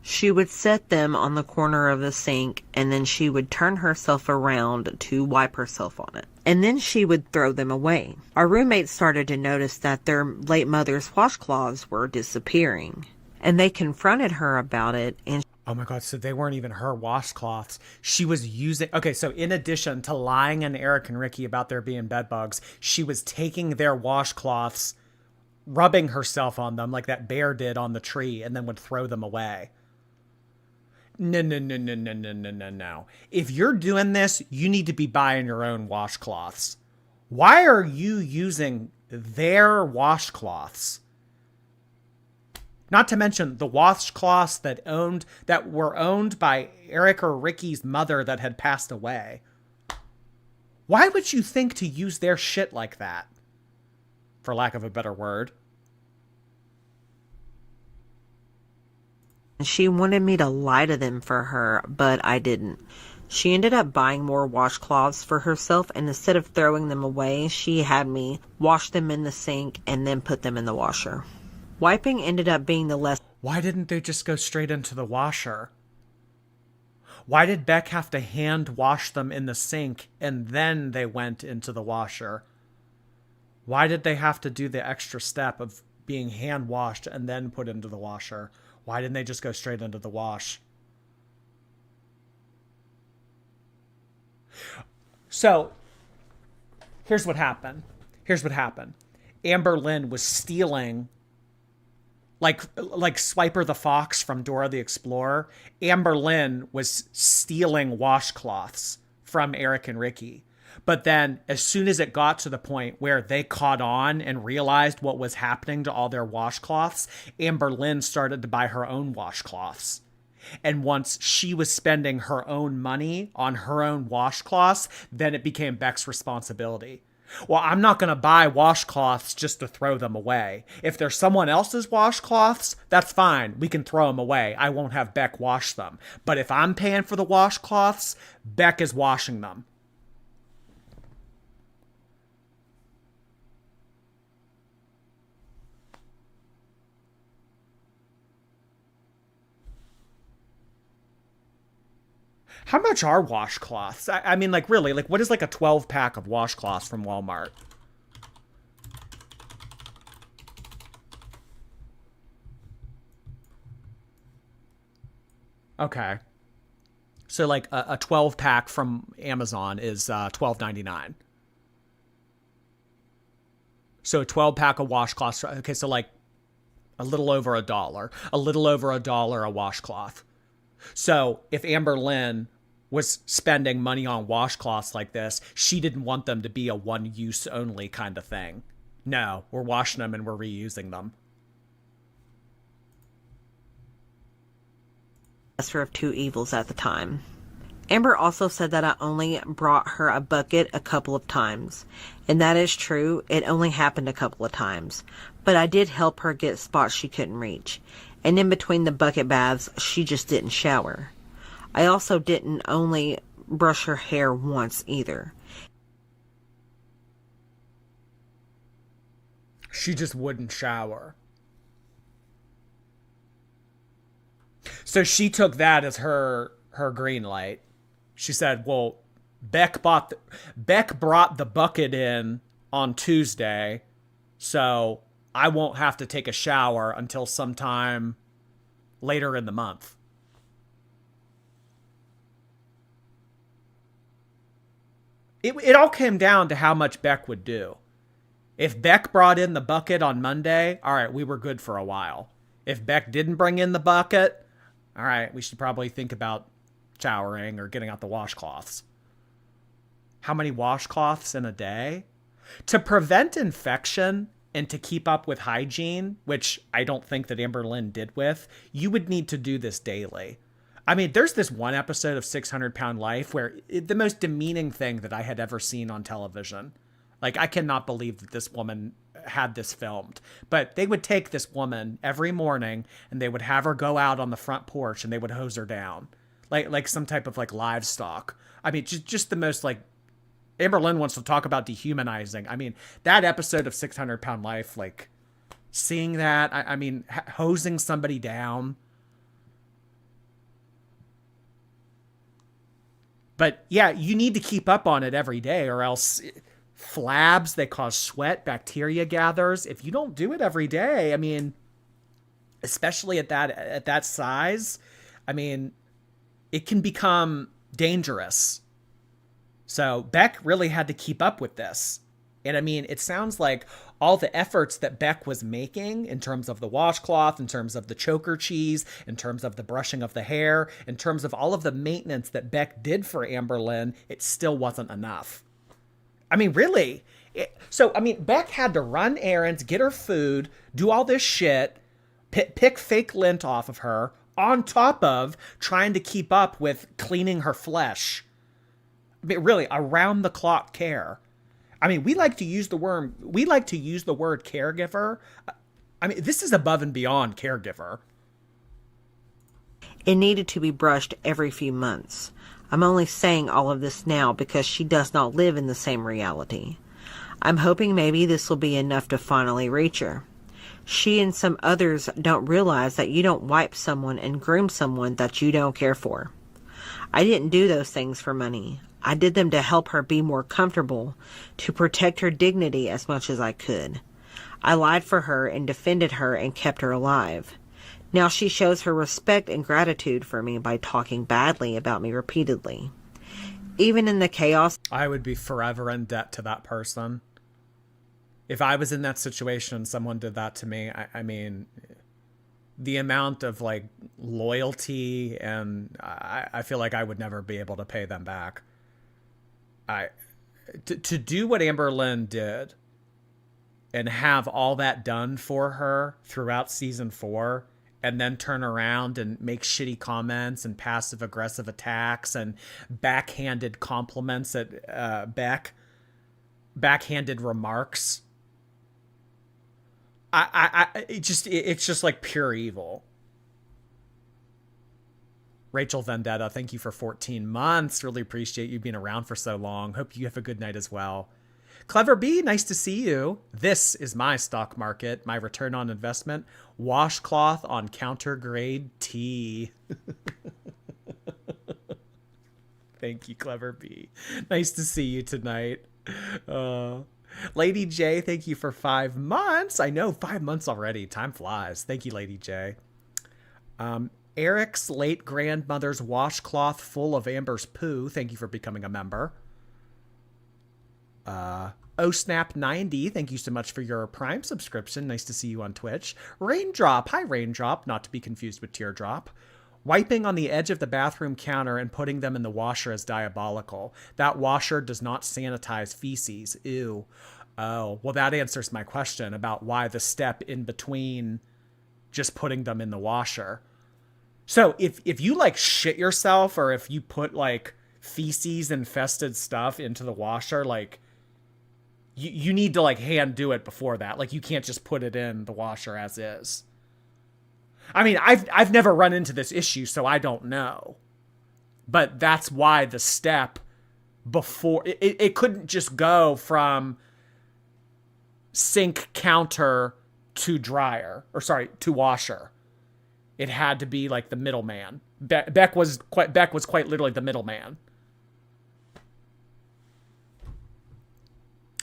She would set them on the corner of the sink, and then she would turn herself around to wipe herself on it. And then she would throw them away. Our roommates started to notice that their late mother's washcloths were disappearing, and they confronted her about it, and... Oh my God, so they weren't even her washcloths. She was using... Okay, so in addition to lying to Eric and Ricky about there being bed bugs, she was taking their washcloths, rubbing herself on them like that bear did on the tree, and then would throw them away. No. If you're doing this, you need to be buying your own washcloths. Why are you using their washcloths? Not to mention the washcloths that were owned by Eric or Ricky's mother that had passed away. Why would you think to use their shit like that? For lack of a better word. She wanted me to lie to them for her, but I didn't. She ended up buying more washcloths for herself, and instead of throwing them away, she had me wash them in the sink and then put them in the washer. Wiping ended up being the less... Why didn't they just go straight into the washer? Why did Beck have to hand wash them in the sink and then they went into the washer? Why did they have to do the extra step of being hand washed and then put into the washer? Why didn't they just go straight into the wash? So, here's what happened. Amberlynn was stealing, like Swiper the Fox from Dora the Explorer. Amberlynn was stealing washcloths from Eric and Ricky. But then as soon as it got to the point where they caught on and realized what was happening to all their washcloths, Amberlynn started to buy her own washcloths. And once she was spending her own money on her own washcloths, then it became Beck's responsibility. Well, I'm not going to buy washcloths just to throw them away. If they're someone else's washcloths, that's fine. We can throw them away. I won't have Beck wash them. But if I'm paying for the washcloths, Beck is washing them. How much are washcloths? I mean, like, really, like, what is like a 12-pack of washcloths from Walmart? Okay. So, like, a 12-pack from Amazon is $12.99. So, a 12-pack of washcloths. Okay, so, like, a little over $1. A little over $1 a washcloth. So, if Amberlynn was spending money on washcloths like this, she didn't want them to be a one-use only kind of thing. No, we're washing them and we're reusing them. Lesser of two evils at the time. Amber also said that I only brought her a bucket a couple of times. And that is true, it only happened a couple of times. But I did help her get spots she couldn't reach. And in between the bucket baths, she just didn't shower. I also didn't only brush her hair once either. She just wouldn't shower. So she took that as her green light. She said, well, Beck brought the bucket in on Tuesday, so I won't have to take a shower until sometime later in the month. It all came down to how much Beck would do. If Beck brought in the bucket on Monday, all right, we were good for a while. If Beck didn't bring in the bucket, all right, we should probably think about showering or getting out the washcloths. How many washcloths in a day? To prevent infection and to keep up with hygiene, which I don't think that Amberlynn did with, you would need to do this daily. I mean, there's this one episode of 600 Pound Life where the most demeaning thing that I had ever seen on television. Like, I cannot believe that this woman had this filmed. But they would take this woman every morning and they would have her go out on the front porch and they would hose her down. Like some type of like livestock. I mean, just the most like, Amberlynn wants to talk about dehumanizing. I mean, that episode of 600 Pound Life, like seeing that, I mean, hosing somebody down. But yeah, you need to keep up on it every day or else flabs, they cause sweat, bacteria gathers. If you don't do it every day, I mean, especially at that size, I mean, it can become dangerous. So Beck really had to keep up with this. And I mean, it sounds like all the efforts that Beck was making in terms of the washcloth, in terms of the choker cheese, in terms of the brushing of the hair, in terms of all of the maintenance that Beck did for Amberlynn, it still wasn't enough. I mean, really. Beck had to run errands, get her food, do all this shit, pick fake lint off of her, on top of trying to keep up with cleaning her flesh. I mean, really, around the clock care. I mean, we like to use the word caregiver. I mean, this is above and beyond caregiver. It needed to be brushed every few months. I'm only saying all of this now because she does not live in the same reality. I'm hoping maybe this will be enough to finally reach her. She and some others don't realize that you don't wipe someone and groom someone that you don't care for. I didn't do those things for money. I did them to help her be more comfortable, to protect her dignity as much as I could. I lied for her and defended her and kept her alive. Now she shows her respect and gratitude for me by talking badly about me repeatedly. Even in the chaos, I would be forever in debt to that person. If I was in that situation and someone did that to me, I mean, the amount of like loyalty and I feel like I would never be able to pay them back. To do what Amberlynn did and have all that done for her throughout season 4 and then turn around and make shitty comments and passive aggressive attacks and backhanded compliments at backhanded remarks. It's just like pure evil. Rachel Vendetta, thank you for 14 months. Really appreciate you being around for so long. Hope you have a good night as well. Clever B, nice to see you. This is my stock market, my return on investment. Washcloth on counter grade tea. Thank you, Clever B. Nice to see you tonight. Lady J, thank you for 5 months. I know, 5 months already. Time flies. Thank you, Lady J. Eric's late grandmother's washcloth full of Amber's poo. Thank you for becoming a member. OSnap90, thank you so much for your Prime subscription. Nice to see you on Twitch. Raindrop, hi Raindrop, not to be confused with Teardrop. Wiping on the edge of the bathroom counter and putting them in the washer is diabolical. That washer does not sanitize feces. Ew. Oh, well, that answers my question about why the step in between just putting them in the washer. So if you like shit yourself, or if you put like feces infested stuff into the washer, like you need to like hand do it before that. Like you can't just put it in the washer as is. I mean, I've never run into this issue, so I don't know. But that's why the step before it couldn't just go from sink counter to dryer, or sorry, to washer. It had to be like the middleman. Beck was quite literally the middleman.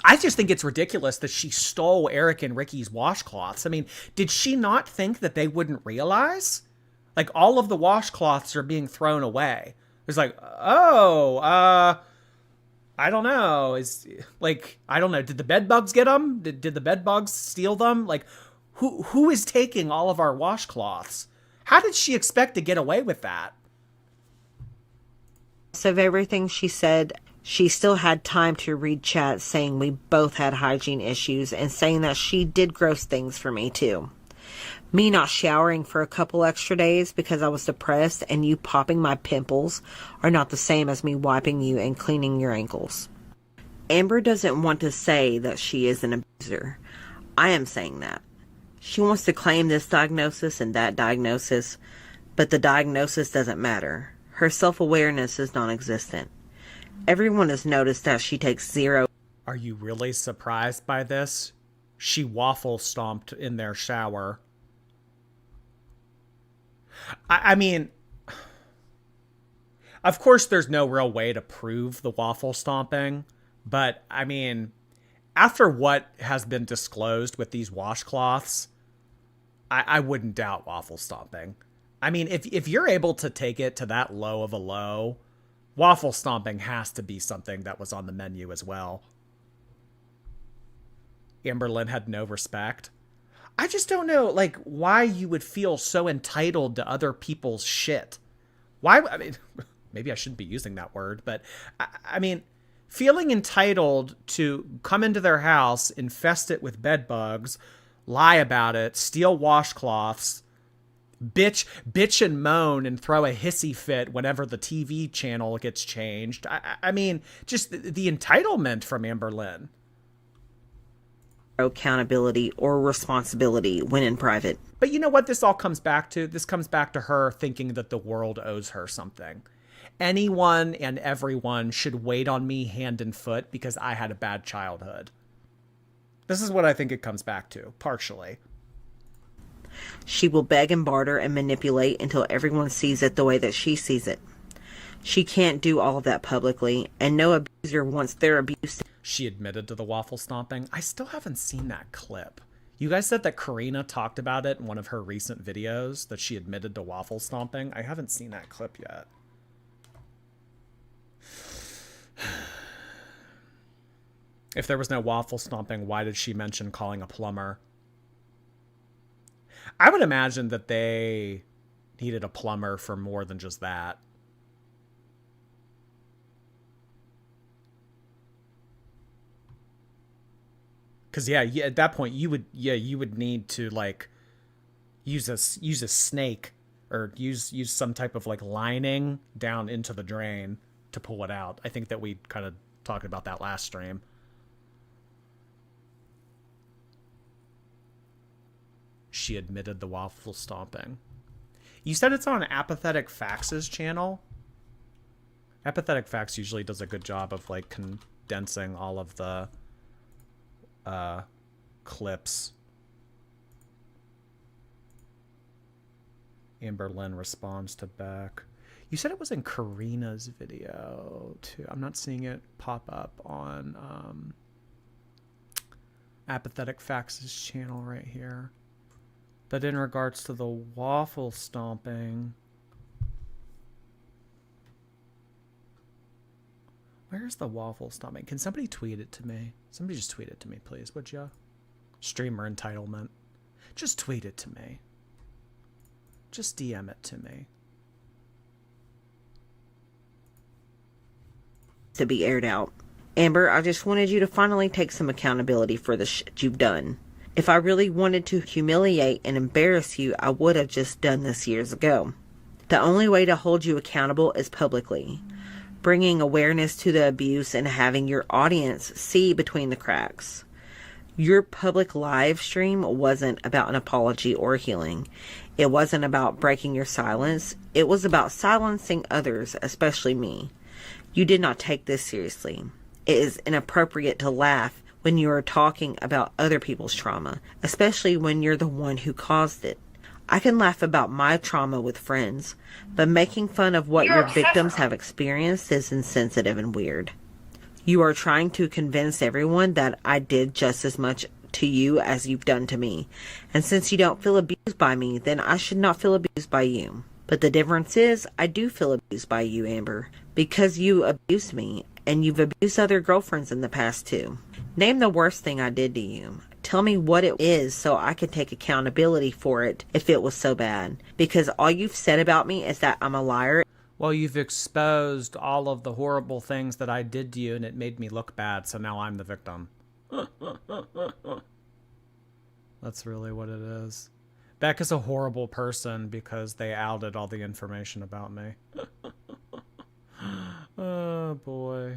I just think it's ridiculous that she stole Eric and Ricky's washcloths. I mean, did she not think that they wouldn't realize? Like, all of the washcloths are being thrown away. It's like, oh, I don't know. I don't know. Did the bed bugs get them? Did the bed bugs steal them? Like, who is taking all of our washcloths? How did she expect to get away with that? Of everything she said, she still had time to read chat saying we both had hygiene issues and saying that she did gross things for me too. Me not showering for a couple extra days because I was depressed, and you popping my pimples are not the same as me wiping you and cleaning your ankles. Amber doesn't want to say that she is an abuser. I am saying that. She wants to claim this diagnosis and that diagnosis, but the diagnosis doesn't matter. Her self-awareness is non-existent. Everyone has noticed that she takes zero. Are you really surprised by this? She waffle stomped in their shower. I mean, of course there's no real way to prove the waffle stomping, but I mean, after what has been disclosed with these washcloths, I wouldn't doubt waffle stomping. I mean, if you're able to take it to that low of a low, waffle stomping has to be something that was on the menu as well. Amberlynn had no respect. I just don't know, like, why you would feel so entitled to other people's shit. Why? I mean, maybe I shouldn't be using that word, but I mean, feeling entitled to come into their house, infest it with bed bugs, lie about it, steal washcloths, bitch and moan and throw a hissy fit whenever the TV channel gets changed. I mean, just the entitlement from Amberlynn. Accountability or responsibility when in private. But you know what this all comes back to? This comes back to her thinking that the world owes her something. Anyone and everyone should wait on me hand and foot because I had a bad childhood. This is what I think it comes back to, partially. She will beg and barter and manipulate until everyone sees it the way that she sees it. She can't do all of that publicly, and no abuser wants their abuse. She admitted to the waffle stomping. I still haven't seen that clip. You guys said that Karina talked about it in one of her recent videos, that she admitted to waffle stomping. I haven't seen that clip yet. If there was no waffle stomping, why did she mention calling a plumber? I would imagine that they needed a plumber for more than just that. Because yeah, at that point you would need to like use a snake or use some type of like lining down into the drain to pull it out. I think that we kind of talked about that last stream. She admitted the waffle stomping. You said it's on Apathetic Facts' channel? Apathetic Facts usually does a good job of like condensing all of the clips. Amberlynn responds to Beck. You said it was in Karina's video too. I'm not seeing it pop up on Apathetic Facts' channel right here. But in regards to the waffle stomping, where's the waffle stomping? Can somebody tweet it to me? Somebody just tweet it to me, please, would ya? Streamer entitlement. Just tweet it to me. Just DM it to me. to be aired out. Amber, I just wanted you to finally take some accountability for the shit you've done. If I really wanted to humiliate and embarrass you, I would have just done this years ago. The only way to hold you accountable is publicly, bringing awareness to the abuse and having your audience see between the cracks. Your public live stream wasn't about an apology or healing. It wasn't about breaking your silence. It was about silencing others, especially me. You did not take this seriously. It is inappropriate to laugh when you are talking about other people's trauma, especially when you're the one who caused it. I can laugh about my trauma with friends, but making fun of what your victims have experienced is insensitive and weird. You are trying to convince everyone that I did just as much to you as you've done to me. And since you don't feel abused by me, then I should not feel abused by you. But the difference is, I do feel abused by you, Amber, because you abused me, and you've abused other girlfriends in the past too. Name the worst thing I did to you. Tell me what it is so I can take accountability for it if it was so bad. Because all you've said about me is that I'm a liar. Well, you've exposed all of the horrible things that I did to you, and it made me look bad, so now I'm the victim. That's really what it is. Beck is a horrible person because they outed all the information about me. Oh, boy.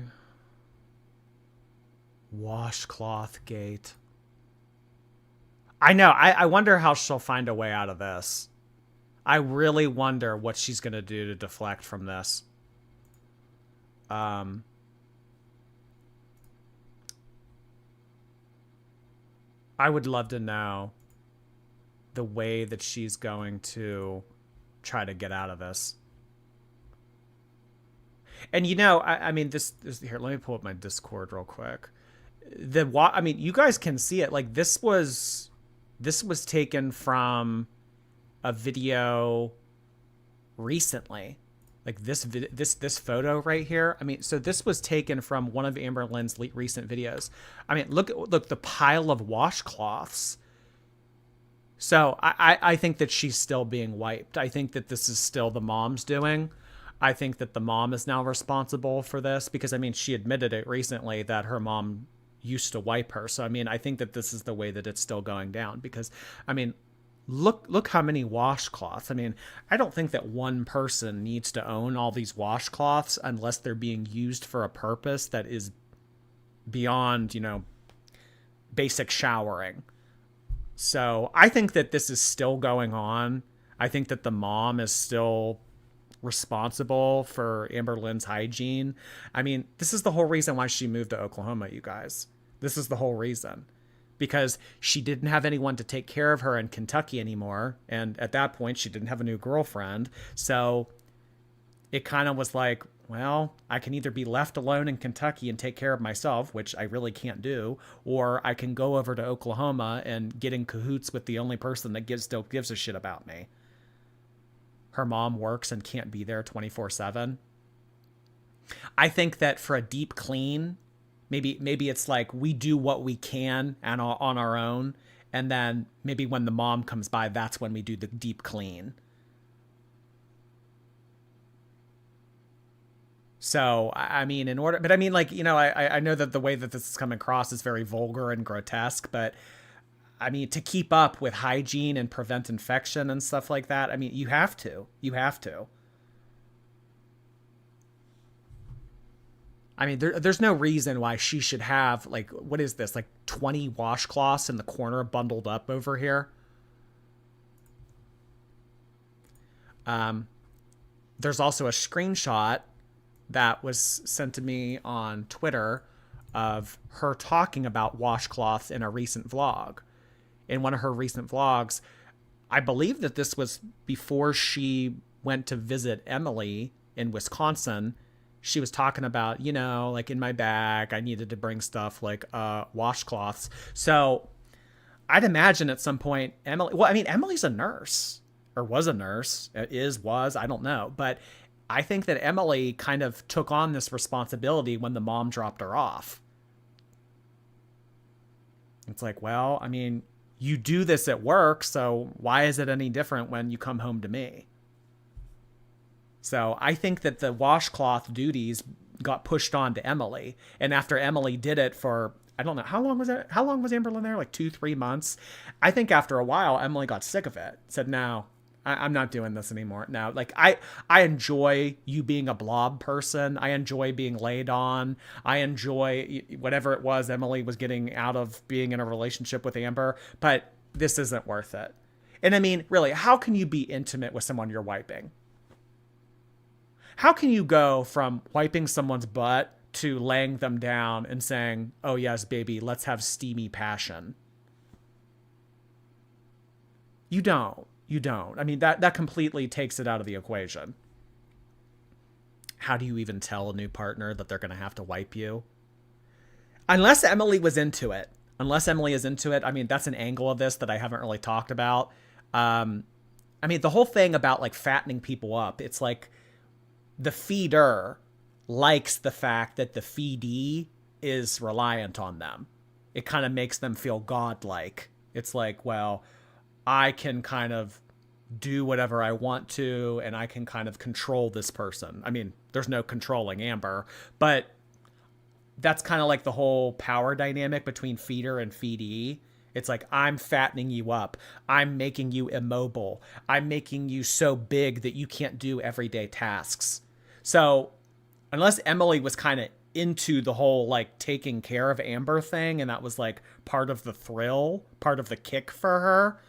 Washcloth gate. I know. I wonder how she'll find a way out of this. I really wonder what she's going to do to deflect from this. I would love to know the way that she's going to try to get out of this. And you know, I mean, this here. Let me pull up my Discord real quick. I mean, you guys can see it. Like this was taken from a video recently. Like this photo right here. I mean, so this was taken from one of Amberlynn's recent videos. I mean, look the pile of washcloths. So I think that she's still being wiped. I think that this is still the mom's doing. I think that the mom is now responsible for this because, I mean, she admitted it recently that her mom used to wipe her. So, I mean, I think that this is the way that it's still going down because, I mean, look how many washcloths. I mean, I don't think that one person needs to own all these washcloths unless they're being used for a purpose that is beyond, you know, basic showering. So I think that this is still going on. I think that the mom is still responsible for Amberlynn's hygiene. I mean, this is the whole reason why she moved to Oklahoma, you guys. This is the whole reason. Because she didn't have anyone to take care of her in Kentucky anymore. And at that point, she didn't have a new girlfriend. So it kind of was like, well, I can either be left alone in Kentucky and take care of myself, which I really can't do, or I can go over to Oklahoma and get in cahoots with the only person that still gives a shit about me. Her mom works and can't be there 24/7. I think that for a deep clean, maybe it's like we do what we can and on our own, and then maybe when the mom comes by, that's when we do the deep clean. So, I mean, but I mean, like, you know, I know that the way that this is coming across is very vulgar and grotesque, but I mean, to keep up with hygiene and prevent infection and stuff like that, I mean, you have to. I mean, there's no reason why she should have, like, what is this, like 20 washcloths in the corner bundled up over here? There's also a screenshot that was sent to me on Twitter of her talking about washcloths in a recent vlog. In one of her recent vlogs, I believe that this was before she went to visit Emily in Wisconsin. She was talking about, you know, like in my bag, I needed to bring stuff like washcloths. So I'd imagine at some point Emily's a nurse, or was a nurse, was, I don't know. But I think that Emily kind of took on this responsibility when the mom dropped her off. It's like, well, I mean, you do this at work, so why is it any different when you come home to me? So I think that the washcloth duties got pushed on to Emily. And after Emily did it for, I don't know, how long was it? How long was Amberlynn there? Like 2-3 months. I think after a while, Emily got sick of it. Said, no, I'm not doing this anymore. No, like I enjoy you being a blob person. I enjoy being laid on. I enjoy whatever it was Emily was getting out of being in a relationship with Amber, but this isn't worth it. And I mean, really, how can you be intimate with someone you're wiping? How can you go from wiping someone's butt to laying them down and saying, oh yes, baby, let's have steamy passion? You don't. I mean, that completely takes it out of the equation. How do you even tell a new partner that they're going to have to wipe you? Unless Emily was into it. Unless Emily is into it. I mean, that's an angle of this that I haven't really talked about. I mean, the whole thing about like fattening people up, it's like the feeder likes the fact that the feedee is reliant on them. It kind of makes them feel godlike. It's like, well, I can kind of do whatever I want to, and I can kind of control this person. I mean, there's no controlling Amber, but that's kind of like the whole power dynamic between feeder and feedee. It's like, I'm fattening you up. I'm making you immobile. I'm making you so big that you can't do everyday tasks. So unless Emily was kind of into the whole like taking care of Amber thing, and that was like part of the thrill, part of the kick for her,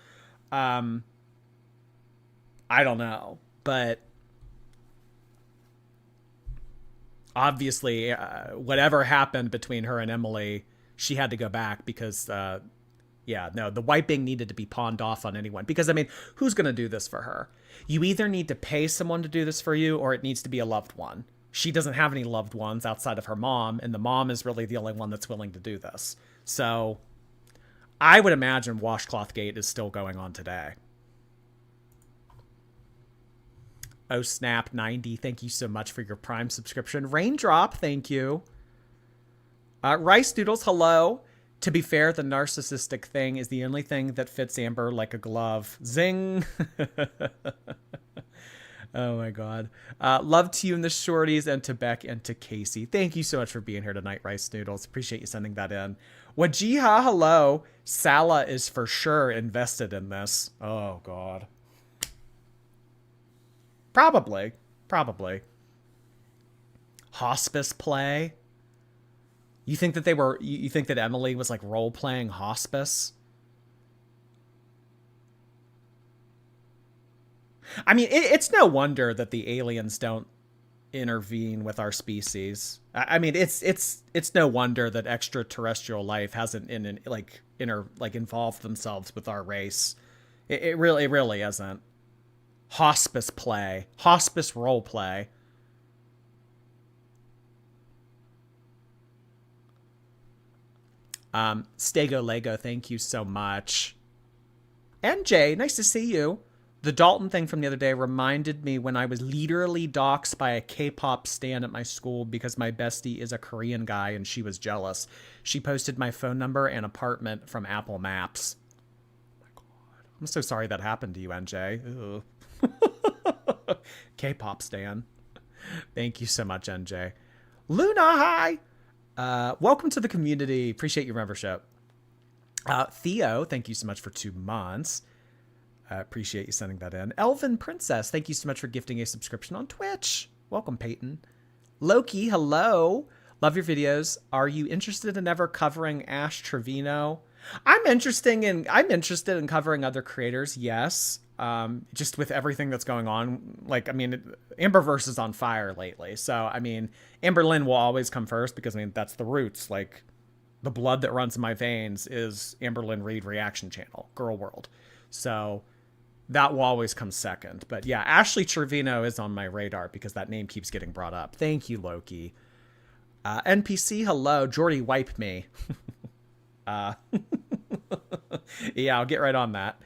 I don't know, but obviously whatever happened between her and Emily, she had to go back because, the wiping needed to be pawned off on anyone. Because, I mean, who's going to do this for her? You either need to pay someone to do this for you, or it needs to be a loved one. She doesn't have any loved ones outside of her mom, and the mom is really the only one that's willing to do this. So I would imagine Washcloth Gate is still going on today. Oh snap 90, thank you so much for your Prime subscription. Raindrop, thank you. Rice Noodles, hello. To be fair, the narcissistic thing is the only thing that fits Amber like a glove. Zing. Oh my god. Love to you and the shorties, and to Beck and to Casey. Thank you so much for being here tonight, Rice Noodles. Appreciate you sending that in. Wajiha, hello. Sala is for sure invested in this. Oh god. Probably. Hospice play. You think that you think that Emily was like role playing hospice? I mean, it's no wonder that the aliens don't intervene with our species. I mean, it's no wonder that extraterrestrial life hasn't involved themselves with our race. It really isn't. Hospice play, hospice role play. Stego Lego, thank you so much. NJ, nice to see you. The Dalton thing from the other day reminded me when I was literally doxxed by a K-pop stan at my school because my bestie is a Korean guy and she was jealous. She posted my phone number and apartment from Apple Maps. Oh my god. I'm so sorry that happened to you, NJ. K-pop stan. Thank you so much, NJ. Luna, hi! Welcome to the community. Appreciate your membership. Theo, thank you so much for 2 months. Appreciate you sending that in. Elvin Princess, thank you so much for gifting a subscription on Twitch. Welcome, Peyton. Loki, hello. Love your videos. Are you interested in ever covering Ash Trevino? I'm interested in covering other creators, yes. Just with everything that's going on. Like, I mean, Amberverse is on fire lately. So, I mean, Amberlynn will always come first because, I mean, that's the roots. Like, the blood that runs in my veins is Amberlynn Reed Reaction Channel, Girl World. So that will always come second. But yeah, Ashley Trevino is on my radar because that name keeps getting brought up. Thank you, Loki. NPC, hello. Jordy, wipe me. Yeah, I'll get right on that.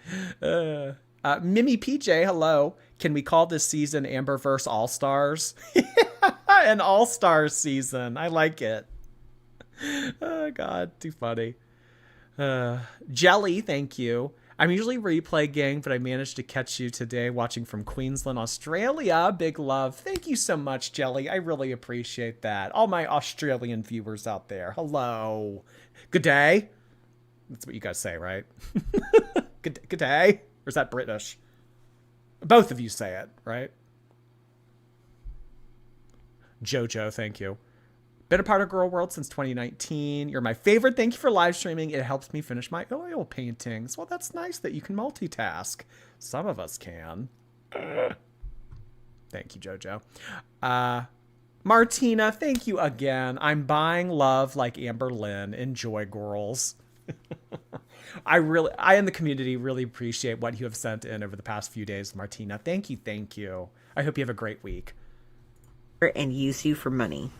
Mimi PJ, hello. Can we call this season Amberverse All-Stars? An All-Stars season. I like it. Oh, God. Too funny. Jelly, thank you. I'm usually replay gang, but I managed to catch you today watching from Queensland, Australia. Big love. Thank you so much, Jelly. I really appreciate that. All my Australian viewers out there. Hello. Good day. That's what you guys say, right? Good day. Or is that British? Both of you say it, right? Jojo, thank you. Been a part of Girl World since 2019. You're my favorite. Thank you for live streaming. It helps me finish my oil paintings. Well, that's nice that you can multitask. Some of us can. Thank you, Jojo. Martina, thank you again. I'm buying love like Amberlynn. Enjoy, girls. I in the community really appreciate what you have sent in over the past few days, Martina. Thank you, thank you. I hope you have a great week. And use you for money.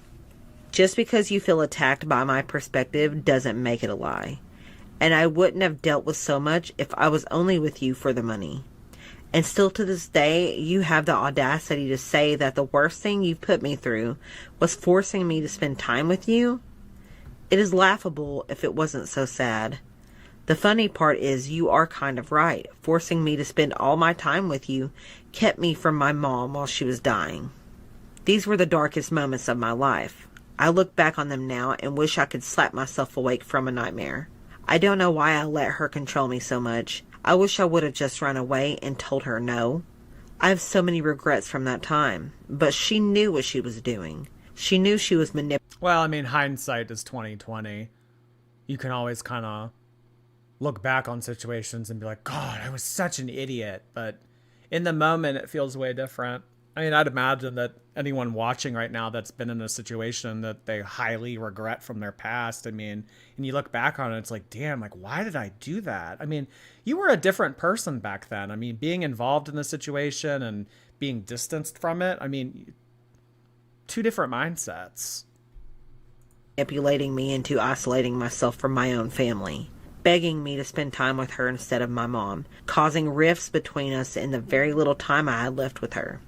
Just because you feel attacked by my perspective doesn't make it a lie. And I wouldn't have dealt with so much if I was only with you for the money. And still to this day, you have the audacity to say that the worst thing you've put me through was forcing me to spend time with you? It is laughable if it wasn't so sad. The funny part is you are kind of right. Forcing me to spend all my time with you kept me from my mom while she was dying. These were the darkest moments of my life. I look back on them now and wish I could slap myself awake from a nightmare. I don't know why I let her control me so much. I wish I would have just run away and told her no. I have so many regrets from that time, but she knew what she was doing. She knew she was manipulating. Well, I mean, hindsight is 2020. You can always kind of look back on situations and be like, God, I was such an idiot. But in the moment, it feels way different. I mean, I'd imagine that anyone watching right now that's been in a situation that they highly regret from their past, I mean, and you look back on it, it's like, damn, like, why did I do that? I mean, you were a different person back then. I mean, being involved in the situation and being distanced from it, I mean, two different mindsets. Manipulating me into isolating myself from my own family. Begging me to spend time with her instead of my mom. Causing rifts between us in the very little time I had left with her.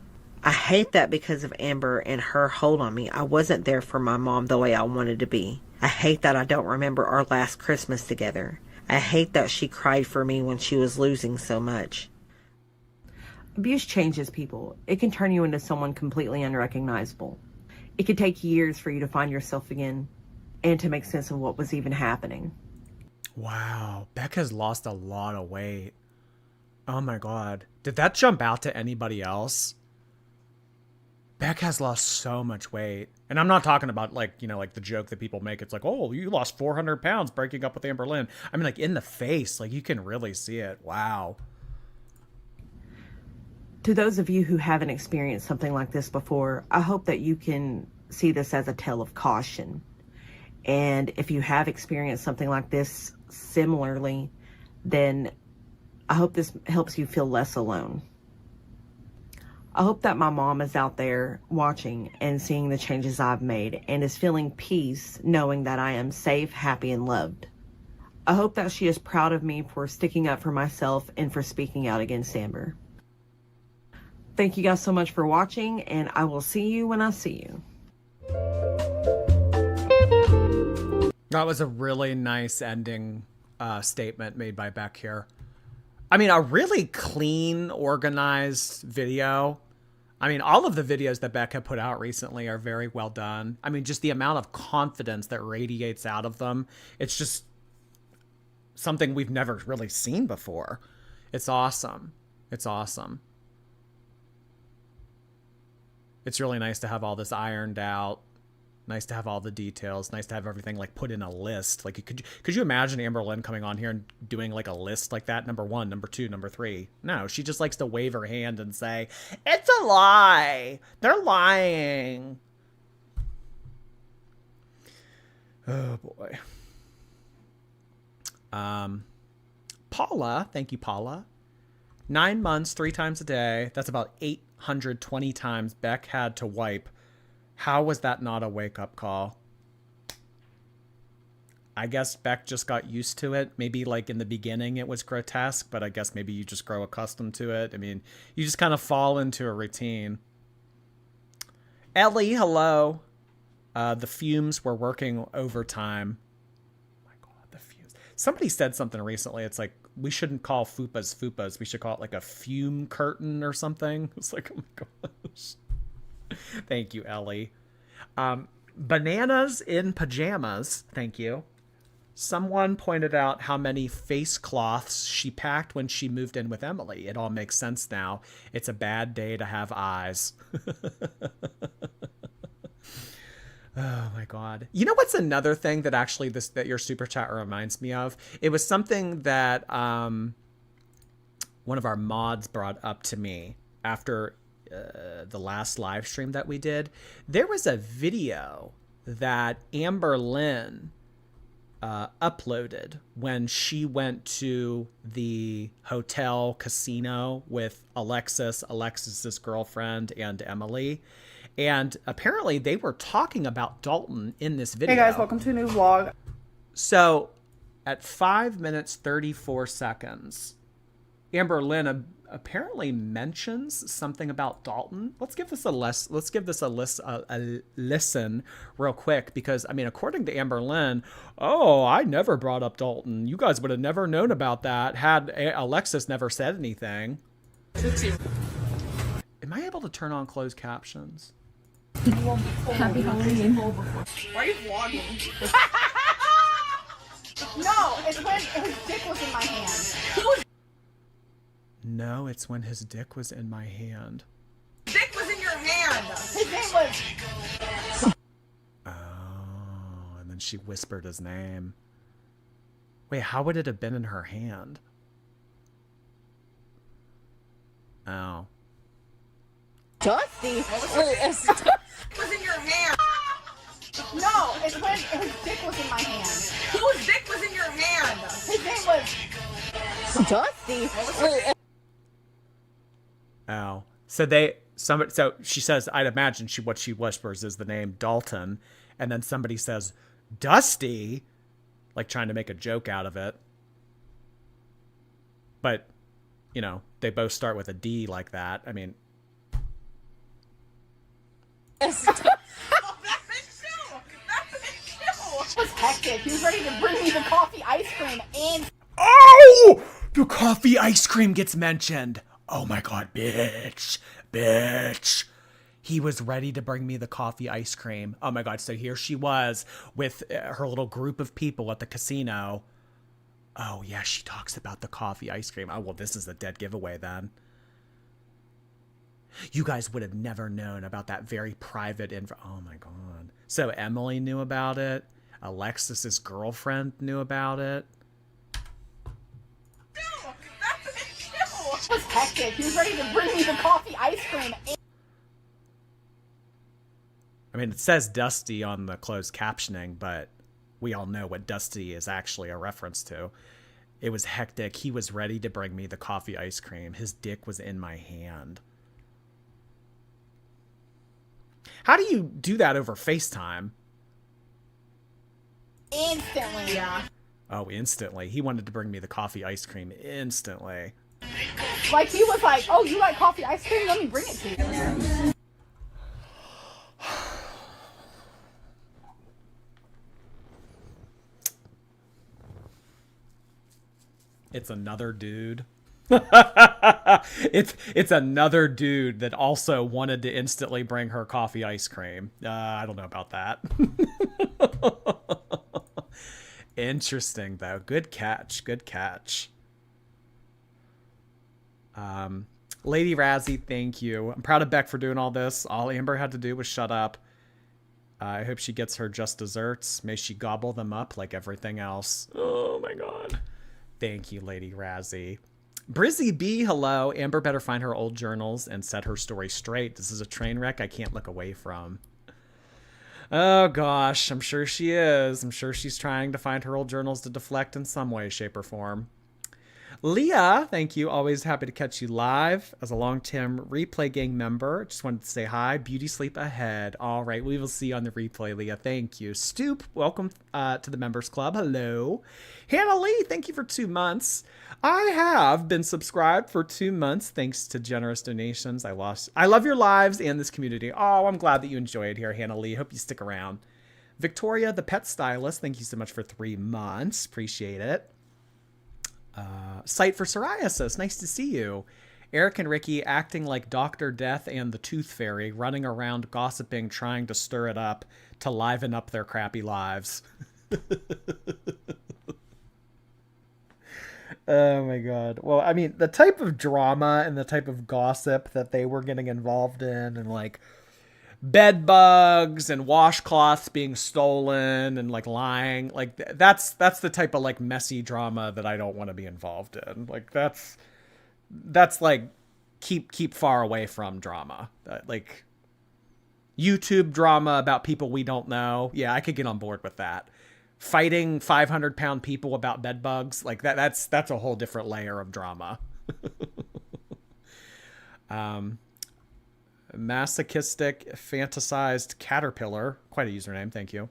I hate that because of Amber and her hold on me, I wasn't there for my mom the way I wanted to be. I hate that I don't remember our last Christmas together. I hate that she cried for me when she was losing so much. Abuse changes people. It can turn you into someone completely unrecognizable. It could take years for you to find yourself again and to make sense of what was even happening. Wow, Beck has lost a lot of weight. Oh my God. Did that jump out to anybody else? Beck has lost so much weight. And I'm not talking about like, you know, like the joke that people make. It's like, oh, you lost 400 pounds breaking up with Amberlynn. I mean, like in the face, like you can really see it. Wow. To those of you who haven't experienced something like this before, I hope that you can see this as a tale of caution. And if you have experienced something like this similarly, then I hope this helps you feel less alone. I hope that my mom is out there watching and seeing the changes I've made and is feeling peace knowing that I am safe, happy, and loved. I hope that she is proud of me for sticking up for myself and for speaking out against Amber. Thank you guys so much for watching, and I will see you when I see you. That was a really nice ending statement made by Beck here. I mean, a really clean, organized video. I mean, all of the videos that Beck had put out recently are very well done. I mean, just the amount of confidence that radiates out of them. It's just something we've never really seen before. It's awesome. It's awesome. It's really nice to have all this ironed out. Nice to have all the details. Nice to have everything like put in a list. Like, could you imagine Amberlynn coming on here and doing like a list like that? Number 1, number 2, number 3. No, she just likes to wave her hand and say, "It's a lie. They're lying." Oh boy. Paula, thank you, Paula. 9 months, 3 times a day. That's about 820 times Beck had to wipe. How was that not a wake-up call? I guess Beck just got used to it. Maybe like in the beginning it was grotesque, but I guess maybe you just grow accustomed to it. I mean, you just kind of fall into a routine. Ellie, hello. The fumes were working overtime. Oh my God, the fumes. Somebody said something recently. It's like, we shouldn't call fupas fupas. We should call it like a fume curtain or something. It's like, oh my gosh. Thank you, Ellie. Bananas in pajamas. Thank you. Someone pointed out how many face cloths she packed when she moved in with Emily. It all makes sense now. It's a bad day to have eyes. Oh my God. You know what's another thing that actually that your super chat reminds me of? It was something that one of our mods brought up to me after the last live stream that we did. There was a video that Amberlynn uploaded when she went to the hotel casino with Alexis's girlfriend, and Emily. And apparently they were talking about Dalton in this video. Hey guys, welcome to a new vlog. So at 5 minutes 34 seconds, Amberlynn apparently mentions something about Dalton. Let's give this a listen real quick, because I mean, according to Amberlynn, oh, I never brought up Dalton. You guys would have never known about that had Alexis never said anything. Am I able to turn on closed captions? Happy Halloween. Why are you vlogging? No, it's when his dick was in my hand. No, it's when his dick was in my hand. Dick was in your hand. His name was. Oh, and then she whispered his name. Wait, how would it have been in her hand? Oh. Dusty. Was in your hand. No, it's when his dick was in my hand. Whose dick was in your hand? His name was. Dusty. Oh. So she says, I'd imagine what she whispers is the name Dalton, and then somebody says Dusty, like trying to make a joke out of it. But, you know, they both start with a D like that. I mean, It was hectic. He was ready to bring me the coffee ice cream and. oh, the coffee ice cream gets mentioned. Oh my God, bitch. He was ready to bring me the coffee ice cream. Oh my God. So here she was with her little group of people at the casino. Oh yeah, she talks about the coffee ice cream. Oh, well, this is a dead giveaway then. You guys would have never known about that very private info. Oh my God. So Emily knew about it. Alexis's girlfriend knew about it. It was hectic. He was ready to bring me the coffee ice cream and. I mean, it says Dusty on the closed captioning, but we all know what Dusty is actually a reference to. It was hectic. He was ready to bring me the coffee ice cream. His dick was in my hand. How do you do that over FaceTime? Instantly, yeah. Oh, instantly. He wanted to bring me the coffee ice cream instantly. Like, he was like, oh, you like coffee ice cream? Let me bring it to you. It's another dude. It's another dude that also wanted to instantly bring her coffee ice cream. I don't know about that. Interesting, though. Good catch. Lady Razzie, thank you. I'm proud of Beck for doing all this. All Amber had to do was shut up. I hope she gets her just desserts. May she gobble them up like everything else. Oh my God. Thank you, Lady Razzie. Brizzy B, hello. Amber better find her old journals and set her story straight. This is a train wreck I can't look away from. Oh gosh, I'm sure she is. I'm sure she's trying to find her old journals to deflect in some way, shape, or form. Leah, thank you. Always happy to catch you live as a long-term Replay Gang member. Just wanted to say hi. Beauty sleep ahead. All right, we will see you on the replay, Leah. Thank you. Stoop, welcome to the Members Club. Hello. Hannah Lee, thank you for 2 months. I have been subscribed for 2 months thanks to generous donations. I love your lives and this community. Oh, I'm glad that you enjoy it here, Hannah Lee. Hope you stick around. Victoria, the pet stylist, thank you so much for 3 months. Appreciate it. Site for Psoriasis. Nice to see you. Eric and Ricky acting like Dr. Death and the Tooth Fairy, running around gossiping, trying to stir it up to liven up their crappy lives. Oh my god. Well, I mean, the type of drama and the type of gossip that they were getting involved in, and like bed bugs and washcloths being stolen and like lying, like that's the type of like messy drama that I don't want to be involved in. Like that's like keep far away from drama. Like YouTube drama about people we don't know. Yeah, I could get on board with that. Fighting 500-pound people about bed bugs, like that's a whole different layer of drama. Masochistic fantasized caterpillar, quite a username, thank you.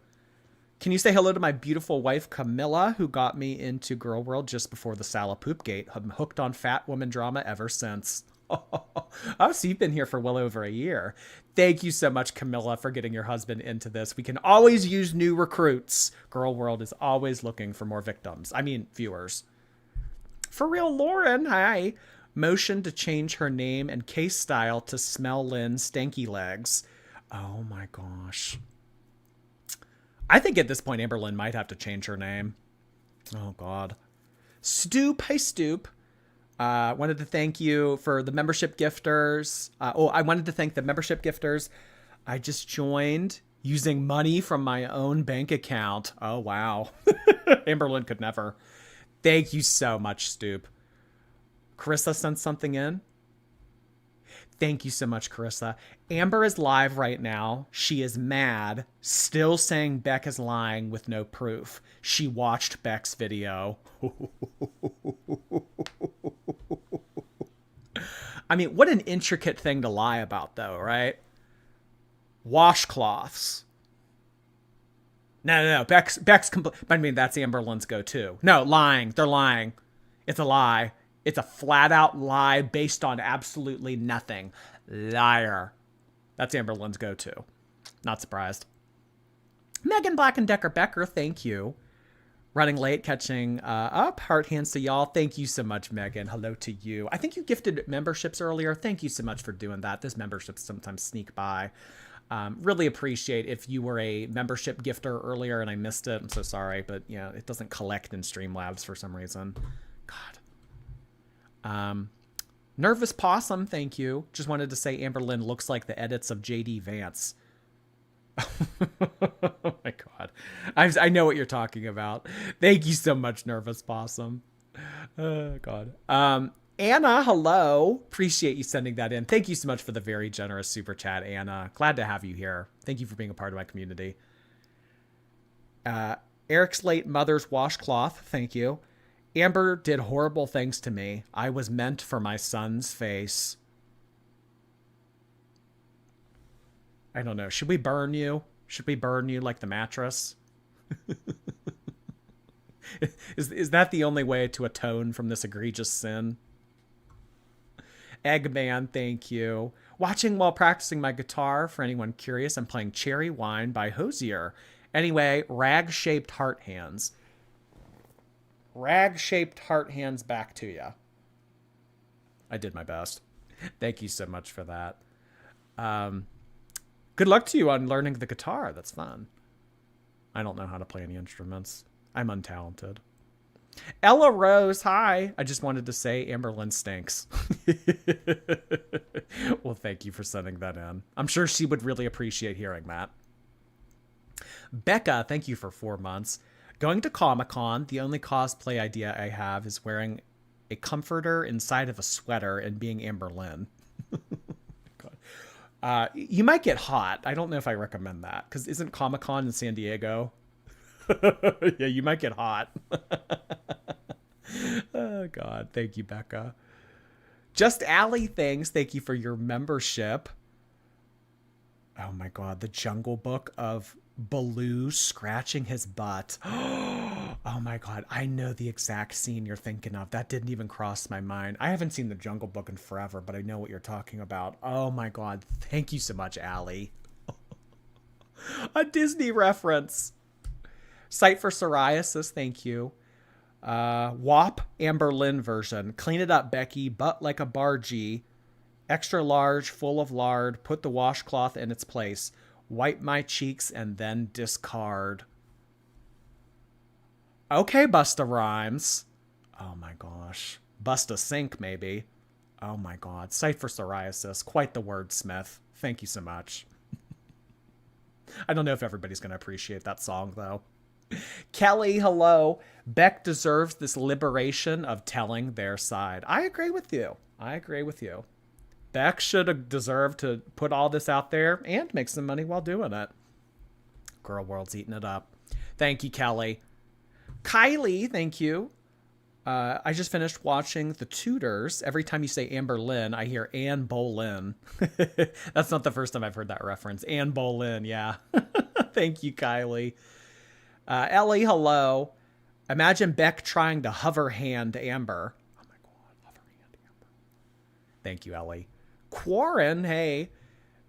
Can you say hello to my beautiful wife Camilla, who got me into Girl World just before the Sala Poop Gate? I'm hooked on fat woman drama ever since. Oh, so you've been here for well over a year. Thank you so much, Camilla, for getting your husband into this. We can always use new recruits. Girl World is always looking for more victims. I mean, viewers. For real, Lauren, hi. Motion to change her name and case style to Smell Lynn Stanky Legs. Oh my gosh. I think at this point, Amberlynn might have to change her name. Oh God. Stoop, hi Stoop. Wanted to thank you for the membership gifters. I wanted to thank the membership gifters. I just joined using money from my own bank account. Oh, wow. Amberlynn could never. Thank you so much, Stoop. Carissa sent something in. Thank you so much, Carissa. Amber is live right now. She is mad, still saying Beck is lying with no proof. She watched Beck's video. I mean, what an intricate thing to lie about, though, right? Washcloths. No. Beck's I mean, that's Amberlynn's go-to. No, lying. They're lying. It's a lie. It's a flat-out lie based on absolutely nothing. Liar. That's Amberlynn's go-to. Not surprised. Megan Black and Decker Becker, thank you. Running late, catching up. Heart hands to y'all. Thank you so much, Megan. Hello to you. I think you gifted memberships earlier. Thank you so much for doing that. Those memberships sometimes sneak by. Really appreciate if you were a membership gifter earlier and I missed it. I'm so sorry, but yeah, it doesn't collect in Streamlabs for some reason. God. Nervous Possum, thank you. Just wanted to say Amberlynn looks like the edits of J.D. Vance. Oh my God. I know what you're talking about. Thank you so much, Nervous Possum. Oh God. Anna, hello. Appreciate you sending that in. Thank you so much for the very generous super chat, Anna. Glad to have you here. Thank you for being a part of my community. Eric's late mother's washcloth, thank you. Amber did horrible things to me. I was meant for my son's face. I don't know. Should we burn you? Should we burn you like the mattress? Is that the only way to atone from this egregious sin? Eggman, thank you. Watching while practicing my guitar. For anyone curious, I'm playing Cherry Wine by Hosier. Anyway, rag-shaped heart hands. Rag-shaped heart hands back to ya. I did my best. Thank you so much for that. Good luck to you on learning the guitar. That's fun. I don't know how to play any instruments. I'm untalented. Ella Rose, hi. I just wanted to say Amberlynn stinks. Well, thank you for sending that in. I'm sure she would really appreciate hearing that. Becca, thank you for 4 months. Going to Comic-Con, the only cosplay idea I have is wearing a comforter inside of a sweater and being Amberlynn. You might get hot. I don't know if I recommend that, because isn't Comic-Con in San Diego? Yeah, you might get hot. Oh, God. Thank you, Becca. Just Allie, thanks. Thank you for your membership. Oh, my God. The Jungle Book of Baloo scratching his butt. Oh my God, I know the exact scene you're thinking of. That didn't even cross my mind. I haven't seen the Jungle Book in forever, but I know what you're talking about. Oh my God, thank you so much, Allie. A Disney reference. Site for Psoriasis, thank you. WAP Amberlynn version. Clean it up, Becky. Butt like a bargee. Extra large, full of lard. Put the washcloth in its place. Wipe my cheeks and then discard. Okay, Busta Rhymes. Oh my gosh. Busta Sink, maybe. Oh my god. Sight for psoriasis. Quite the wordsmith. Thank you so much. I don't know if everybody's going to appreciate that song, though. Kelly, hello. Beck deserves this liberation of telling their side. I agree with you. I agree with you. Beck should have deserved to put all this out there and make some money while doing it. Girl World's eating it up. Thank you, Kelly. Kylie, thank you. I just finished watching The Tudors. Every time you say Amberlynn, I hear Anne Boleyn. That's not the first time I've heard that reference. Anne Boleyn, yeah. Thank you, Kylie. Ellie, hello. Imagine Beck trying to hover hand Amber. Oh my god, hover hand Amber. Thank you, Ellie. Quarren, hey.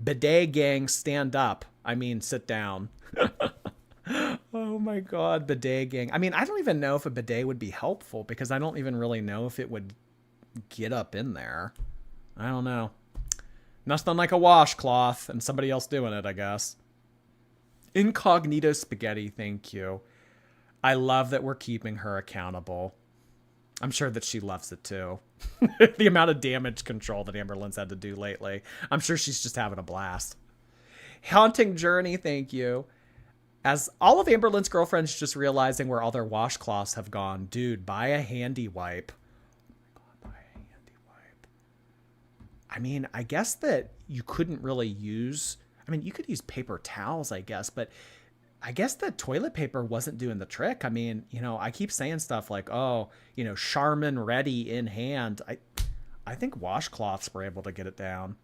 Bidet gang, stand up. I mean, sit down. Oh my god, bidet gang. I mean, I don't even know if a bidet would be helpful because I don't even really know if it would get up in there. I don't know. Nothing like a washcloth and somebody else doing it, I guess. Incognito spaghetti, thank you. I love that we're keeping her accountable. I'm sure that she loves it too. The amount of damage control that Amberlynn's had to do lately. I'm sure she's just having a blast. Haunting Journey, thank you. As all of Amberlynn's girlfriends just realizing where all their washcloths have gone. Dude, buy a handy wipe. Oh my god, buy a handy wipe. I mean, I guess that you couldn't really use... I mean, you could use paper towels, I guess, but I guess the toilet paper wasn't doing the trick. I mean, you know, I keep saying stuff like, oh, you know, Charmin ready in hand. I think washcloths were able to get it down.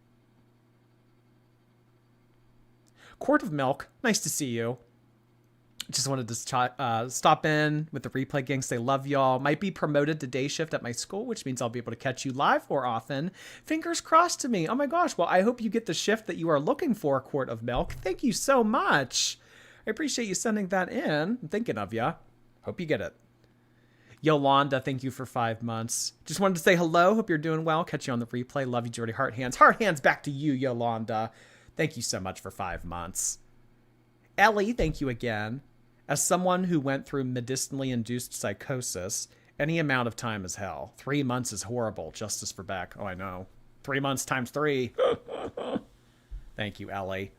Quart of milk. Nice to see you. Just wanted to stop in with the replay gang, say love y'all. Might be promoted to day shift at my school, which means I'll be able to catch you live more often. Fingers crossed to me. Oh my gosh. Well, I hope you get the shift that you are looking for, Quart of Milk. Thank you so much. I appreciate you sending that in. I'm thinking of ya. Hope you get it. Yolanda, thank you for 5 months. Just wanted to say hello. Hope you're doing well. Catch you on the replay. Love you, Jordy. Heart hands. Heart hands back to you, Yolanda. Thank you so much for 5 months. Ellie, thank you again. As someone who went through medicinally induced psychosis, any amount of time is hell. 3 months is horrible. Justice for Beck. Oh, I know. 3 months times 3. Thank you, Ellie.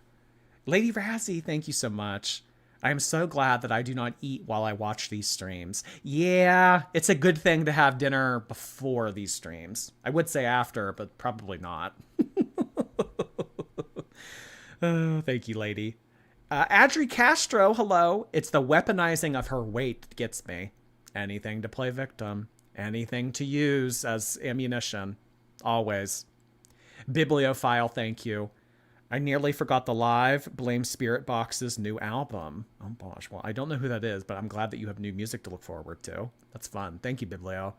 Lady Razzie, thank you so much. I am so glad that I do not eat while I watch these streams. Yeah, it's a good thing to have dinner before these streams. I would say after, but probably not. Oh, thank you, lady. Adri Castro, hello. It's the weaponizing of her weight that gets me. Anything to play victim. Anything to use as ammunition. Always. Bibliophile, thank you. I nearly forgot the live. Blame Spirit Box's new album. Oh gosh, well, I don't know who that is, but I'm glad that you have new music to look forward to. That's fun. Thank you, Biblio.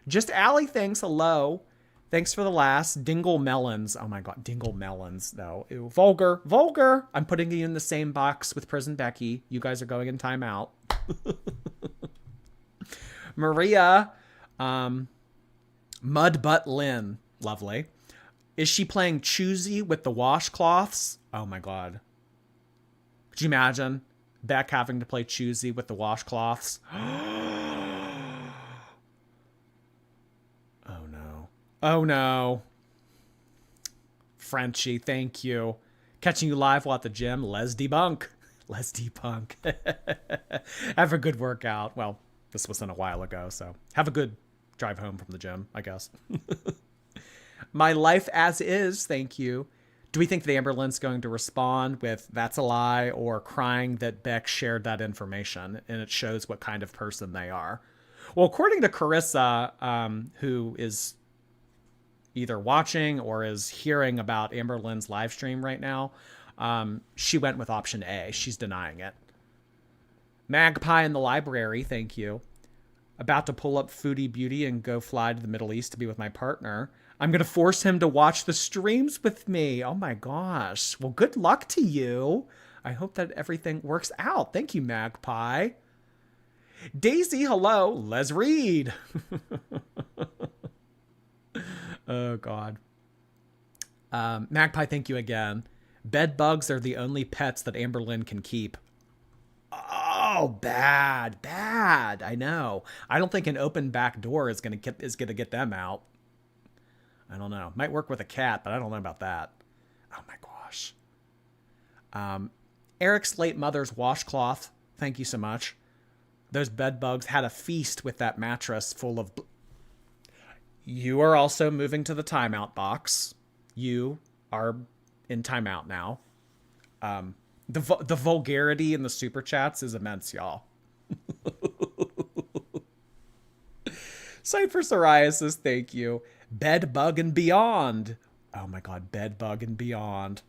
Just Allie thanks, hello. Thanks for the last. Dingle Melons. Oh my god, Dingle Melons. No. Ew. Vulgar. Vulgar. I'm putting you in the same box with Prison Becky. You guys are going in timeout. Maria. Mudbutt Lynn. Lovely. Is she playing choosy with the washcloths? Oh my god. Could you imagine Beck having to play choosy with the washcloths? Oh no. Frenchie, thank you. Catching you live while at the gym. Les Debunk. Les Debunk. Have a good workout. Well, this wasn't a while ago, so have a good drive home from the gym, I guess. My life as is, thank you. Do we think that Amberlynn's going to respond with that's a lie or crying that Beck shared that information and it shows what kind of person they are? Well, according to Carissa, who is either watching or is hearing about Amberlynn's live stream right now, she went with option A. She's denying it. Magpie in the library, thank you. About to pull up Foodie Beauty and go fly to the Middle East to be with my partner. I'm going to force him to watch the streams with me. Oh my gosh. Well, good luck to you. I hope that everything works out. Thank you, Magpie. Daisy, hello. Let's read. Oh, God. Magpie, thank you again. Bed bugs are the only pets that Amberlynn can keep. Oh, bad. I know. I don't think an open back door is gonna get them out. I don't know. Might work with a cat, but I don't know about that. Oh my gosh. Eric's late mother's washcloth. Thank you so much. Those bed bugs had a feast with that mattress full of... You are also moving to the timeout box. You are in timeout now. The vulgarity in the super chats is immense, y'all. Sight for Psoriasis, thank you. Bed bug and beyond. Oh my God, bed bug and beyond.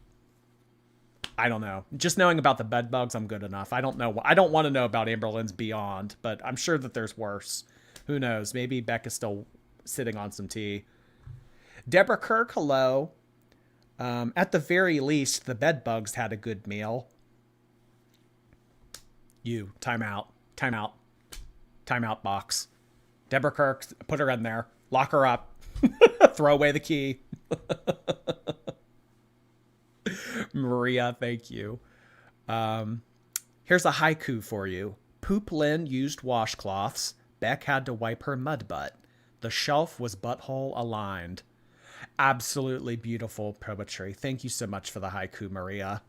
I don't know. Just knowing about the bed bugs, I'm good enough. I don't know. I don't want to know about Amberlynn's beyond, but I'm sure that there's worse. Who knows? Maybe Beck is still sitting on some tea. Deborah Kirk, hello. At the very least, the bed bugs had a good meal. You, timeout box. Deborah Kirk, put her in there. Lock her up. Throw away the key. Maria, thank you. Here's a haiku for you. Poop Lynn used washcloths. Beck had to wipe her mud butt. The shelf was butthole aligned. Absolutely beautiful poetry. Thank you so much for the haiku, Maria.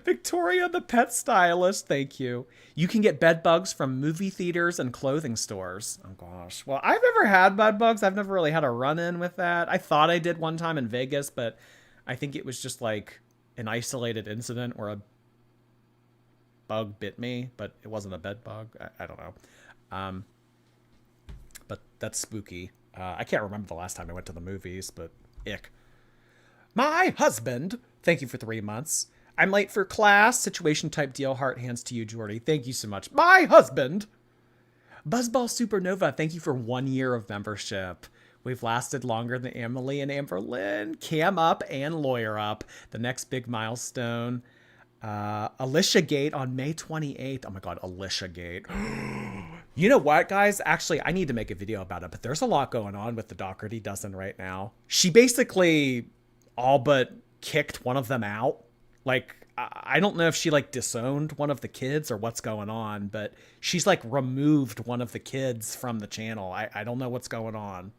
Victoria, the pet stylist, thank you. You can get bed bugs from movie theaters and clothing stores. Oh, gosh. Well, I've never had bed bugs. I've never really had a run-in with that. I thought I did one time in Vegas, but I think it was just like an isolated incident where a bug bit me, but it wasn't a bed bug. I don't know. But that's spooky. I can't remember the last time I went to the movies, but ick. My husband, thank you for 3 months. I'm late for class. Situation type deal. Heart hands to you, Jordy. Thank you so much. My husband. Buzzball Supernova, thank you for 1 year of membership. We've lasted longer than Emily and Amberlynn. Cam up and lawyer up. The next big milestone. Alicia Gate on May 28th. Oh my God, Alicia Gate. You know what, guys? Actually, I need to make a video about it, but there's a lot going on with the Doherty dozen right now. She basically all but kicked one of them out. Like, I don't know if she like disowned one of the kids or what's going on, but she's like removed one of the kids from the channel. I don't know what's going on.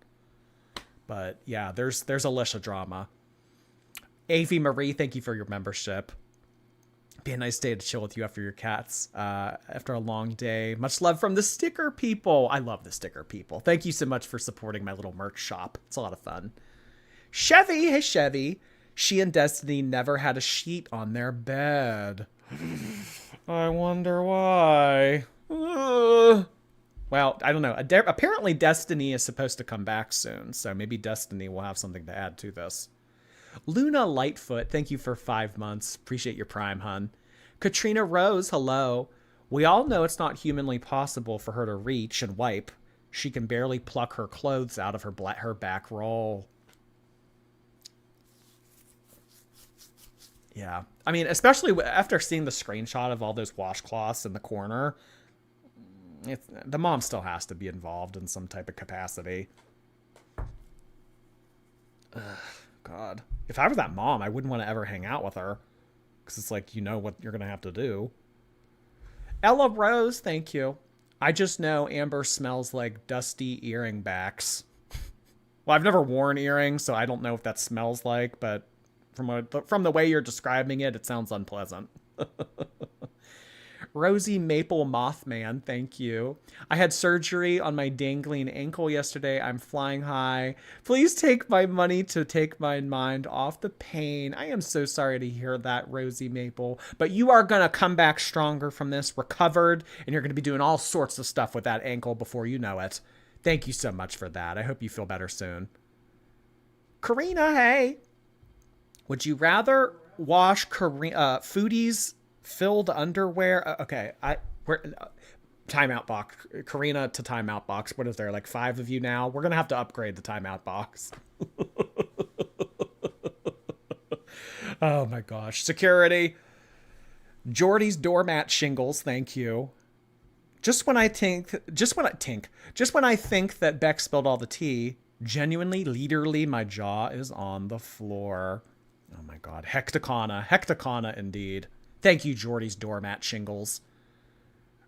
But yeah, there's Alicia drama. Avi Marie, thank you for your membership. Be a nice day to chill with you after your cats. After a long day. Much love from the sticker people. I love the sticker people. Thank you so much for supporting my little merch shop. It's a lot of fun. Chevy, hey Chevy. She and Destiny never had a sheet on their bed. I wonder why. Well, I don't know. Apparently Destiny is supposed to come back soon, so maybe Destiny will have something to add to this. Luna Lightfoot, thank you for 5 months. Appreciate your prime, hun. Katrina Rose, hello. We all know it's not humanly possible for her to reach and wipe. She can barely pluck her clothes out of her back roll. Yeah. I mean, especially after seeing the screenshot of all those washcloths in the corner, the mom still has to be involved in some type of capacity. Ugh, God. If I were that mom, I wouldn't want to ever hang out with her. Because it's like, you know what you're going to have to do. Ella Rose, thank you. I just know Amber smells like dusty earring backs. Well, I've never worn earrings, so I don't know if that smells like, but from the way you're describing it, it sounds unpleasant. Rosie Maple Mothman, thank you. I had surgery on my dangling ankle yesterday. I'm flying high. Please take my money to take my mind off the pain. I am so sorry to hear that, Rosie Maple. But you are going to come back stronger from this, recovered, and you're going to be doing all sorts of stuff with that ankle before you know it. Thank you so much for that. I hope you feel better soon. Karina, hey. Would you rather wash Foodie's filled underwear? Okay, timeout box. Karina to timeout box. What is there, like 5 of you now? We're gonna have to upgrade the timeout box. Oh my gosh. Security. Jordy's doormat shingles, thank you. Just when I think that Beck spilled all the tea, genuinely, literally, my jaw is on the floor. Oh my God. Hecticana indeed. Thank you, Jordy's doormat shingles.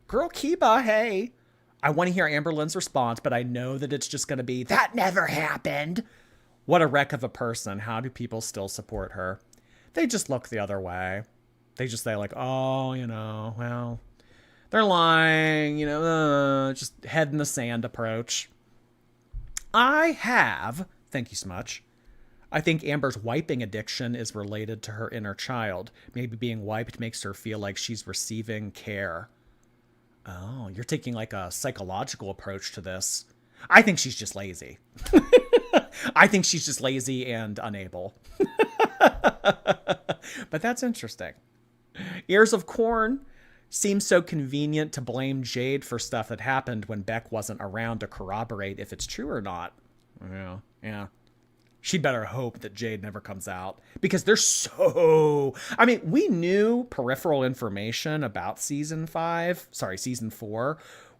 Girl Kiba, hey. I want to hear Amberlynn's response, but I know that it's just going to be, that never happened. What a wreck of a person. How do people still support her? They just look the other way. They just say like, oh, well, they're lying, just head in the sand approach. Thank you so much. I think Amber's wiping addiction is related to her inner child. Maybe being wiped makes her feel like she's receiving care. Oh, you're taking like a psychological approach to this. I think she's just lazy. I think she's just lazy and unable. But that's interesting. Ears of Corn seems so convenient to blame Jade for stuff that happened when Beck wasn't around to corroborate if it's true or not. Yeah. She'd better hope that Jade never comes out because we knew peripheral information about season 4.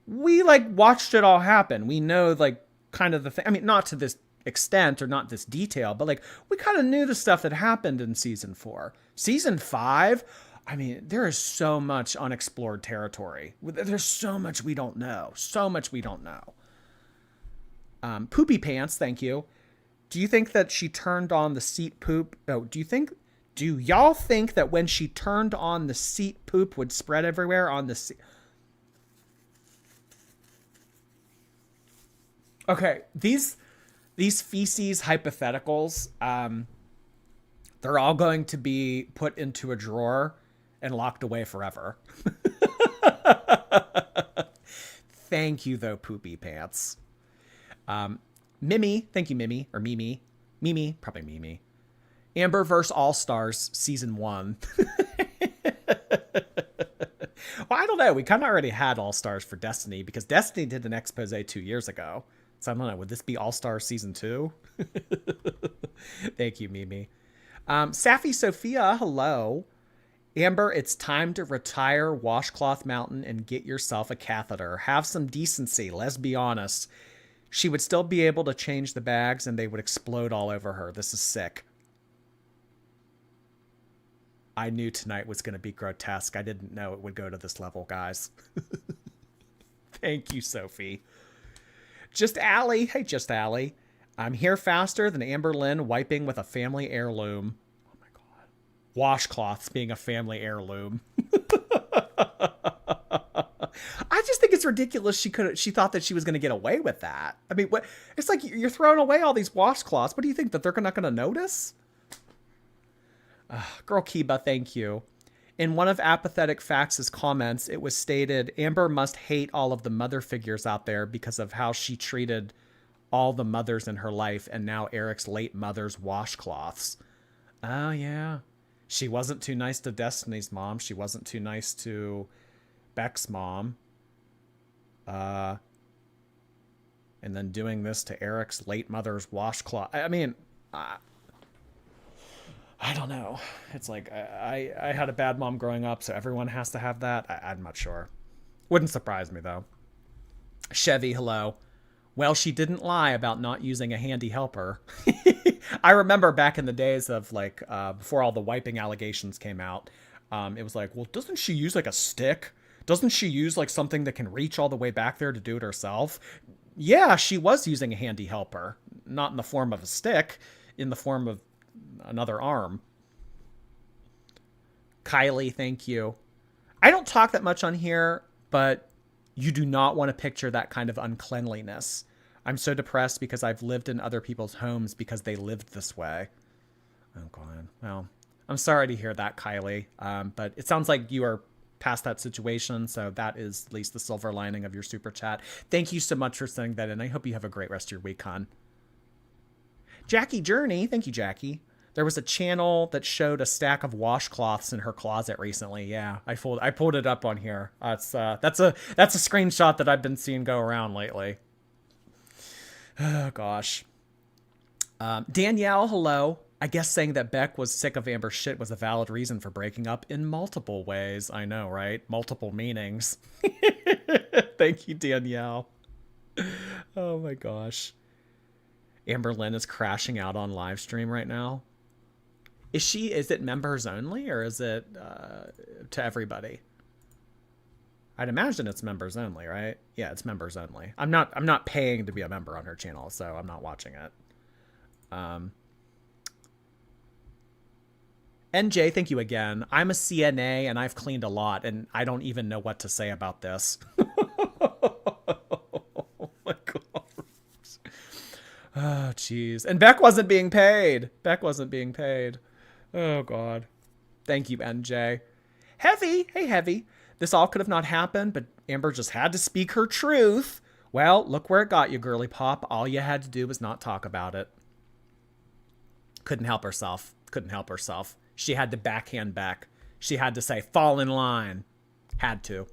We watched it all happen. We know kind of the thing. I mean, not to this extent or not this detail, but we kind of knew the stuff that happened in season 4. Season 5, I mean, there is so much unexplored territory. There's so much we don't know. Poopy Pants, thank you. Do you think that she turned on the seat poop? Oh, do y'all think that when she turned on the seat, poop would spread everywhere on the seat? Okay, these feces hypotheticals, they're all going to be put into a drawer and locked away forever. Thank you, though, Poopy Pants. Mimi, thank you, Mimi, or Mimi. Mimi, probably Mimi. Amberverse All-Stars Season 1. Well, I don't know. We kind of already had All-Stars for Destiny because Destiny did an expose 2 years ago. So I don't know. Would this be All-Stars Season 2? Thank you, Mimi. Safi Sophia, hello. Amber, it's time to retire Washcloth Mountain and get yourself a catheter. Have some decency, let's be honest. She would still be able to change the bags and they would explode all over her. This is sick. I knew tonight was going to be grotesque. I didn't know it would go to this level, guys. Thank you, Sophie. Just Allie. Hey, Just Allie. I'm here faster than Amberlynn wiping with a family heirloom. Oh my God. Washcloths being a family heirloom. I just think it's ridiculous. She thought that she was going to get away with that. I mean, what? It's like you're throwing away all these washcloths. What do you think, that they're not going to notice? Girl Kiba, thank you. In one of Apathetic Facts' comments, it was stated, Amber must hate all of the mother figures out there because of how she treated all the mothers in her life and now Eric's late mother's washcloths. Oh, yeah. She wasn't too nice to Destiny's mom. She wasn't too nice to Beck's mom. And then doing this to Eric's late mother's washcloth. I mean, I don't know. It's like, I had a bad mom growing up, so everyone has to have that. I'm not sure. Wouldn't surprise me, though. Chevy, hello. Well, she didn't lie about not using a handy helper. I remember back in the days of, before all the wiping allegations came out, it was like, well, doesn't she use, a stick? Doesn't she use, something that can reach all the way back there to do it herself? Yeah, she was using a handy helper. Not in the form of a stick, in the form of another arm. Kylie, thank you. I don't talk that much on here, but you do not want to picture that kind of uncleanliness. I'm so depressed because I've lived in other people's homes because they lived this way. Oh, God. Well, I'm sorry to hear that, Kylie. But it sounds like you are past that situation, so that is at least the silver lining of your super chat. Thank you so much for sending that in. I hope you have a great rest of your week, hon. Jackie Journey, thank you, Jackie. There was a channel that showed a stack of washcloths in her closet recently. Yeah, I pulled it up on here. That's a screenshot that I've been seeing go around lately. Oh gosh. Danielle, hello. I guess saying that Beck was sick of Amber's shit was a valid reason for breaking up in multiple ways. I know, right? Multiple meanings. Thank you, Danielle. Oh my gosh. Amberlynn is crashing out on live stream right now. Is it members only, or is it to everybody? I'd imagine it's members only, right? Yeah, it's members only. I'm not paying to be a member on her channel, so I'm not watching it. NJ, thank you again. I'm a CNA and I've cleaned a lot, and I don't even know what to say about this. Oh my god. Oh, jeez. And Beck wasn't being paid. Beck wasn't being paid. Oh, God. Thank you, NJ. Heavy. Hey, Heavy. This all could have not happened, but Amber just had to speak her truth. Well, look where it got you, girly pop. All you had to do was not talk about it. Couldn't help herself. Couldn't help herself. She had to backhand Beck. She had to say, fall in line. Had to.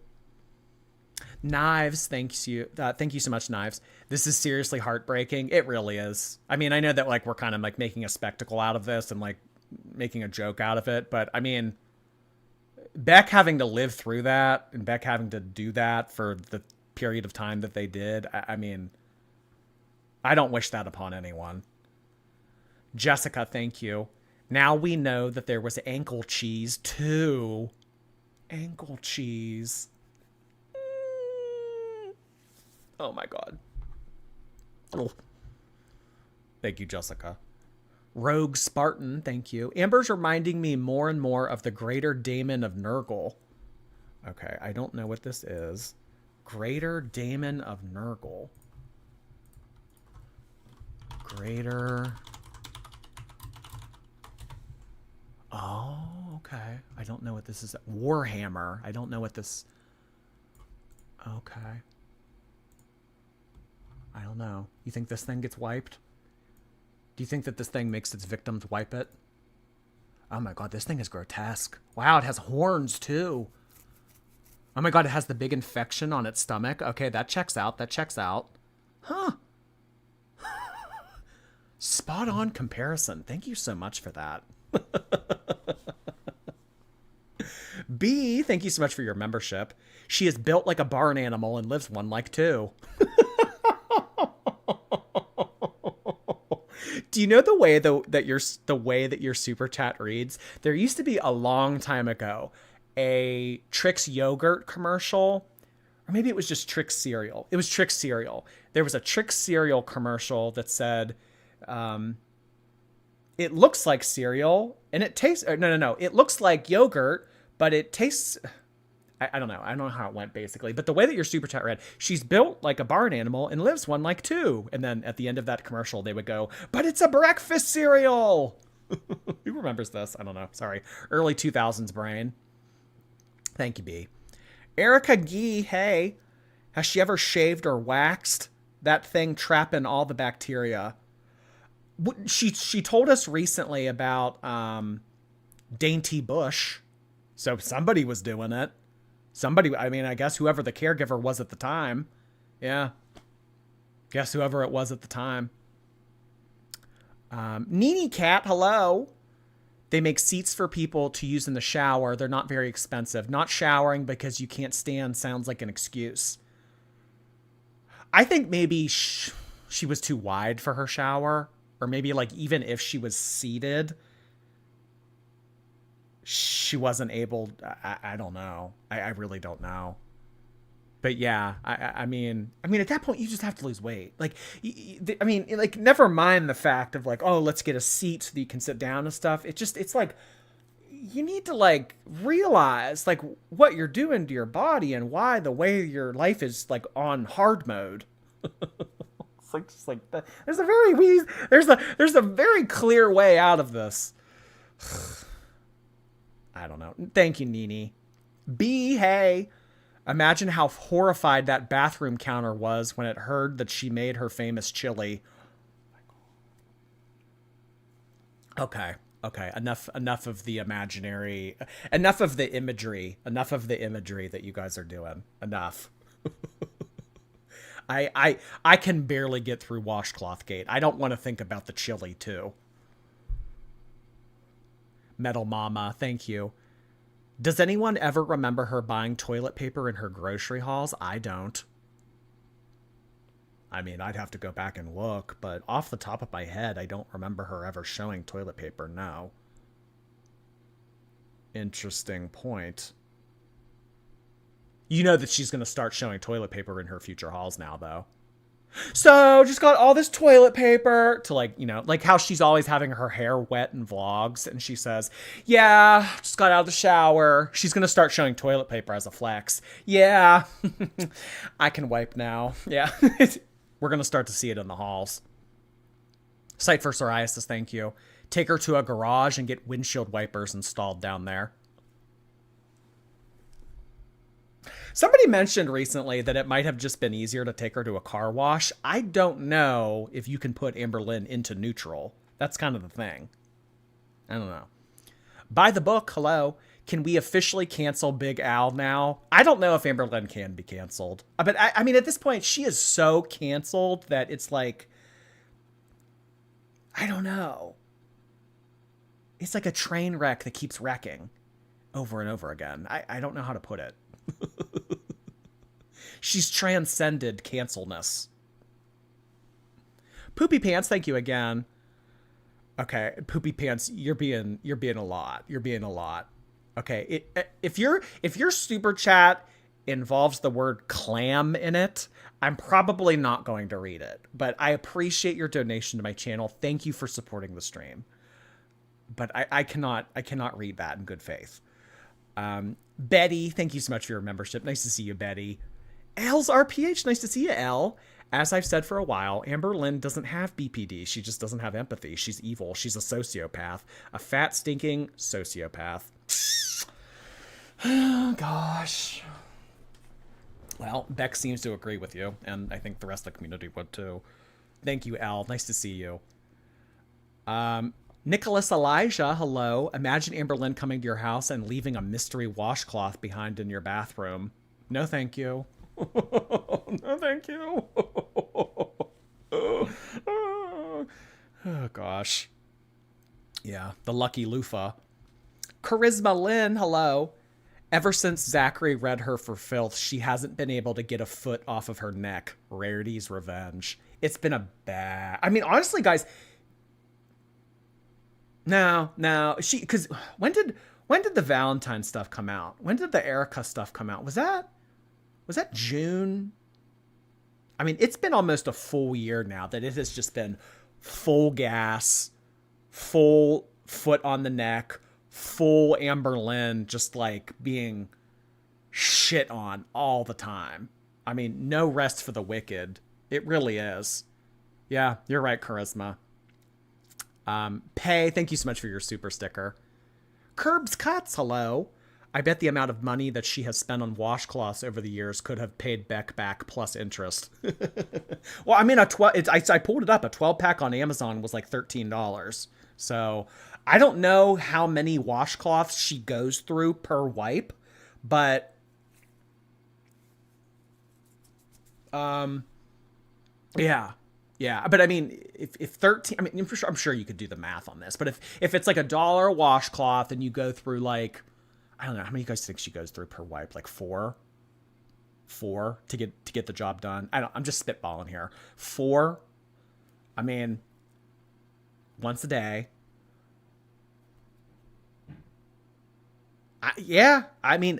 Knives, thank you so much, Knives. This is seriously heartbreaking. It really is. I mean, I know that like we're kind of like making a spectacle out of this and like making a joke out of it, but I mean, Beck having to live through that and Beck having to do that for the period of time that they did, I mean, I don't wish that upon anyone. Jessica, thank you. Now we know that there was ankle cheese too. Ankle cheese. Oh my god. Oh. Thank you, Jessica. Rogue Spartan, thank you. Amber's reminding me more and more of the Greater Daemon of Nurgle. Okay, I don't know what this is. Greater Daemon of Nurgle. Greater... Oh, okay. I don't know what this is. Warhammer. I don't know what this... Okay. I don't know. You think this thing gets wiped? Do you think that this thing makes its victims wipe it? Oh my god, this thing is grotesque. Wow, it has horns too. Oh my god, it has the big infection on its stomach. Okay, that checks out. That checks out. Huh. Spot on comparison. Thank you so much for that. B, thank you so much for your membership. She is built like a barn animal and lives one like two. Do you know the way that your super chat reads? There used to be a long time ago a Trix yogurt commercial, or maybe it was just Trix cereal. It was Trix cereal. There was a Trix cereal commercial that said, it looks like cereal and it tastes, no. It looks like yogurt, but it tastes, I don't know. I don't know how it went basically, but the way that your super chat read, she's built like a barn animal and lives one like two. And then at the end of that commercial, they would go, but it's a breakfast cereal. Who remembers this? I don't know. Sorry. Early 2000s brain. Thank you, B. Erica Gee, hey, has she ever shaved or waxed? That thing trapping all the bacteria. She told us recently about Dainty Bush. So somebody was doing it. Somebody, I mean, I guess whoever the caregiver was at the time. Yeah. Guess whoever it was at the time. Nene Cat, hello. They make seats for people to use in the shower. They're not very expensive. Not showering because you can't stand sounds like an excuse. I think maybe she was too wide for her shower. Or maybe like even if she was seated, she wasn't able, I don't know. I really don't know. But yeah, I mean, at that point, you just have to lose weight. Like, I mean, like, never mind the fact of like, oh, let's get a seat so that you can sit down and stuff. It's like, you need to like realize like what you're doing to your body and why the way your life is like on hard mode. It's like, just like that. There's a very clear way out of this. I don't know. Thank you, Nene. B, hey. Imagine how horrified that bathroom counter was when it heard that she made her famous chili. Okay. Enough of the imaginary, enough of the imagery that you guys are doing. Enough. I can barely get through Washcloth Gate. I don't want to think about the chili too. Metal Mama, thank you. Does anyone ever remember her buying toilet paper in her grocery hauls? I don't. I mean, I'd have to go back and look, but off the top of my head, I don't remember her ever showing toilet paper, no. Interesting point. You know that she's going to start showing toilet paper in her future hauls now, though. So, just got all this toilet paper to, like, you know, like how she's always having her hair wet in vlogs. And she says, yeah, just got out of the shower. She's going to start showing toilet paper as a flex. Yeah, I can wipe now. Yeah, we're going to start to see it in the halls. Sight for psoriasis, thank you. Take her to a garage and get windshield wipers installed down there. Somebody mentioned recently that it might have just been easier to take her to a car wash. I don't know if you can put Amberlynn into neutral. That's kind of the thing. I don't know. By the book, hello. Can we officially cancel Big Al now? I don't know if Amberlynn can be canceled. But I mean, at this point, she is so canceled that it's like, I don't know. It's like a train wreck that keeps wrecking over and over again. I don't know how to put it. She's transcended cancelness. Poopy Pants, thank you again. Okay, Poopy Pants, you're being a lot. You're being a lot. Okay, if your super chat involves the word clam in it, I'm probably not going to read it. But I appreciate your donation to my channel. Thank you for supporting the stream. But I cannot read that in good faith. Betty, thank you so much for your membership. Nice to see you, Betty. L's RPH, nice to see you, L. As I've said for a while, Amberlynn doesn't have BPD. She just doesn't have empathy. She's evil. She's a sociopath. A fat, stinking sociopath. Oh, gosh. Well, Beck seems to agree with you, and I think the rest of the community would too. Thank you, L. Nice to see you. Nicholas Elijah, hello. Imagine Amberlynn coming to your house and leaving a mystery washcloth behind in your bathroom. No, thank you. No, thank you. Oh, gosh. Yeah, the lucky loofah. Charisma Lynn, hello. Ever since Zachary read her for filth, she hasn't been able to get a foot off of her neck. Rarity's revenge. It's been a bad... I mean, honestly, guys... No, because when did the Valentine stuff come out? When did the Erica stuff come out? Was that June? I mean, it's been almost a full year now that it has just been full gas, full foot on the neck, full Amberlynn just like being shit on all the time. I mean, no rest for the wicked. It really is. Yeah, you're right, Charisma. Pay, thank you so much for your super sticker. Curbs Cuts, hello. I bet the amount of money that she has spent on washcloths over the years could have paid Beck back plus interest. Well, I mean, I pulled it up. A 12-pack on Amazon was like $13. So I don't know how many washcloths she goes through per wipe, but yeah. Yeah, but I mean, if 13, I mean, I'm sure you could do the math on this, but if it's like $1 washcloth and you go through like, I don't know, how many of you guys think she goes through per wipe? Like four to get the job done? I'm just spitballing here. 4, I mean, once a day. I mean,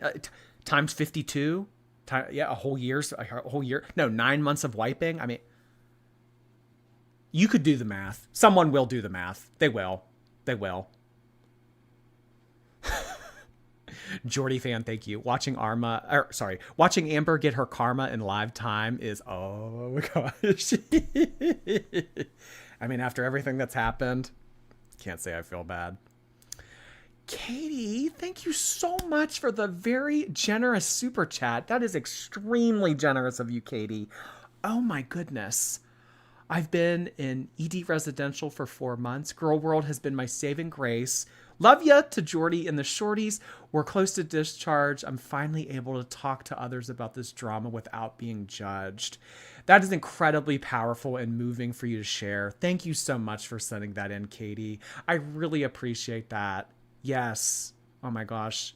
times 52, a whole year. No, 9 months of wiping. I mean, you could do the math. Someone will do the math. They will. Jordy fan, thank you. Watching Amber get her karma in live time is, oh my gosh. I mean, after everything that's happened, can't say I feel bad. Katie, thank you so much for the very generous super chat. That is extremely generous of you, Katie. Oh my goodness. I've been in ED residential for 4 months. Girl World has been my saving grace. Love ya to Jordy and the shorties. We're close to discharge. I'm finally able to talk to others about this drama without being judged. That is incredibly powerful and moving for you to share. Thank you so much for sending that in, Katie. I really appreciate that. Yes. Oh my gosh.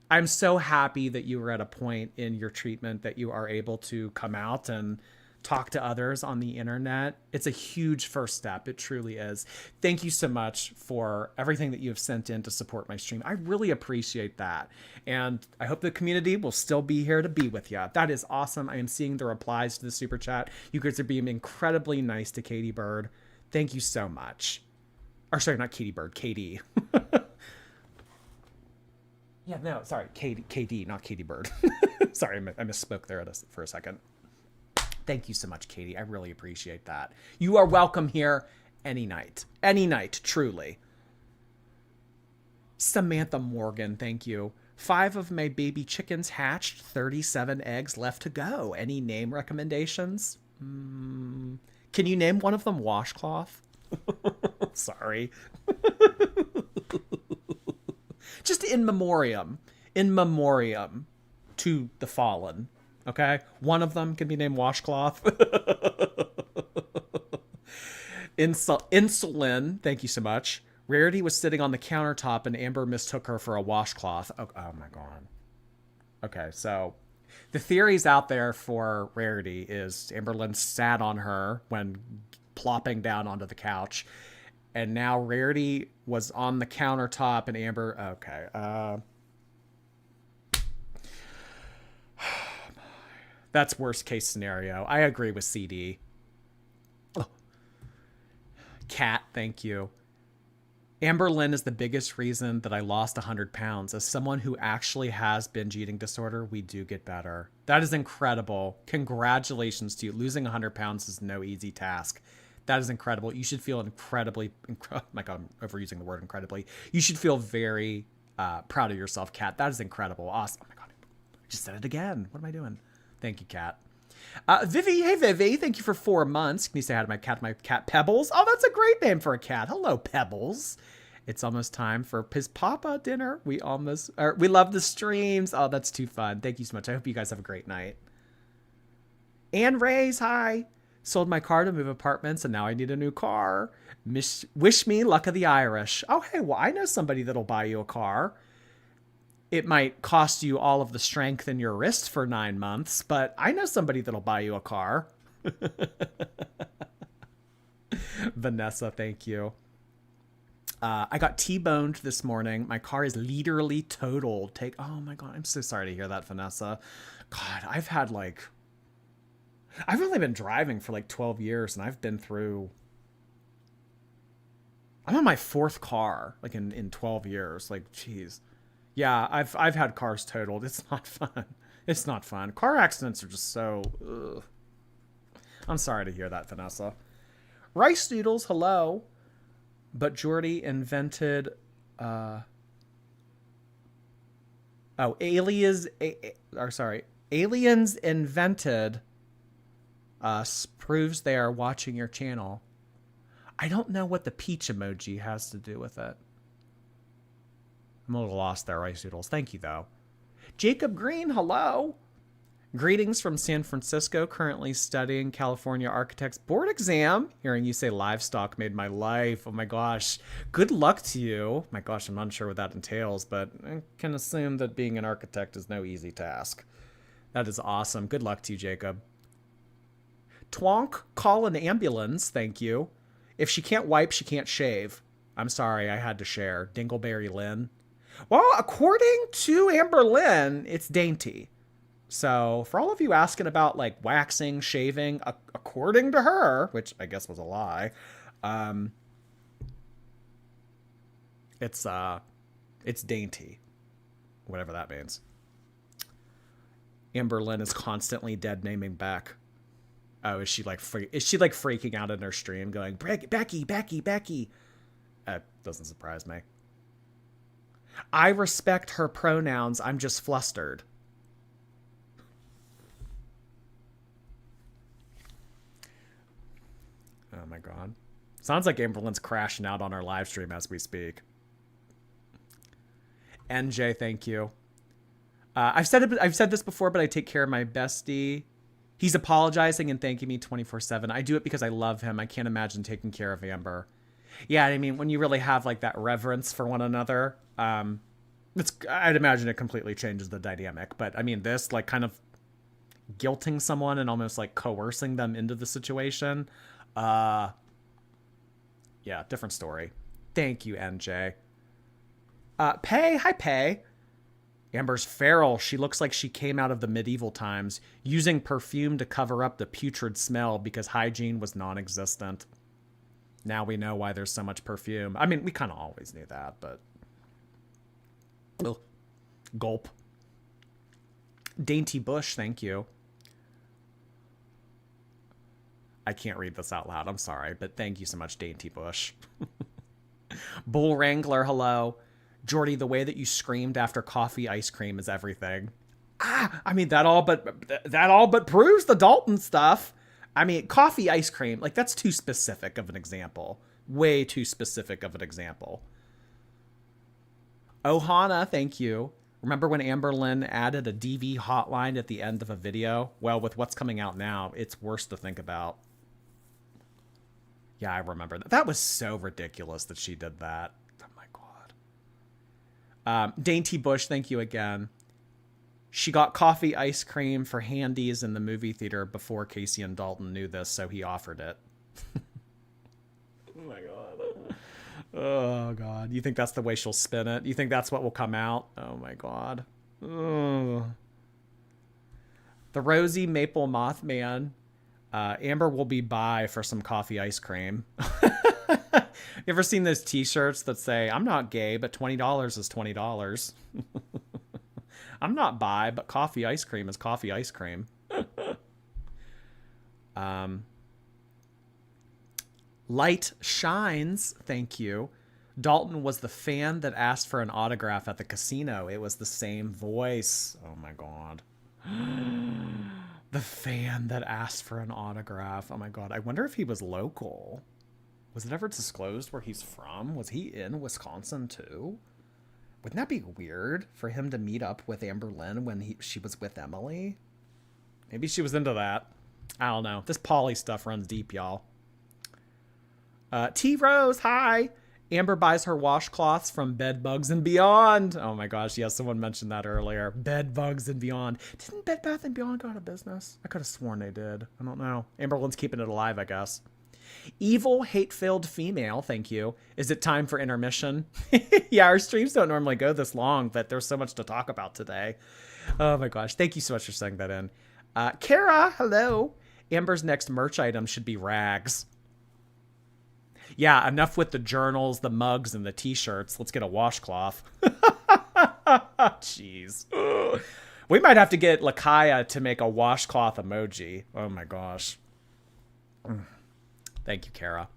I'm so happy that you were at a point in your treatment that you are able to come out and talk to others on the internet. It's a huge first step. It truly is. Thank you so much for everything that you have sent in to support my stream. I really appreciate that. And I hope the community will still be here to be with you. That is awesome. I am seeing the replies to the super chat. You guys are being incredibly nice to Katie Bird. Thank you so much. Or sorry, not Katie Bird, Katie. Yeah, no, sorry, KD, not Katie Bird. Sorry, I misspoke there for a second. Thank you so much, Katie. I really appreciate that. You are welcome here any night, truly. Samantha Morgan, thank you. 5 of my baby chickens hatched, 37 eggs left to go. Any name recommendations? Can you name one of them Washcloth? Sorry. Just in memoriam to the fallen. Okay? One of them can be named Washcloth. Insulin, thank you so much. Rarity was sitting on the countertop and Amber mistook her for a washcloth. Oh my god. Okay, so the theories out there for Rarity is Amberlynn sat on her when plopping down onto the couch. And now Rarity was on the countertop and Amber... Okay, that's worst case scenario. I agree with CD. Oh. Kat, thank you. Amberlynn is the biggest reason that I lost 100 pounds. As someone who actually has binge eating disorder, we do get better. That is incredible. Congratulations to you. Losing 100 pounds is no easy task. That is incredible. You should feel incredibly... Oh my god, I'm overusing the word incredibly. You should feel very proud of yourself, Kat. That is incredible. Awesome. Oh my god, I just said it again. What am I doing? Thank you, Kat. Vivi, hey Vivi, thank you for 4 months. Can you say hi to my cat Pebbles? Oh, that's a great name for a cat. Hello, Pebbles. It's almost time for Piz Papa dinner. We love the streams. Oh, that's too fun. Thank you so much. I hope you guys have a great night. Anne Ray's, hi. Sold my car to move apartments, and now I need a new car. Wish me luck of the Irish. Oh, hey, well, I know somebody that'll buy you a car. It might cost you all of the strength in your wrist for 9 months, but I know somebody that'll buy you a car. Vanessa, thank you. I got T-boned this morning. My car is literally totaled. Oh my god, I'm so sorry to hear that, Vanessa. God, I've only been driving for like 12 years, and I've been through... I'm on my 4th car, like in 12 years. Like, jeez. Yeah, I've had cars totaled. It's not fun. It's not fun. Car accidents are just so... Ugh. I'm sorry to hear that, Vanessa. Rice Noodles, hello. But Jordy invented... Aliens invented us proves they are watching your channel. I don't know what the peach emoji has to do with it. I'm a little lost there, Rice Noodles. Thank you, though. Jacob Green, hello. Greetings from San Francisco, currently studying California Architect's board exam. Hearing you say livestock made my life. Oh my gosh. Good luck to you. My gosh, I'm not sure what that entails, but I can assume that being an architect is no easy task. That is awesome. Good luck to you, Jacob. Twonk, call an ambulance, thank you. If she can't wipe, she can't shave. I'm sorry, I had to share. Dingleberry Lynn. Well, according to Amberlynn, it's dainty. So for all of you asking about like waxing, shaving, according to her, which I guess was a lie, it's dainty, whatever that means. Amberlynn is constantly dead naming Beck. Oh, is she like freaking out in her stream, going Becky? That doesn't surprise me. I respect her pronouns. I'm just flustered. Oh my god. Sounds like Amberlynn's crashing out on our live stream as we speak. NJ, thank you. I've said this before, but I take care of my bestie. He's apologizing and thanking me 24/7. I do it because I love him. I can't imagine taking care of Amber. Yeah, I mean, when you really have like that reverence for one another, I'd imagine it completely changes the dynamic. But I mean, this like kind of guilting someone and almost like coercing them into the situation. Yeah, different story. Thank you, NJ. Pay, hi Pay. Amber's feral. She looks like she came out of the medieval times, using perfume to cover up the putrid smell because hygiene was non-existent. Now we know why there's so much perfume. I mean, we kind of always knew that, but... Ugh. Gulp. Dainty Bush, thank you. I can't read this out loud, I'm sorry, but thank you so much, Dainty Bush. Bull Wrangler, hello. Jordy, the way that you screamed after coffee ice cream is everything. I mean, that all but proves the Dalton stuff. I mean, coffee ice cream, like that's too specific of an example. Way too specific of an example. Ohana, thank you. Remember when Amberlynn added a DV hotline at the end of a video? Well, with what's coming out now, it's worse to think about. Yeah, I remember that. That was so ridiculous that she did that. Oh my God. Dainty Bush, thank you again. She got coffee ice cream for handies in the movie theater before Casey and Dalton knew this, so he offered it. Oh my God. Oh God. You think that's the way she'll spin it? You think that's what will come out? Oh my God. Ugh. The Rosy Maple Mothman. Amber will be by for some coffee ice cream. You ever seen those t-shirts that say, I'm not gay, but $20 is $20? I'm not bi, but coffee ice cream is coffee ice cream. Light shines, thank you. Dalton was the fan that asked for an autograph at the casino. It was the same voice. Oh my God. The fan that asked for an autograph. Oh my God. I wonder if he was local. Was it ever disclosed where he's from? Was he in Wisconsin too? Wouldn't that be weird for him to meet up with Amberlynn when she was with Emily? Maybe she was into that. I don't know. This poly stuff runs deep, y'all. T Rose, hi. Amber buys her washcloths from Bed Bugs and Beyond. Oh my gosh, yes, someone mentioned that earlier. Bed Bugs and Beyond. Didn't Bed Bath and Beyond go out of business? I could have sworn they did. I don't know. Amberlynn's keeping it alive, I guess. Evil, hate-filled female, thank you. Is it time for intermission? Yeah, our streams don't normally go this long, but there's so much to talk about today. Oh my gosh, thank you so much for sending that in. Kara, hello. Amber's next merch item should be rags. Yeah, enough with the journals, the mugs, and the t-shirts. Let's get a washcloth. Jeez. We might have to get Lakaya to make a washcloth emoji. Oh my gosh. Thank you, Kara.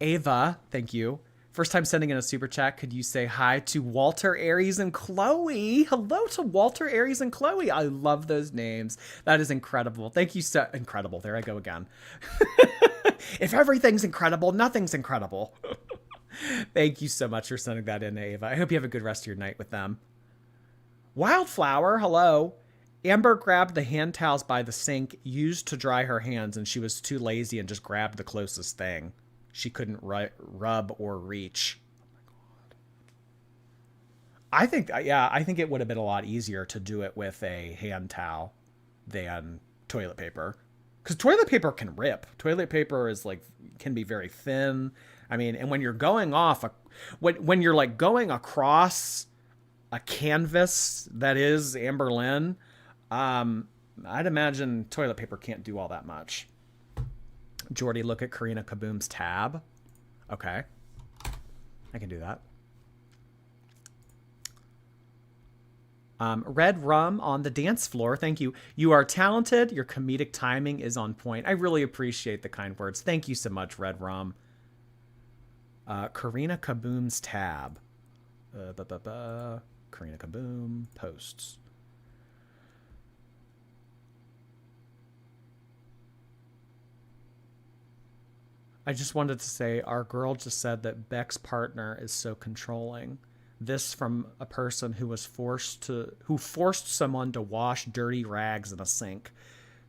Ava, thank you. First time sending in a super chat. Could you say hi to Walter, Aries, and Chloe? Hello to Walter, Aries, and Chloe. I love those names. That is incredible. Thank you so incredible. There I go again. If everything's incredible, nothing's incredible. Thank you so much for sending that in, Ava. I hope you have a good rest of your night with them. Wildflower, hello. Amber grabbed the hand towels by the sink, used to dry her hands, and she was too lazy and just grabbed the closest thing. She couldn't rub or reach. Oh my God. I think it would have been a lot easier to do it with a hand towel than toilet paper. Because toilet paper can rip. Toilet paper is can be very thin. I mean, and when you're going off, when you're like going across a canvas that is Amberlynn, I'd imagine toilet paper can't do all that much. Jordy, look at Karina Kaboom's tab. Okay. I can do that. Red Rum on the dance floor. Thank you. You are talented. Your comedic timing is on point. I really appreciate the kind words. Thank you so much, Red Rum. Karina Kaboom's tab. Karina Kaboom posts. I just wanted to say our girl just said that Beck's partner is so controlling. This from a person who forced someone to wash dirty rags in a sink.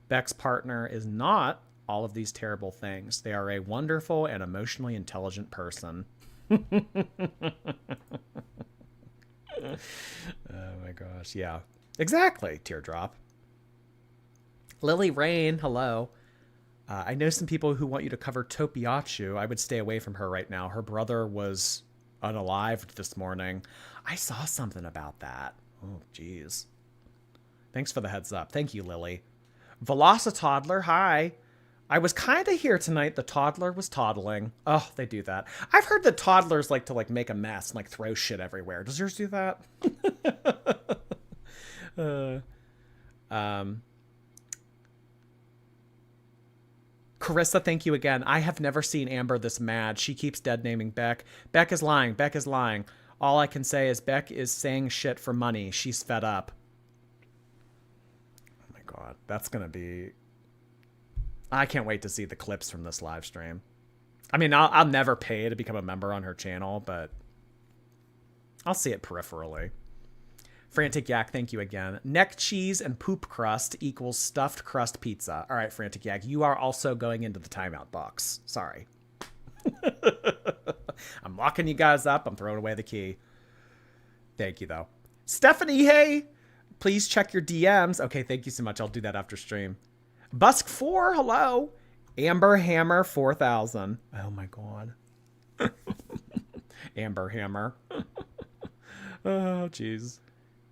Beck's partner is not all of these terrible things. They are a wonderful and emotionally intelligent person. Oh my gosh. Yeah, exactly. Teardrop. Lily Rain, hello. I know some people who want you to cover Topiachu. I would stay away from her right now. Her brother was unalived this morning. I saw something about that. Oh, geez. Thanks for the heads up. Thank you, Lily. Velocitoddler, hi. I was kind of here tonight. The toddler was toddling. Oh, they do that. I've heard that toddlers like to make a mess and throw shit everywhere. Does yours do that? Carissa, thank you again. I have never seen Amber this mad. She keeps dead naming Beck. Beck is lying. Beck is lying. All I can say is Beck is saying shit for money. She's fed up. Oh my God. That's going to be... I can't wait to see the clips from this live stream. I mean, I'll never pay to become a member on her channel, but I'll see it peripherally. Frantic Yak, thank you again. Neck cheese and poop crust equals stuffed crust pizza. All right, Frantic Yak, you are also going into the timeout box. Sorry. I'm locking you guys up. I'm throwing away the key. Thank you, though. Stephanie, hey, please check your DMs. Okay, thank you so much. I'll do that after stream. Busk4, hello. Amber Hammer 4000. Oh my God. Amber Hammer. Oh, jeez.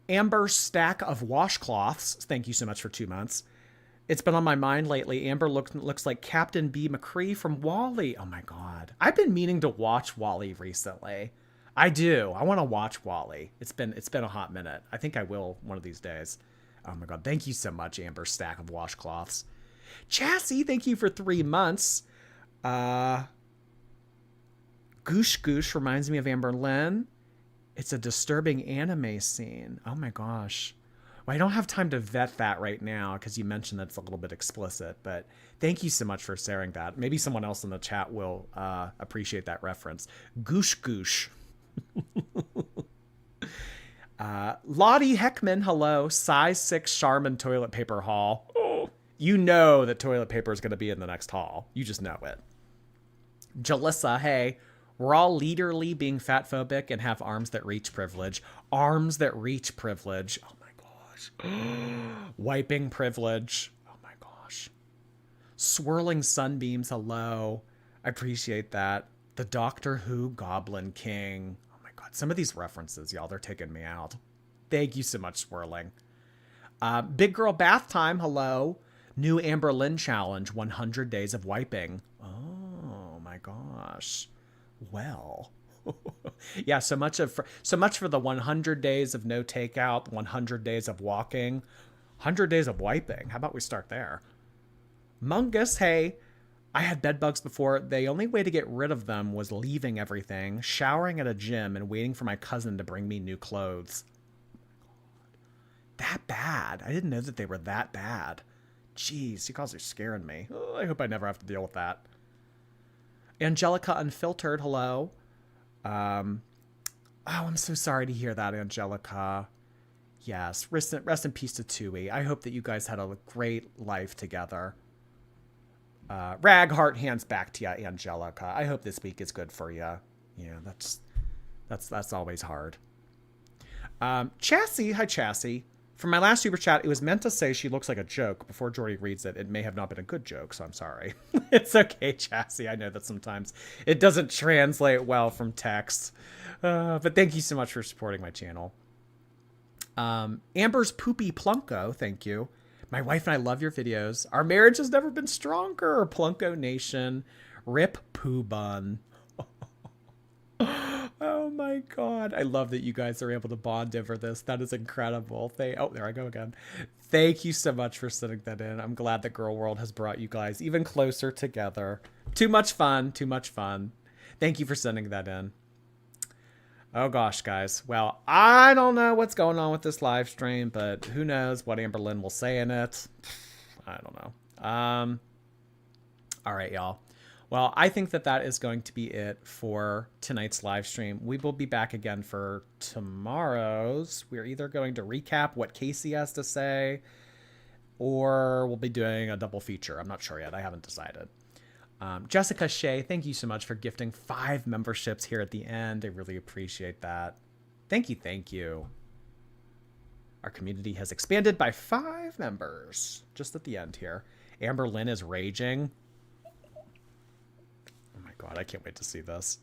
Amber Stack of Washcloths. Thank you so much for 2 months. It's been on my mind lately. Amber looks like Captain B. McCree from WALL-E. Oh my God. I've been meaning to watch WALL-E recently. I do. I want to watch WALL-E. It's been a hot minute. I think I will one of these days. Oh my God. Thank you so much, Amber Stack of Washcloths. Chassis, thank you for 3 months. Goosh Goosh reminds me of Amberlynn. It's a disturbing anime scene. Oh my gosh. Well, I don't have time to vet that right now because you mentioned that it's a little bit explicit, but thank you so much for sharing that. Maybe someone else in the chat will appreciate that reference. Goosh Goosh. Lottie Heckman, hello. Size 6 Charmin toilet paper haul. Oh, you know that toilet paper is going to be in the next haul. You just know it. Jalissa, hey. We're all leaderly being fatphobic and have arms that reach privilege. Arms that reach privilege. Oh my gosh. Wiping privilege. Oh my gosh. Swirling sunbeams, hello. I appreciate that. The Doctor Who Goblin King. Oh my God. Some of these references, y'all, they're taking me out. Thank you so much, Swirling. Big Girl Bath Time, hello. New Amberlynn Challenge, 100 days of wiping. Oh my gosh. Well, yeah, so much for the 100 days of no takeout, 100 days of walking, 100 days of wiping. How about we start there? Mungus, hey, I had bed bugs before. The only way to get rid of them was leaving everything, showering at a gym, and waiting for my cousin to bring me new clothes. That bad. I didn't know that they were that bad. Jeez, you guys are scaring me. Oh, I hope I never have to deal with that. Angelica Unfiltered, hello. Oh, I'm so sorry to hear that, Angelica. Yes, rest in peace to Tui. I hope that you guys had a great life together. Rag heart hands back to you, Angelica. I hope this week is good for you. Yeah, that's always hard. Chassis, hi Chassis. For my last super chat, it was meant to say she looks like a joke. Before Jordy reads it, it may have not been a good joke, so I'm sorry. It's okay, Chassis. I know that sometimes it doesn't translate well from text. But thank you so much for supporting my channel. Amber's Poopy Plunko, thank you. My wife and I love your videos. Our marriage has never been stronger. Plunko Nation. Rip Poo Bun. Oh my God. I love that you guys are able to bond over this. That is incredible. Oh, there I go again. Thank you so much for sending that in. I'm glad that Girl World has brought you guys even closer together. Too much fun. Too much fun. Thank you for sending that in. Oh gosh, guys. Well, I don't know what's going on with this live stream, but who knows what Amberlynn will say in it. I don't know. All right, y'all. Well, I think that is going to be it for tonight's live stream. We will be back again for tomorrow's. We're either going to recap what Casey has to say, or we'll be doing a double feature. I'm not sure yet. I haven't decided. Jessica Shea, thank you so much for gifting 5 memberships here at the end. I really appreciate that. Thank you, thank you. Our community has expanded by 5 members just at the end here. Amberlynn is raging. Oh my god, I can't wait to see this.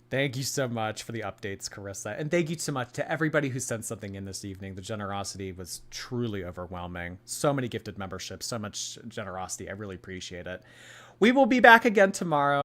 Thank you so much for the updates, Carissa. And thank you so much to everybody who sent something in this evening. The generosity was truly overwhelming. So many gifted memberships, so much generosity. I really appreciate it. We will be back again tomorrow.